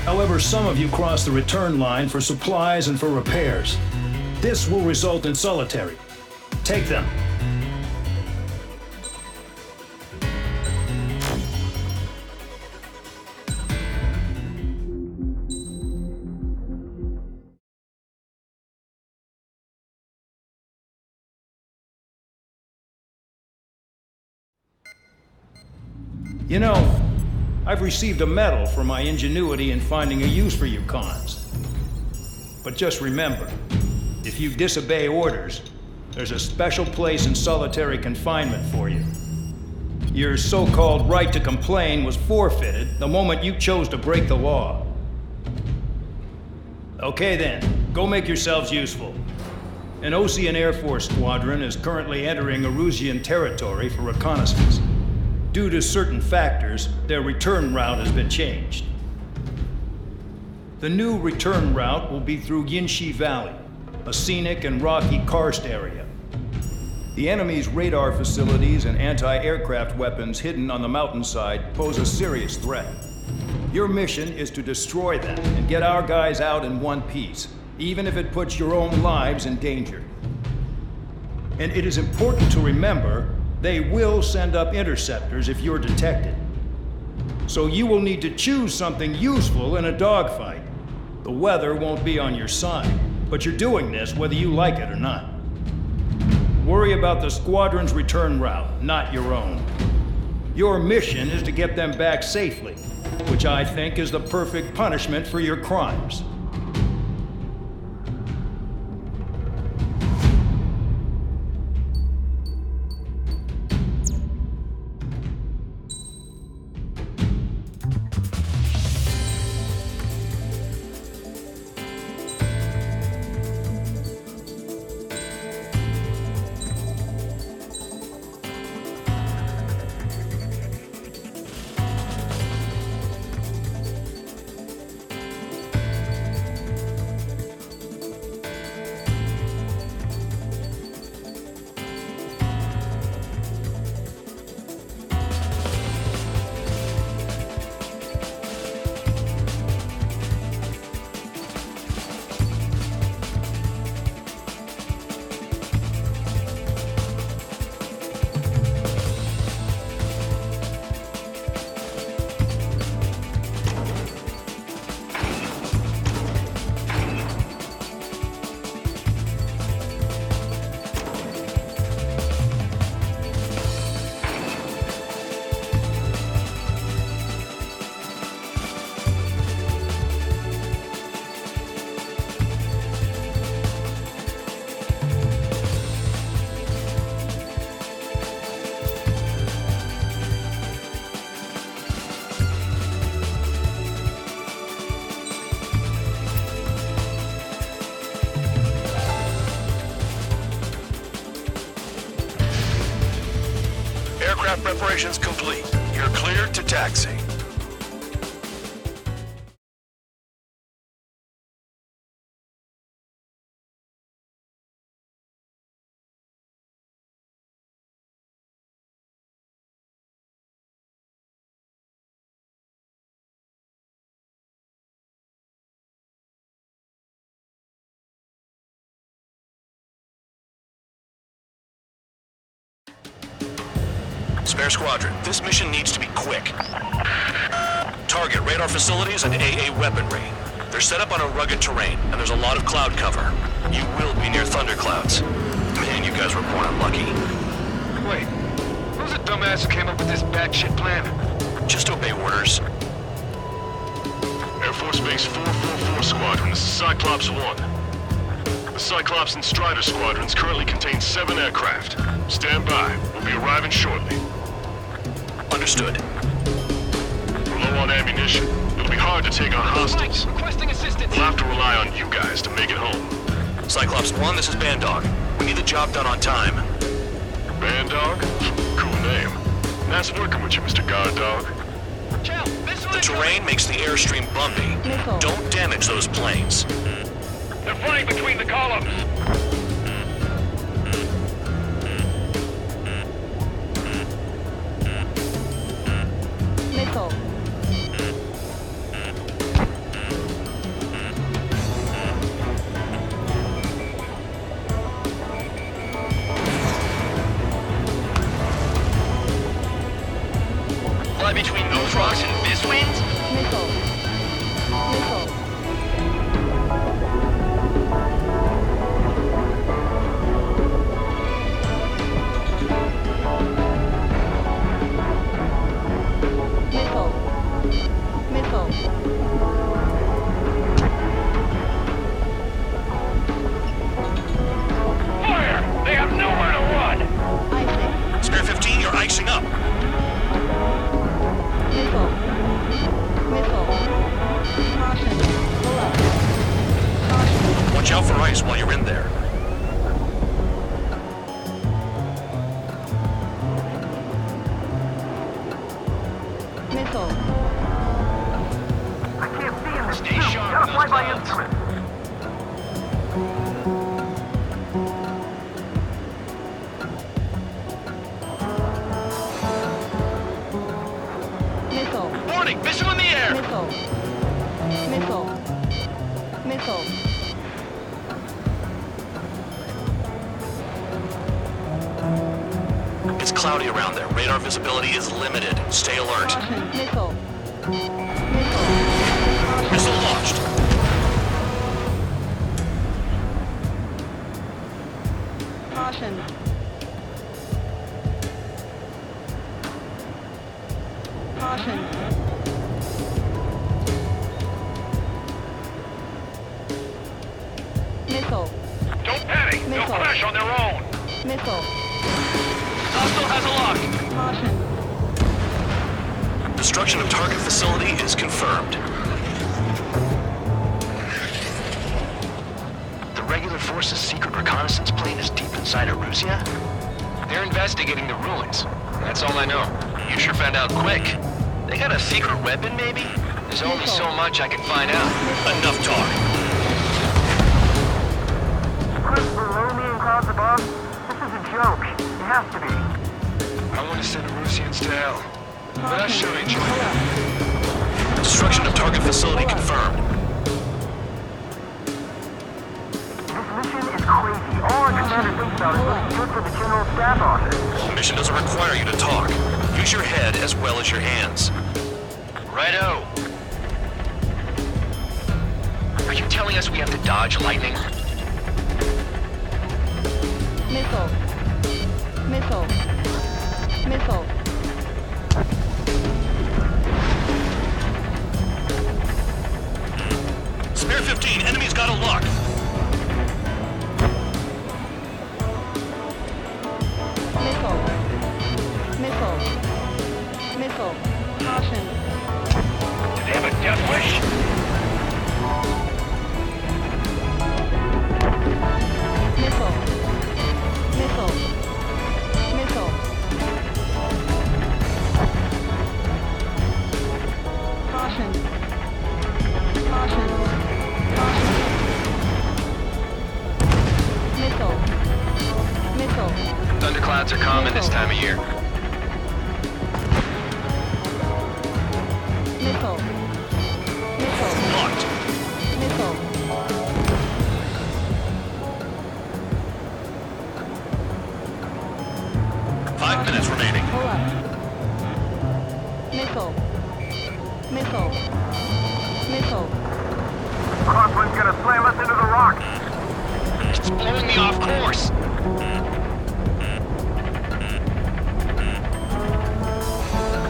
However, some of you crossed the return line for supplies and for repairs. This will result in solitary. Take them. You know, I've received a medal for my ingenuity in finding a use for you cons. But just remember, if you disobey orders, there's a special place in solitary confinement for you. Your so-called right to complain was forfeited the moment you chose to break the law. Okay then, go make yourselves useful. An Osean Air Force squadron is currently entering Erusian territory for reconnaissance. Due to certain factors, their return route has been changed. The new return route will be through Yinshi Valley, a scenic and rocky karst area. The enemy's radar facilities and anti-aircraft weapons hidden on the mountainside pose a serious threat. Your mission is to destroy them and get our guys out in one piece, even if it puts your own lives in danger. And it is important to remember they will send up interceptors if you're detected. So you will need to choose something useful in a dogfight. The weather won't be on your side, but you're doing this whether you like it or not. Worry about the squadron's return route, not your own. Your mission is to get them back safely, which I think is the perfect punishment for your crimes. Preparations complete. You're cleared to taxi. Spare Squadron, this mission needs to be quick. Target radar facilities and AA weaponry. They're set up on a rugged terrain, and there's a lot of cloud cover. You will be near thunderclouds. Man, you guys were born unlucky. Wait, who's the dumbass who came up with this batshit plan? Just obey orders. Air Force Base 444 Squadron, this is Cyclops 1. The Cyclops and Strider squadrons currently contain 7 aircraft. Stand by. We'll be arriving shortly. Understood. We're low on ammunition. It'll be hard to take on hostiles. Requesting assistance. We'll have to rely on you guys to make it home. Cyclops 1, this is Bandog. We need the job done on time. Bandog? Cool name. Nice working with you, Mr. Guard Dog. The terrain makes the airstream bumpy. Don't damage those planes. They're fighting between the columns. Missile. Fly between those rocks and this wind? Missile. Missile. Missile. Missile. Fire! They have nowhere to run! Icing. Spare 15, you're icing up. Missile. Missile. Caution. Below. Caution. Watch out for ice while you're in there. Missile. I can't see him. Stay sharp. Gotta fly by clouds. instrument. Missile. Warning! Missile in the air! Missile. Missile. Missile. It's cloudy around there. Radar visibility is limited. Stay alert. Caution. Missile. Missile launched. Caution. Caution. Missile. Don't panic! They'll Missile. crash on their own! Missile. Hostile has a lock! Caution. Destruction of target facility is confirmed. The regular force's secret reconnaissance plane is deep inside Erusia? They're investigating the ruins. That's all I know. You sure found out quick. They got a secret weapon, maybe? There's only so much I can find out. Enough talk. Chris below me and clouds above? This is a joke. It has to be. I want to send Erusians to hell. But I sure enjoy it. Destruction of target facility confirmed. This mission is crazy. All our commander thinks about is what's good for the General Staff Office. The mission doesn't require you to talk. Use your head as well as your hands. Righto. Are you telling us we have to dodge lightning? Missile. Missile. Missile. Spare 15, enemy's got a lock. Missile. Missile. Missile. Caution. Do they have a death wish? Missile. Missile. Missile. Blackouts are common this time of year. Missile. Missile. Locked. Missile. 5 minutes remaining. Pull up. Missile. Missile. Missile. Crosswind's gonna slam us into the rocks. It's blowing me off course.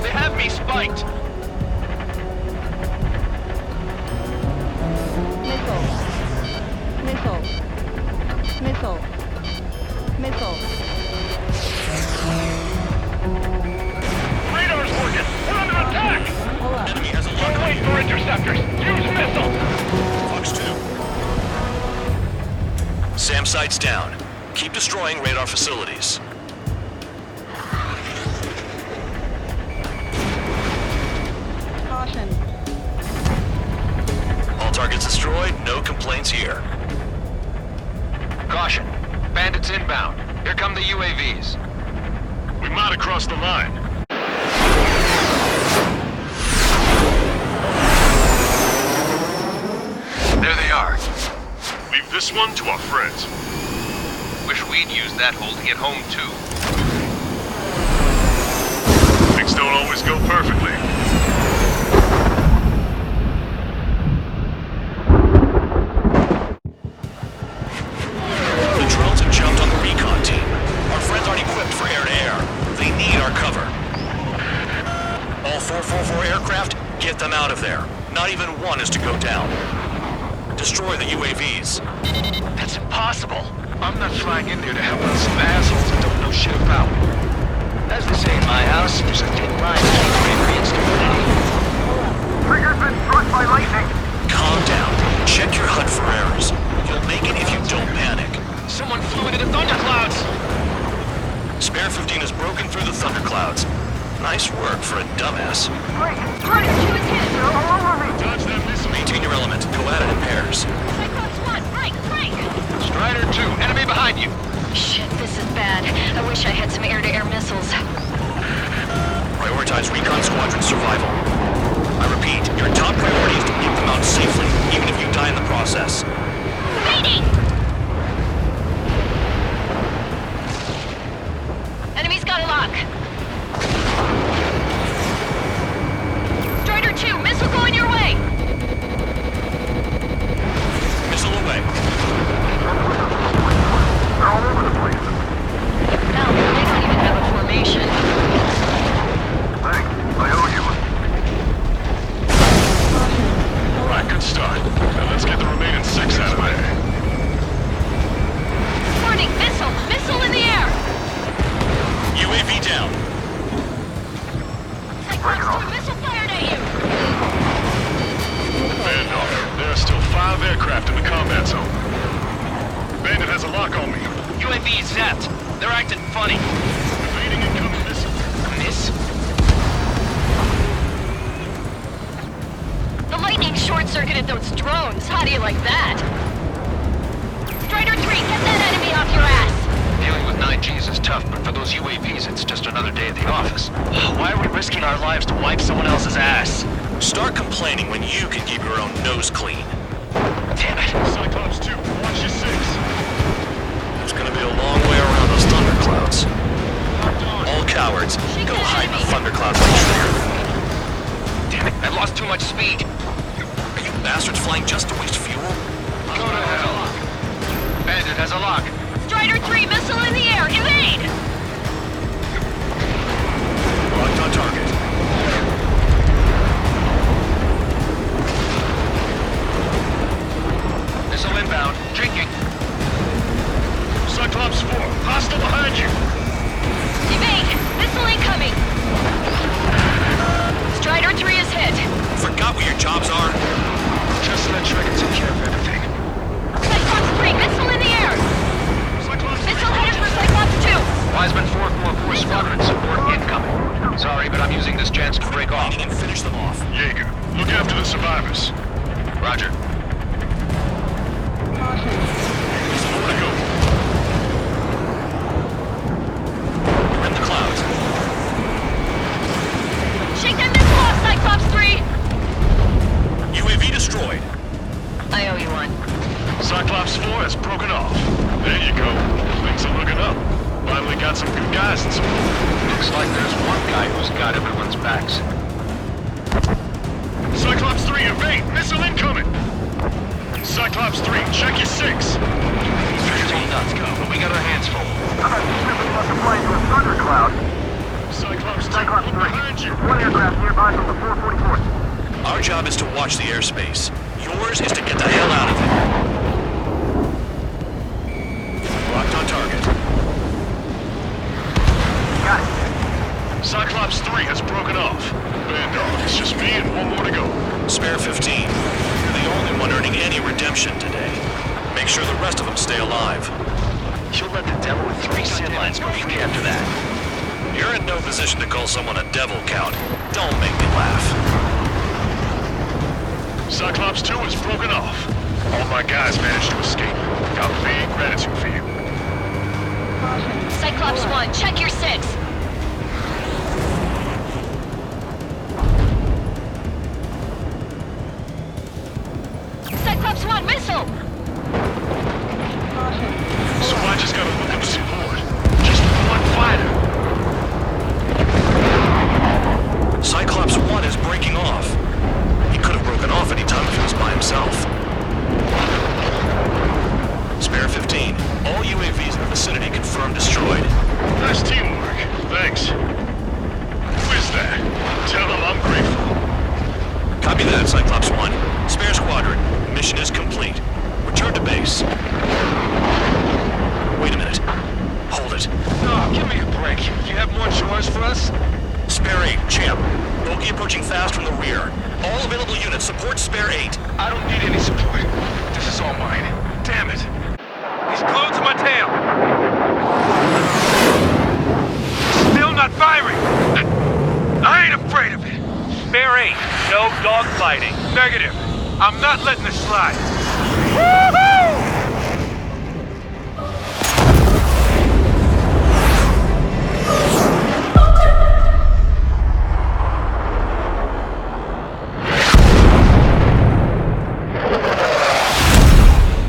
They have me spiked. Missile. Missile. Missile. Missile. Radar's working. We're under attack. Pull up. Enemy has a Don't lock. wait for interceptors. Use missiles. Fox 2. SAM sights down. Keep destroying radar facilities. Caution. All targets destroyed, no complaints here. Caution. Bandits inbound. Here come the UAVs. We might have crossed the line. There they are. Leave this one to our friends. Wish we'd used that hole to get home, too. Things don't always go perfectly. The drones have jumped on the recon team. Our friends aren't equipped for air-to-air. They need our cover. All 444 aircraft, get them out of there. Not even one is to go down. Destroy the UAVs. That's impossible. I'm not flying in there to help out some assholes that don't know shit about. As they say in my house, there's a thin line between bravery and stupidity. Trigger's been struck by lightning. Calm down. Check your HUD for errors. You'll make it if you don't panic. Someone flew into the thunderclouds. Spare 15 has broken through the thunderclouds. Nice work for a dumbass. Great! Great! They're all over me! Dodge that missile. Maintain your element. Go at it in pairs. Cyclops 1, break, break! Strider 2, enemy behind you. Shit, this is bad. I wish I had some air-to-air missiles. Prioritize recon squadron survival. I repeat, your top priority is to get them out safely, even if you die in the process. Waiting! Enemy's got a lock. Strider 2, missile going your way! Missile away. They're all over the place. Hell, they don't even have a formation. Thanks. I owe you one. Right, good start. Now let's get the remaining 6 out of there. Warning, missile! Missile in the air! UAV down. Cyclops 2, missile fired at you! Bandit, there are still 5 aircraft in the combat zone. Bandit has a lock on me. UAV zapped. They're acting funny. Evading incoming missile. Miss? The lightning short-circuited those drones. How do you like that? Strider 3, get that enemy off your ass! Dealing with 9Gs is tough, but for those UAVs, it's just another day at the office. Why are we risking our lives to wipe someone else's ass? Start complaining when you can keep your own nose clean. Damn it. Cyclops 2, watch your 6. It's gonna be a long way around those thunderclouds. All cowards, go hide in the thunderclouds like Trigger. Damn it, I lost too much speed. Are you bastards flying just to waste fuel? Go to hell. Bandit has a lock. Strider 3, missile in the air! Evade! Locked on target. Missile inbound. Drinking. Cyclops 4, hostile behind you. Evade! Missile incoming! Strider 3 is hit. Forgot what your jobs are? Just let Trigger take care of everything. Cyclops 3, missile in the air! Missile headed for Cyclops 2! Wiseman 444 squadron support incoming. Sorry, but I'm using this chance to break off. And finish them off. Jaeger, look after the survivors. Roger. More to go. destroyed. I owe you one. Cyclops 4 has broken off. There you go. Things are looking up. Finally got some good guys in support. Looks like there's one guy who's got everyone's backs. Cyclops 3, evade! Missile incoming! Cyclops 3, check your 6. 15 nuts go, but we got our hands full. I'm not slipping about to fly into a thundercloud. Cyclops 2, look behind you. One aircraft nearby from the 444th. Our job is to watch the airspace. Yours is to get the hell out of it. Locked on target. Got it. Cyclops 3 has broken off. Bad dog, it's just me and one more to go. Spare 15. You're the only one earning any redemption today. Make sure the rest of them stay alive. You'll let the devil with 3 SID lines go free after that. You're in no position to call someone a devil, Count. Don't make me laugh. Cyclops 2 has broken off. All my guys managed to escape. Got big gratitude for you. Cyclops 1, check your 6. Cyclops 1, missile! So I just gotta look up support. Just one fighter. Cyclops 1 is breaking off. He could have broken off any time if he was by himself. Spare 15. All UAVs in the vicinity confirmed destroyed. Nice teamwork. Thanks. Who is that? Tell him I'm grateful. Copy that, Cyclops 1. Spare squadron. Mission is complete. Return to base. Wait a minute. Hold it. Oh, give me a break. You have more chores for us? Spare 8, Champ. Bogey approaching fast from the rear. All available units support Spare 8. I don't need any support. This is all mine. Damn it. He's glued to my tail. Still not firing. I ain't afraid of it. Spare 8, no dogfighting. Negative. I'm not letting this slide. Woohoo!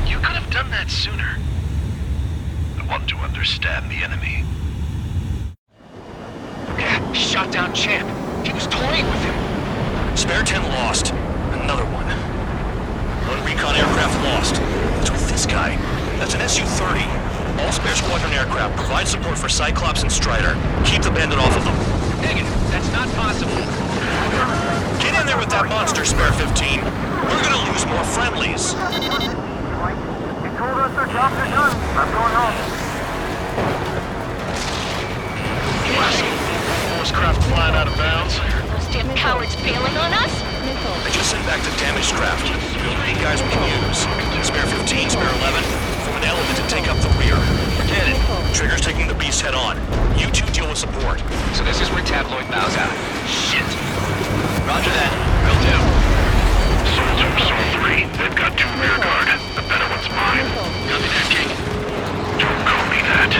You could have done that sooner. I want to understand the enemy. Yeah, shot down Champ. He was toying with him. Spare 10 lost. Another one. One recon aircraft lost. What's with this guy? That's an Su-30. All spare squadron aircraft provide support for Cyclops and Strider. Keep the bandit off of them. Negative. That's not possible. Get in there with that monster, Spare 15. We're gonna lose more friendlies. He told us their jobs are done. I'm going home. Force craft flying out of bounds. Those damn cowards bailing on us? I just sent back the damaged craft. We have 8 guys we can use. Spare 15, Spare 11, from an element to take up the rear. Forget it. Trigger's taking the beast head on. You two deal with support. So this is where Tabloid bows out. Shit. Roger that. Will do. Soul 3, they've got 2 rear guard. The better one's mine. Copy that, King. Don't call me that.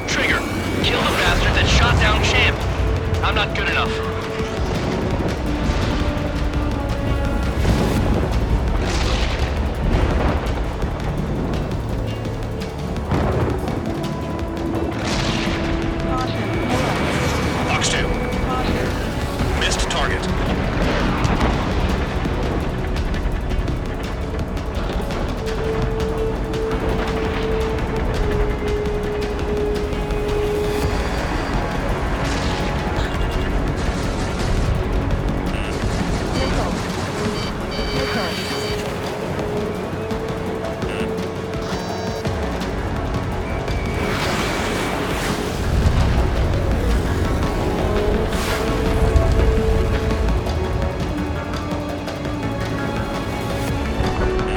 Trigger, kill the bastard that shot down Champ. I'm not good enough. Fox 2. Missed target.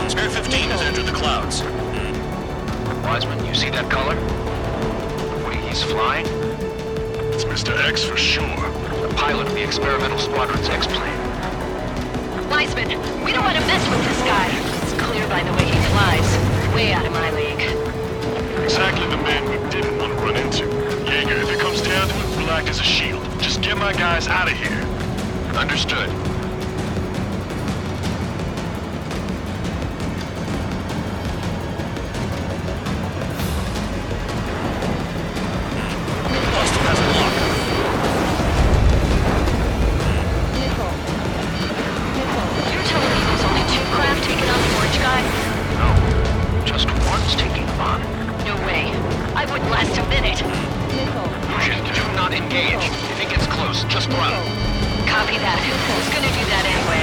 Spare 15 has entered the clouds. Wiseman, you see that color? What, he's flying? It's Mr. X for sure. The pilot of the experimental squadron's X-plane. Wiseman, we don't want to mess with this guy. It's clear by the way he flies. Way out of my league. Exactly the man we didn't want to run into. Jaeger, if it comes down to it, we'll act as a shield. Just get my guys out of here. Understood. Austin has a lock. You're telling me there's only 2 craft taking on the orange guy? No, just one's taking them on. No way. I wouldn't last a minute. Lucian, do not engage. If it gets close, just run. Copy that. I was gonna do that anyway.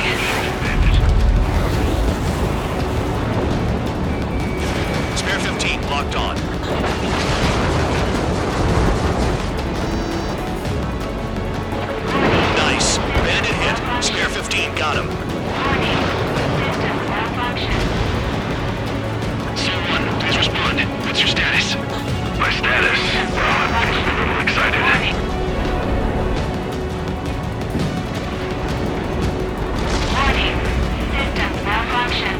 Spare 15 locked on. Nice. Bandit hit. Spare 15 got him. C1, please respond. What's your status? My status? I'm a little excited. Systems malfunction.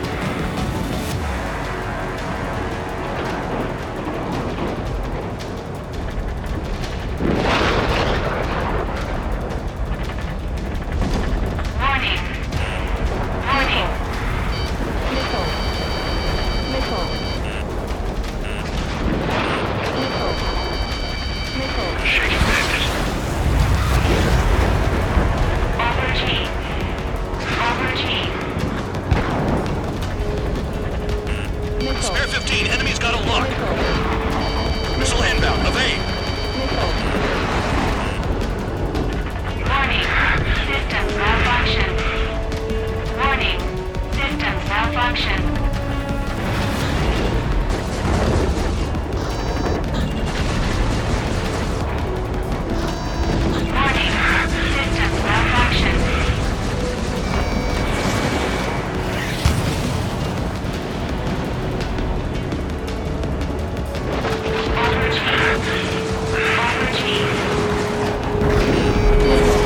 Spare 15, enemy's got a lock. Missile inbound, evade. Warning. Systems malfunction. Warning. Systems malfunction. Warning. Systems malfunction.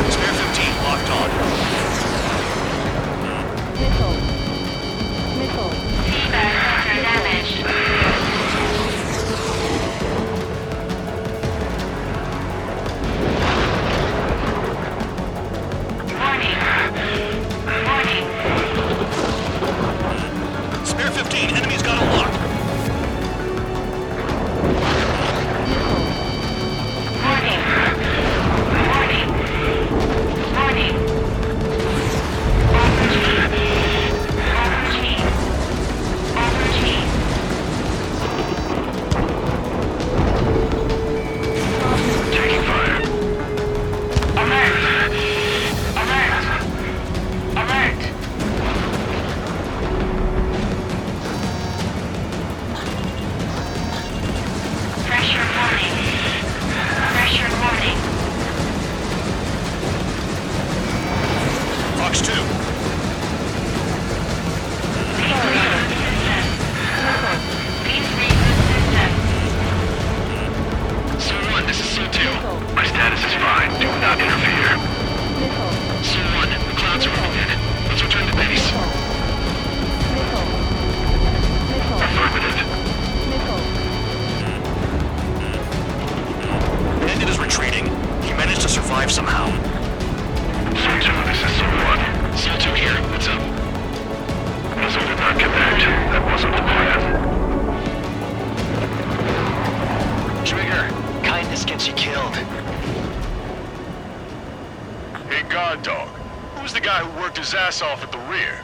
Spare 15 locked on. Feedback sensor damage. Warning. Warning. Spare 15, enemy's got a lock. Warning. Warning. Warning. Taking fire. Alert. Alert. Alert. Pressure warning. Pressure warning. Fox 2. Please reboot system. C1, this is C2. My status is fine. Do not interfere. C1, the clouds are moving. Let's return to base. Affirmative. Bandit is retreating. He managed to survive somehow. C2, this is C1. C2 here. What's up? Missile did not connect. That wasn't the plan. Trigger, kindness gets you killed. Hey, guard dog. Who's the guy who worked his ass off at the rear?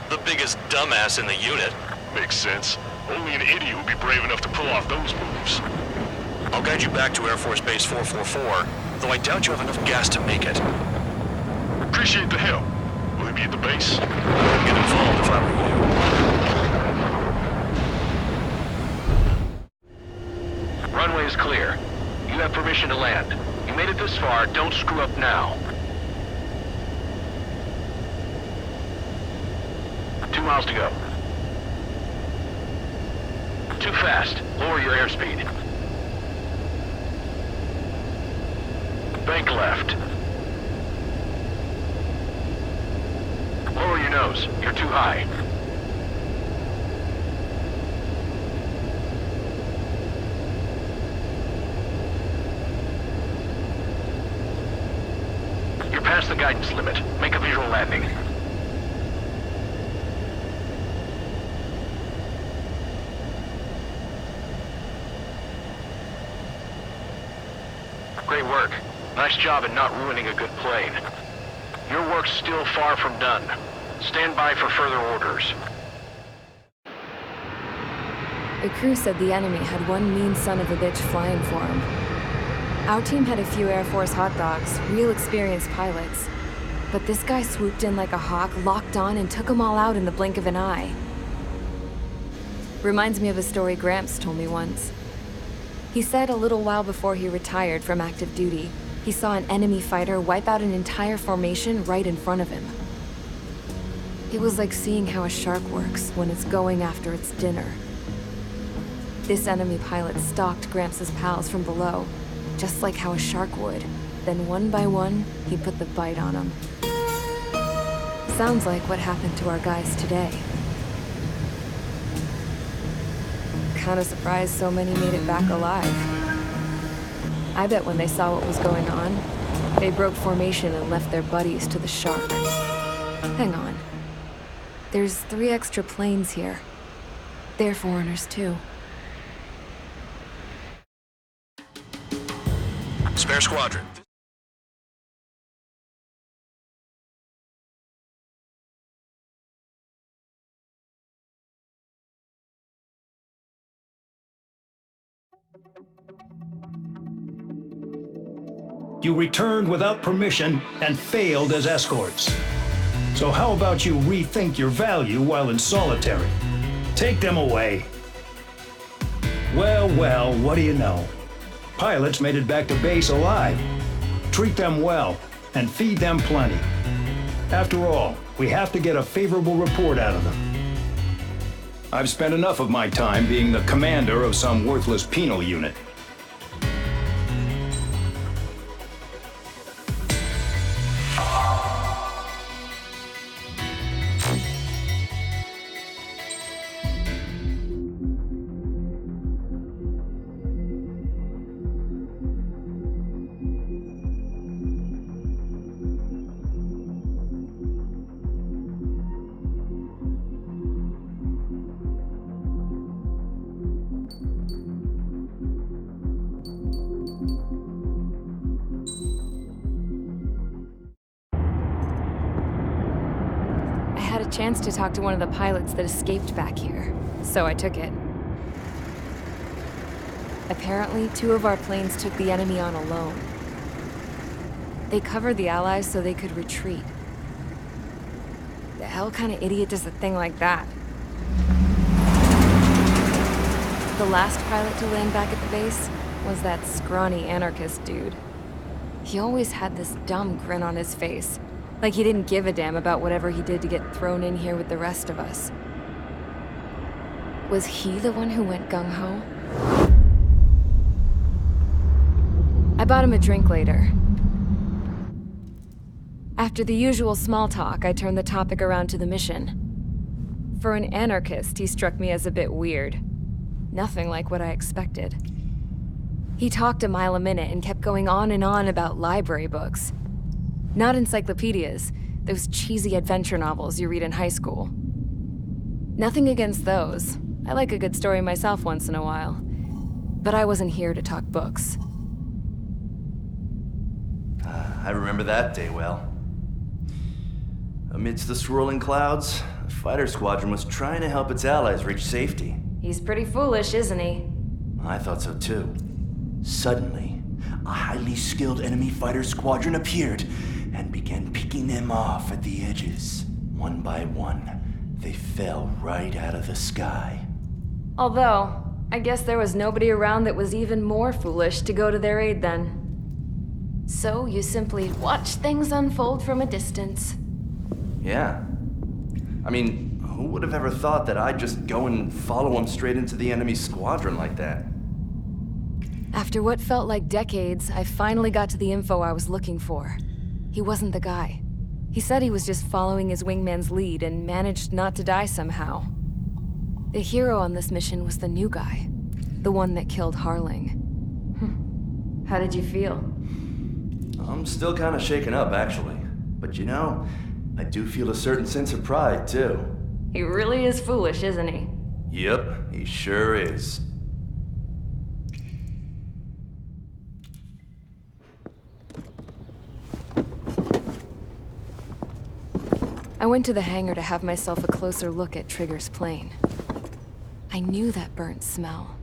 The biggest dumbass in the unit. Makes sense. Only an idiot would be brave enough to pull off those moves. I'll guide you back to Air Force Base 444, though I doubt you have enough gas to make it. Appreciate the help. Will he be at the base? I'd get involved if I were you. Runway is clear. You have permission to land. You made it this far, don't screw up now. 2 miles to go. Too fast. Lower your airspeed. Bank left. Lower your nose. You're too high. past the guidance limit. Make a visual landing. Great work. Nice job in not ruining a good plane. Your work's still far from done. Stand by for further orders. The crew said the enemy had one mean son of a bitch flying for him. Our team had a few Air Force hot dogs, real experienced pilots. But this guy swooped in like a hawk, locked on, and took them all out in the blink of an eye. Reminds me of a story Gramps told me once. He said a little while before he retired from active duty, he saw an enemy fighter wipe out an entire formation right in front of him. It was like seeing how a shark works when it's going after its dinner. This enemy pilot stalked Gramps' pals from below, just like how a shark would. Then one by one, he put the bite on them. Sounds like what happened to our guys today. Kinda surprised so many made it back alive. I bet when they saw what was going on, they broke formation and left their buddies to the shark. Hang on. There's 3 extra planes here. They're foreigners too. Spare squadron. You returned without permission and failed as escorts. So how about you rethink your value while in solitary? Take them away. Well, what do you know? Pilots made it back to base alive. Treat them well and feed them plenty. After all, we have to get a favorable report out of them. I've spent enough of my time being the commander of some worthless penal unit. Chance to talk to one of the pilots that escaped back here, so I took it. Apparently, 2 of our planes took the enemy on alone. They covered the Allies so they could retreat. The hell kind of idiot does a thing like that? The last pilot to land back at the base was that scrawny anarchist dude. He always had this dumb grin on his face. Like he didn't give a damn about whatever he did to get thrown in here with the rest of us. Was he the one who went gung-ho? I bought him a drink later. After the usual small talk, I turned the topic around to the mission. For an anarchist, he struck me as a bit weird. Nothing like what I expected. He talked a mile a minute and kept going on and on about library books. Not encyclopedias, those cheesy adventure novels you read in high school. Nothing against those. I like a good story myself once in a while. But I wasn't here to talk books. I remember that day well. Amidst the swirling clouds, the fighter squadron was trying to help its allies reach safety. He's pretty foolish, isn't he? I thought so too. Suddenly, a highly skilled enemy fighter squadron appeared and began picking them off at the edges. One by one, they fell right out of the sky. Although, I guess there was nobody around that was even more foolish to go to their aid then. So you simply watch things unfold from a distance. Yeah. I mean, who would have ever thought that I'd just go and follow them straight into the enemy squadron like that? After what felt like decades, I finally got to the info I was looking for. He wasn't the guy. He said he was just following his wingman's lead and managed not to die somehow. The hero on this mission was the new guy. The one that killed Harling. How did you feel? I'm still kind of shaken up, actually. But you know, I do feel a certain sense of pride, too. He really is foolish, isn't he? Yep, he sure is. I went to the hangar to have myself a closer look at Trigger's plane. I knew that burnt smell.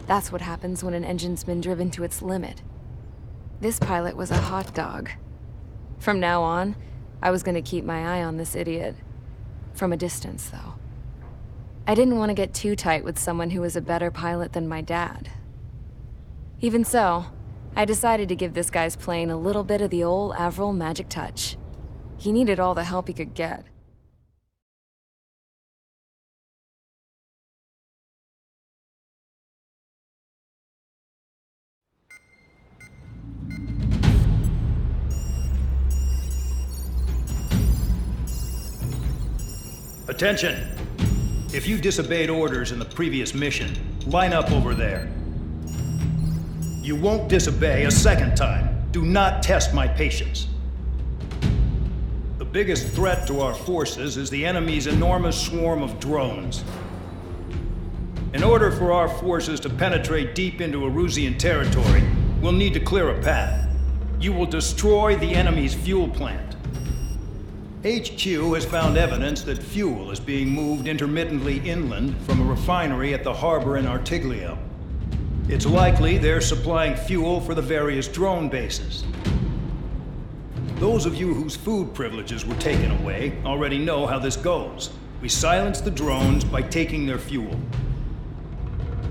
That's what happens when an engine's been driven to its limit. This pilot was a hot dog. From now on, I was gonna keep my eye on this idiot. From a distance, though. I didn't want to get too tight with someone who was a better pilot than my dad. Even so, I decided to give this guy's plane a little bit of the old Avril magic touch. He needed all the help he could get. Attention! If you disobeyed orders in the previous mission, line up over there. You won't disobey a second time. Do not test my patience. The biggest threat to our forces is the enemy's enormous swarm of drones. In order for our forces to penetrate deep into Erusian territory, we'll need to clear a path. You will destroy the enemy's fuel plant. HQ has found evidence that fuel is being moved intermittently inland from a refinery at the harbor in Artiglio. It's likely they're supplying fuel for the various drone bases. Those of you whose food privileges were taken away already know how this goes. We silence the drones by taking their fuel.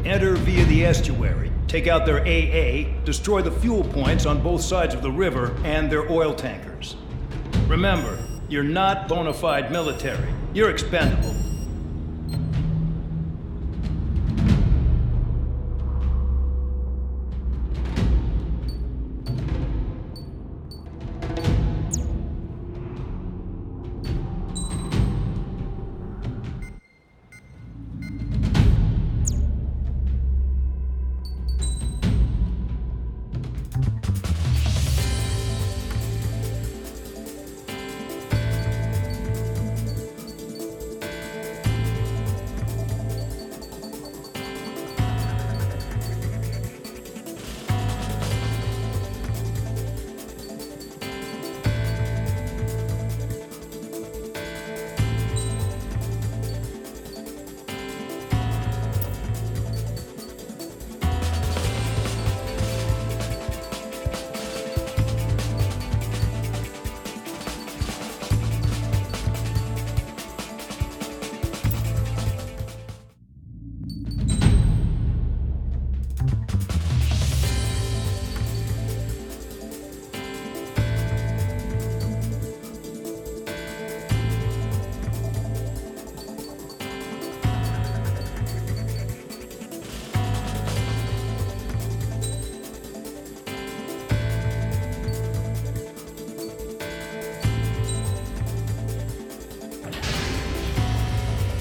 Enter via the estuary, take out their AA, destroy the fuel points on both sides of the river and their oil tankers. Remember, you're not bona fide military. You're expendable.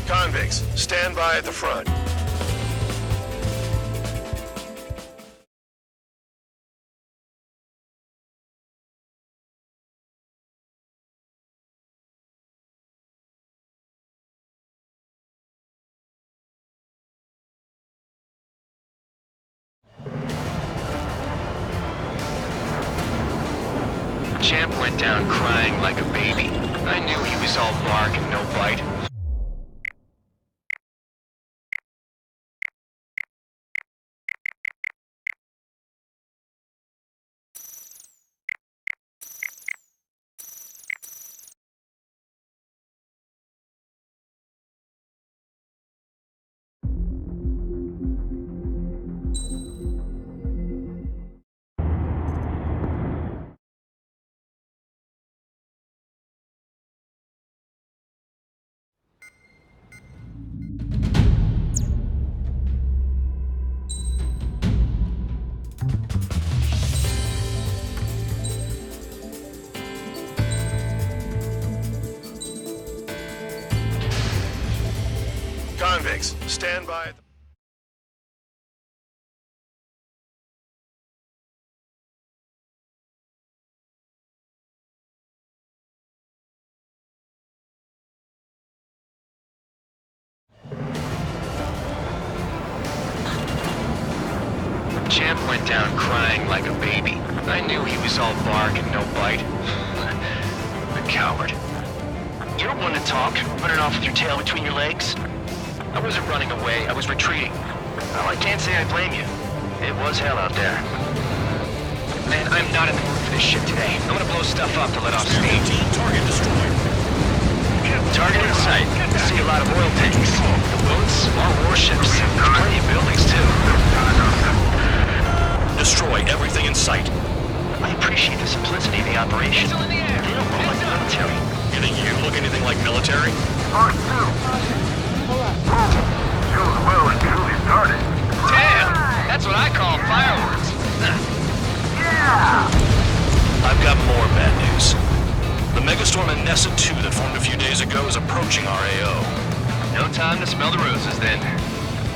Convicts, stand by at the front. Champ went down crying like a baby. I knew he was all bark and no bite. Convicts, stand by at the went down crying like a baby. I knew he was all bark and no bite. The coward. You're one to talk, running off with your tail between your legs. I wasn't running away, I was retreating. Well, I can't say I blame you. It was hell out there. Man, I'm not in the mood for this shit today. I'm gonna blow stuff up to let off steam. Target destroyed. Target in sight. See a lot of oil tanks. The boats, small warships. There's plenty of buildings, too. Destroy everything in sight. I appreciate the simplicity of the operation. They don't look like military. You think you look anything like military? Part 2. Shows well and truly started. Damn! That's what I call fireworks. Yeah! I've got more bad news. The megastorm Nessa 2 that formed a few days ago is approaching our AO. No time to smell the roses, then.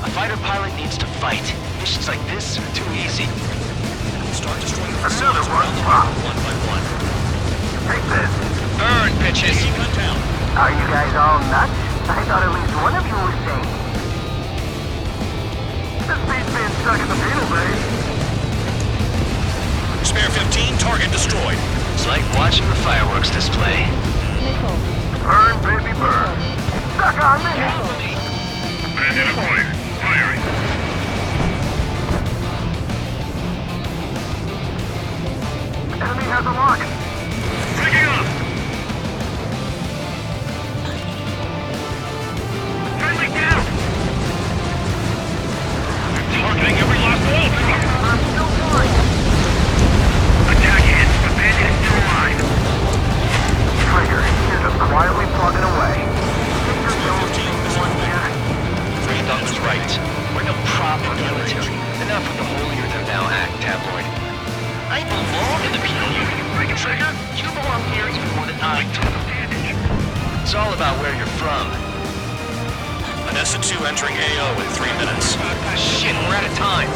A fighter pilot needs to fight. Missions like this are too easy. Start destroying the Another facilities one. around the harbor one by one. Take this. Burn, bitches! Gun down. Are you guys all nuts? I thought at least one of you was sane. This beast being stuck in the beetle bay. Spare 15, target destroyed. It's like watching the fireworks display. Burn, baby, burn. Stuck on me. Bandit acquired. Firing. Enemy has a lock. Picking up. Friendly down. Targeting every last oil truck. I'm still going. Attack it. The bandit is still alive. Trigger, you're just quietly plugging away. Three thumbs right. We're no proper military. Enough with the holier-than-thou act, tabloid. I belong in the PLU, you friggin' trigger. You belong here even more than I do. It's all about where you're from. Nessa 2 entering AO in 3 minutes. Shit, we're out of time.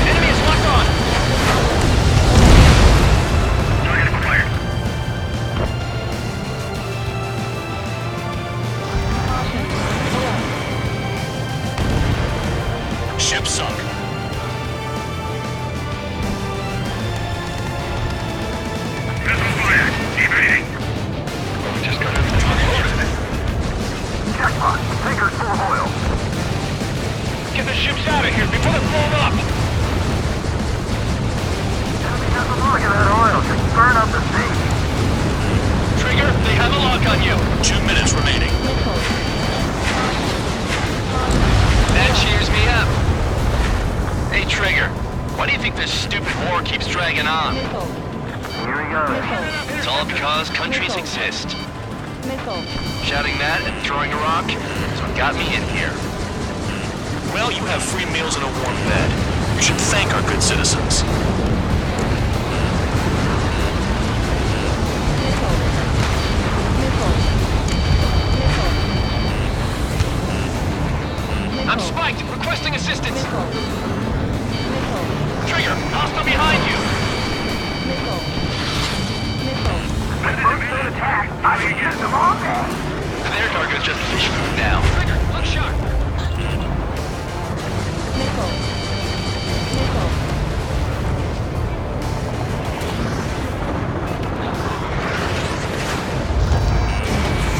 Enemy is locked on. Target acquired. Ship sunk. Missile fired. Evading. Just got into the target. Jackpot. Tanker's full of oil. Get the ships out of here before they're blown up. Enemy has a lock of that oil. Just burn up the sea. Trigger, they have a lock on you. 2 minutes remaining. That cheers me up. Hey, Trigger, why do you think this stupid war keeps dragging on? Here we go. It's all because countries exist. Missile. Shouting that and throwing a rock is what got me in here. Well, you have free meals and a warm bed. You should thank our good citizens. I'm spiked! Requesting assistance! Trigger! Hostile behind you! First attack. I can use them all day. Their target is just fish food now. Trigger! Look sharp!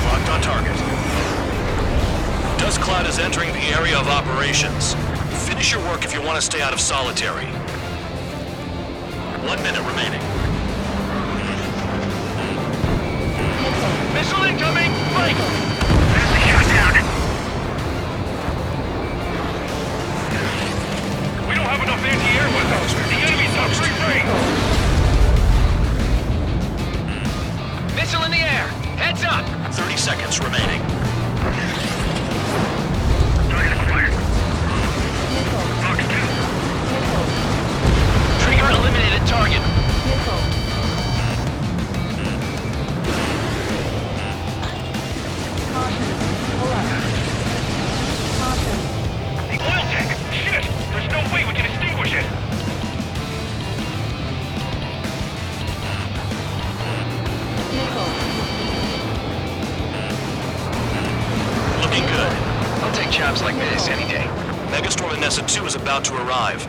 Locked on target. Dust cloud is entering the area of operations. Finish your work if you want to stay out of solitary. 1 minute remaining. Missile incoming! Fight! Shot down. We don't have enough anti-air weapons. The enemy's on free range. Missile in the air! Heads up! 30 seconds remaining. Target acquired. Trigger eliminated target. The oil tank! Shit! There's no way we can extinguish it! Looking good. I'll take jobs like this any day. Megastorm Anessa 2 is about to arrive.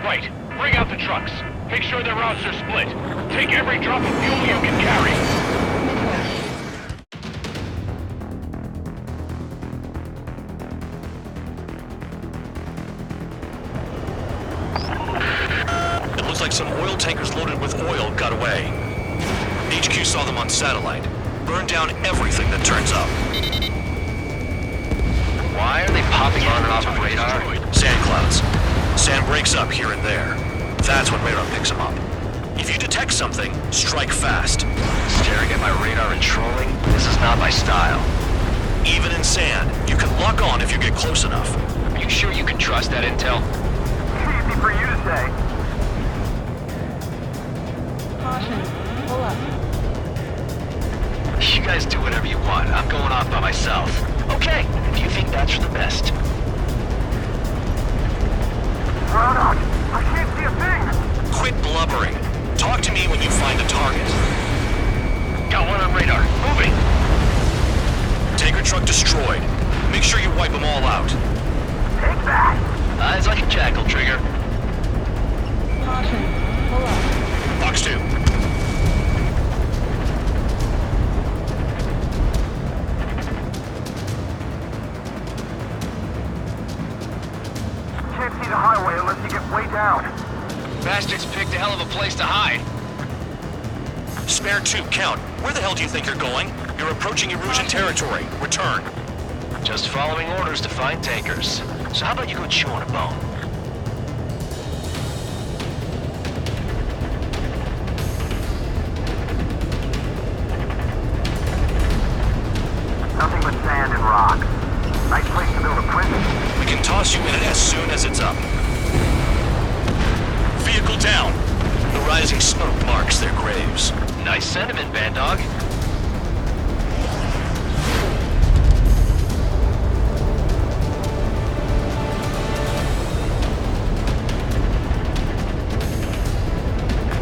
Right. Bring out the trucks. Make sure their routes are split. Take every drop of fuel you can carry. It looks like some oil tankers loaded with oil got away. HQ saw them on satellite. Burned down everything that turns up. Why are they popping on and off of radar? Sand clouds. Sand breaks up here and there. That's when radar picks them up. If you detect something, strike fast. Staring at my radar and trolling? This is not my style. Even in sand, you can lock on if you get close enough. Are you sure you can trust that intel? Easy for you to say. Caution. Pull up. You guys do whatever you want. I'm going off by myself. Okay, if you think that's for the best. Roanoke, I can't see a thing. Quit blubbering. Talk to me when you find a target. Got one on radar. Moving. Tanker truck destroyed. Make sure you wipe them all out. Take that. Eyes like a jackal, Trigger. Caution. Pull up. Fox 2. Can't see the highway unless you get way down. Bastards picked a hell of a place to hide. Spare 2, Count. Where the hell do you think you're going? You're approaching Erusian territory. Return. Just following orders to find tankers. So how about you go chew on a bone? Nothing but sand and rock. Nice place to build a prison. We can toss you in it as soon as it's up. Vehicle down. The rising smoke marks their graves. Nice sentiment, Band Dog.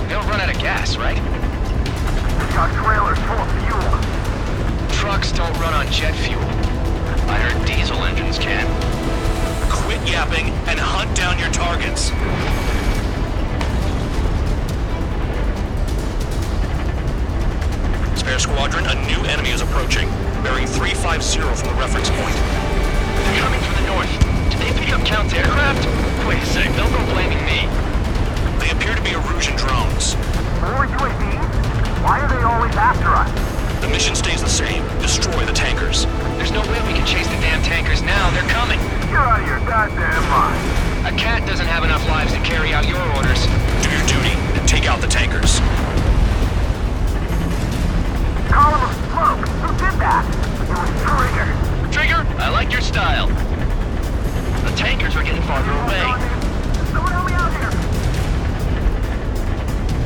They'll run out of gas, right? We've got trailers full of fuel. Trucks don't run on jet fuel. I heard diesel engines can. Quit yapping and hunt down your targets. Spare Squadron, a new enemy is approaching. Bearing 350 from the reference point. They're coming from the north. Did they pick up Count's aircraft? Wait a sec, don't go blaming me. They appear to be Erusian drones. More UAVs? Why are they always after us? The mission stays the same. Destroy the tankers. There's no way we can chase the damn tankers now. They're coming. You're out of your goddamn mind. A cat doesn't have enough lives to carry out your orders. Do your duty and take out the tankers. Column of smoke. Who did that? It was Trigger. Trigger, I like your style. The tankers are getting farther away. Someone help me out here.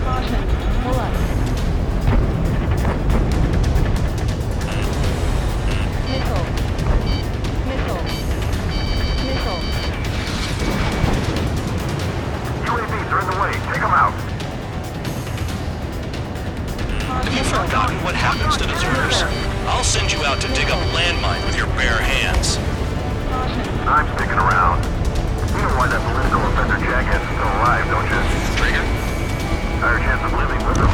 Caution. Pull up. Missile. Missile. Missile. UAVs are in the way. Take them out. Have you forgotten what happens to deserters? I'll send you out to dig up landmines with your bare hands. I'm sticking around. You know why that political offender jackass is still alive, don't you? Trigger? Higher chance of living with him.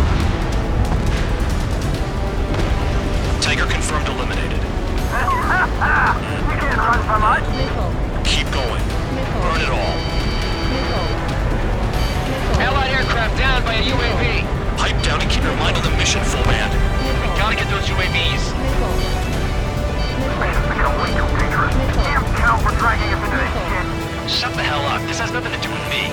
Tanker confirmed eliminated. You can't run from us. Missile. Keep going. Burn it all. Missile. Missile. Allied aircraft down by a UAV. Pipe down and keep your mind on the mission, full band. We gotta get those UAVs. Missile. Mission's become way too dangerous. Damn Count for dragging us into this shit. Shut the hell up. This has nothing to do with me.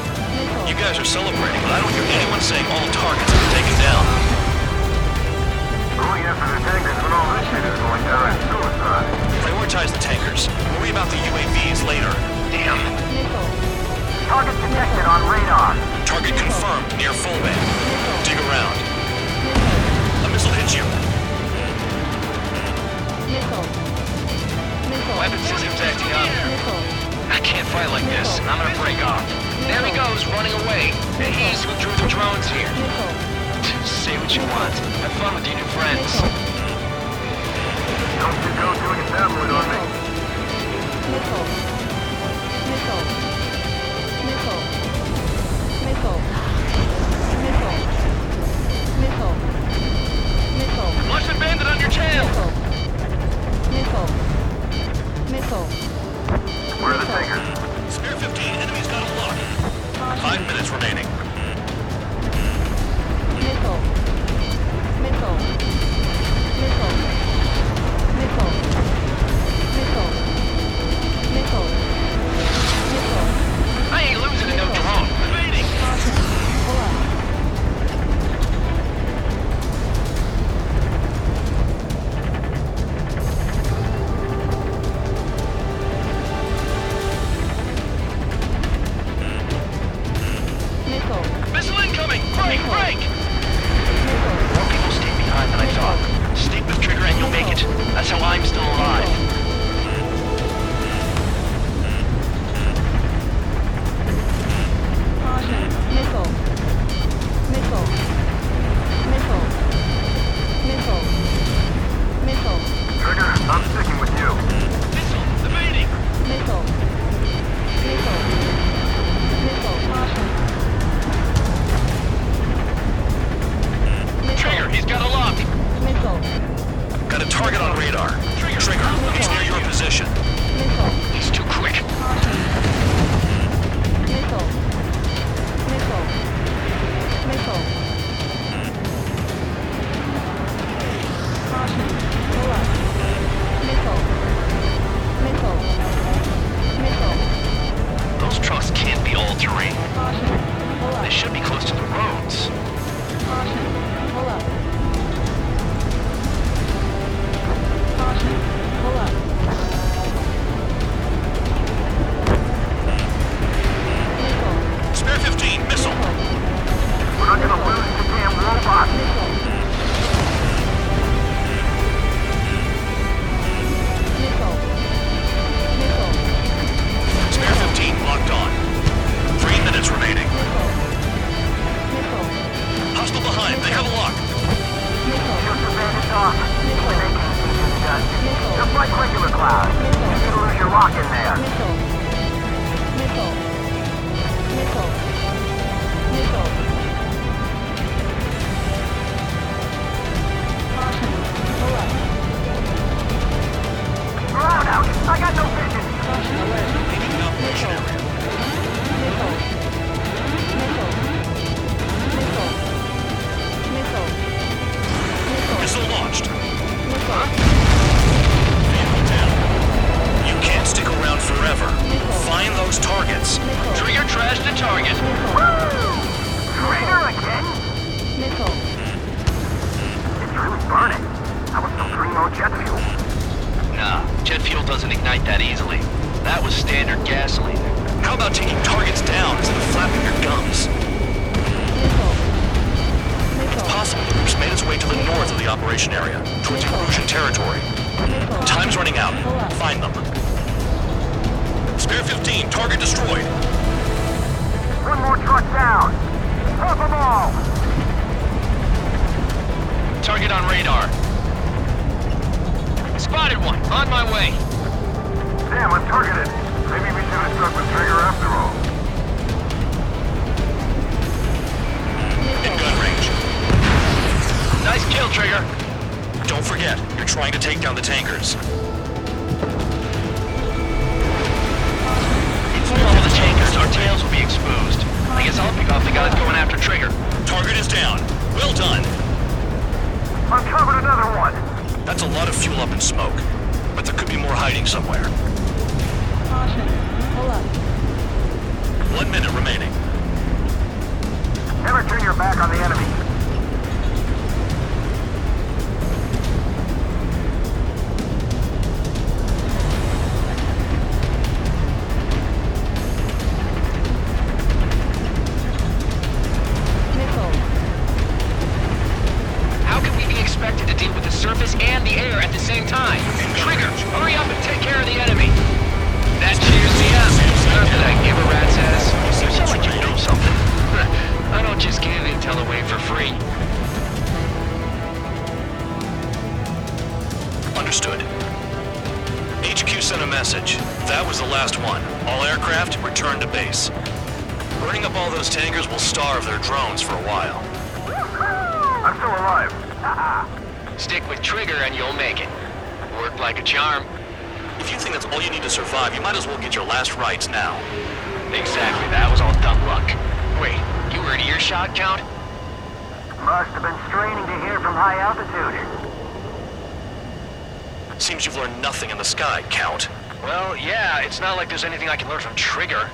You guys are celebrating, but I don't hear anyone saying all targets have been taken down. Going after the tankers when all this shit is going down is suicide. Prioritize the tankers. Worry about the UAVs later. Damn. Missile. Target detected on radar. Target confirmed near full band. Dig around. A missile hits you. Missile. Missile. Weapon systems acting up. Missile. I can't fight like this. I'm gonna break off. There he goes, running away. And he's who drew the drones here. Missile. Say what you want. Have fun with your new friends. Don't you go doing a download on me. 5 minutes remaining. Missile. Missile. Missile. Missile. Missile. Missile. Missile. I ain't losing to no drone. Evading. Pull up. Missile. Missile incoming! Break! Missile. Break! Missile. More people stayed behind than I thought. Stick with Trigger and you'll make it. That's how I'm still alive. Caution. Missile. Missile. Missile. Missile. Missile. Trigger, I'm sticking with you. Missile! Evading! Missile. Missile. Missile. Caution. Trigger, he's got a lock! Missile. Got a target on radar. Trigger, he's near your position. Missile. He's too quick. Caution. Missile. Missile. Missile. Caution. Pull up. Missile. Missile. Missile. Those trucks can't be all-terrain. Caution. Pull up. They should be close to the roads. Caution. Pull up. Caution. Pull up. Missile. Spare 15, missile. We're not gonna lose the damn robot. Missile. Missile. Missile. Spare 15 locked on. 3 minutes remaining. Missile. Missile. Hostile behind, they have a lock. Missile. Just a bandit off. Missile. They can't see this gun. Missile. Just like regular cloud. Missile. You're gonna lose your lock in there. Missile. Missile. Missile. Missile. Caution. Pull up. We're out, out. I got no vision. Caution alert. Leaving an operation Missile. area. Missile. Missile. Missile. Missile. Missile. Missile launched. Missile. Vehicle down. You can't stick around forever. Find those targets. Missile. Trigger trashed the target. Missile. Trigger again? Missile. It's really burning. That was some primo jet fuel. Nah, jet fuel doesn't ignite that easily. That was standard gasoline. How about taking targets down instead of flapping your gums? Missile. It's Missile. possible the group's made its way to the north of the operation area, towards Erusian territory. Missile. Time's running out. Find them. Spare 15, target destroyed. One more truck down. Drop them all. Target on radar. Spotted one. On my way. Damn, I'm targeted. Maybe we should have stuck with Trigger after all. In gun range. Nice kill, Trigger. Don't forget, you're trying to take down the tankers. If we follow the tankers, our tails will be exposed. I guess I'll pick off the guys going after Trigger. Target is down. Well done. Uncovered another one. That's a lot of fuel up in smoke. But there could be more hiding somewhere. Caution. Pull up. 1 minute remaining. Never turn your back on the enemy. Missile. How can we be expected to deal with the surface and the air at the same time? Trigger, hurry up and take care of the enemy. That cheers me up. Not that I give a rat's ass. You sound like you know something. I don't just give intel away for free. Understood. HQ sent a message. That was the last one. All aircraft, return to base. Burning up all those tankers will starve their drones for a while. I'm still alive. Stick with Trigger and you'll make it. Work like a charm. If you think that's all you need to survive, you might as well get your last rites now. Exactly, that was all dumb luck. shot, Count? Must have been straining to hear from high altitude. Seems you've learned nothing in the sky, Count. Well, yeah, it's not like there's anything I can learn from Trigger.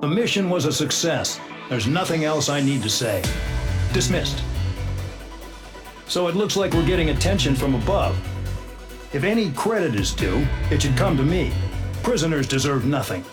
The mission was a success. There's nothing else I need to say. Dismissed. So it looks like we're getting attention from above. If any credit is due, it should come to me. Prisoners deserve nothing.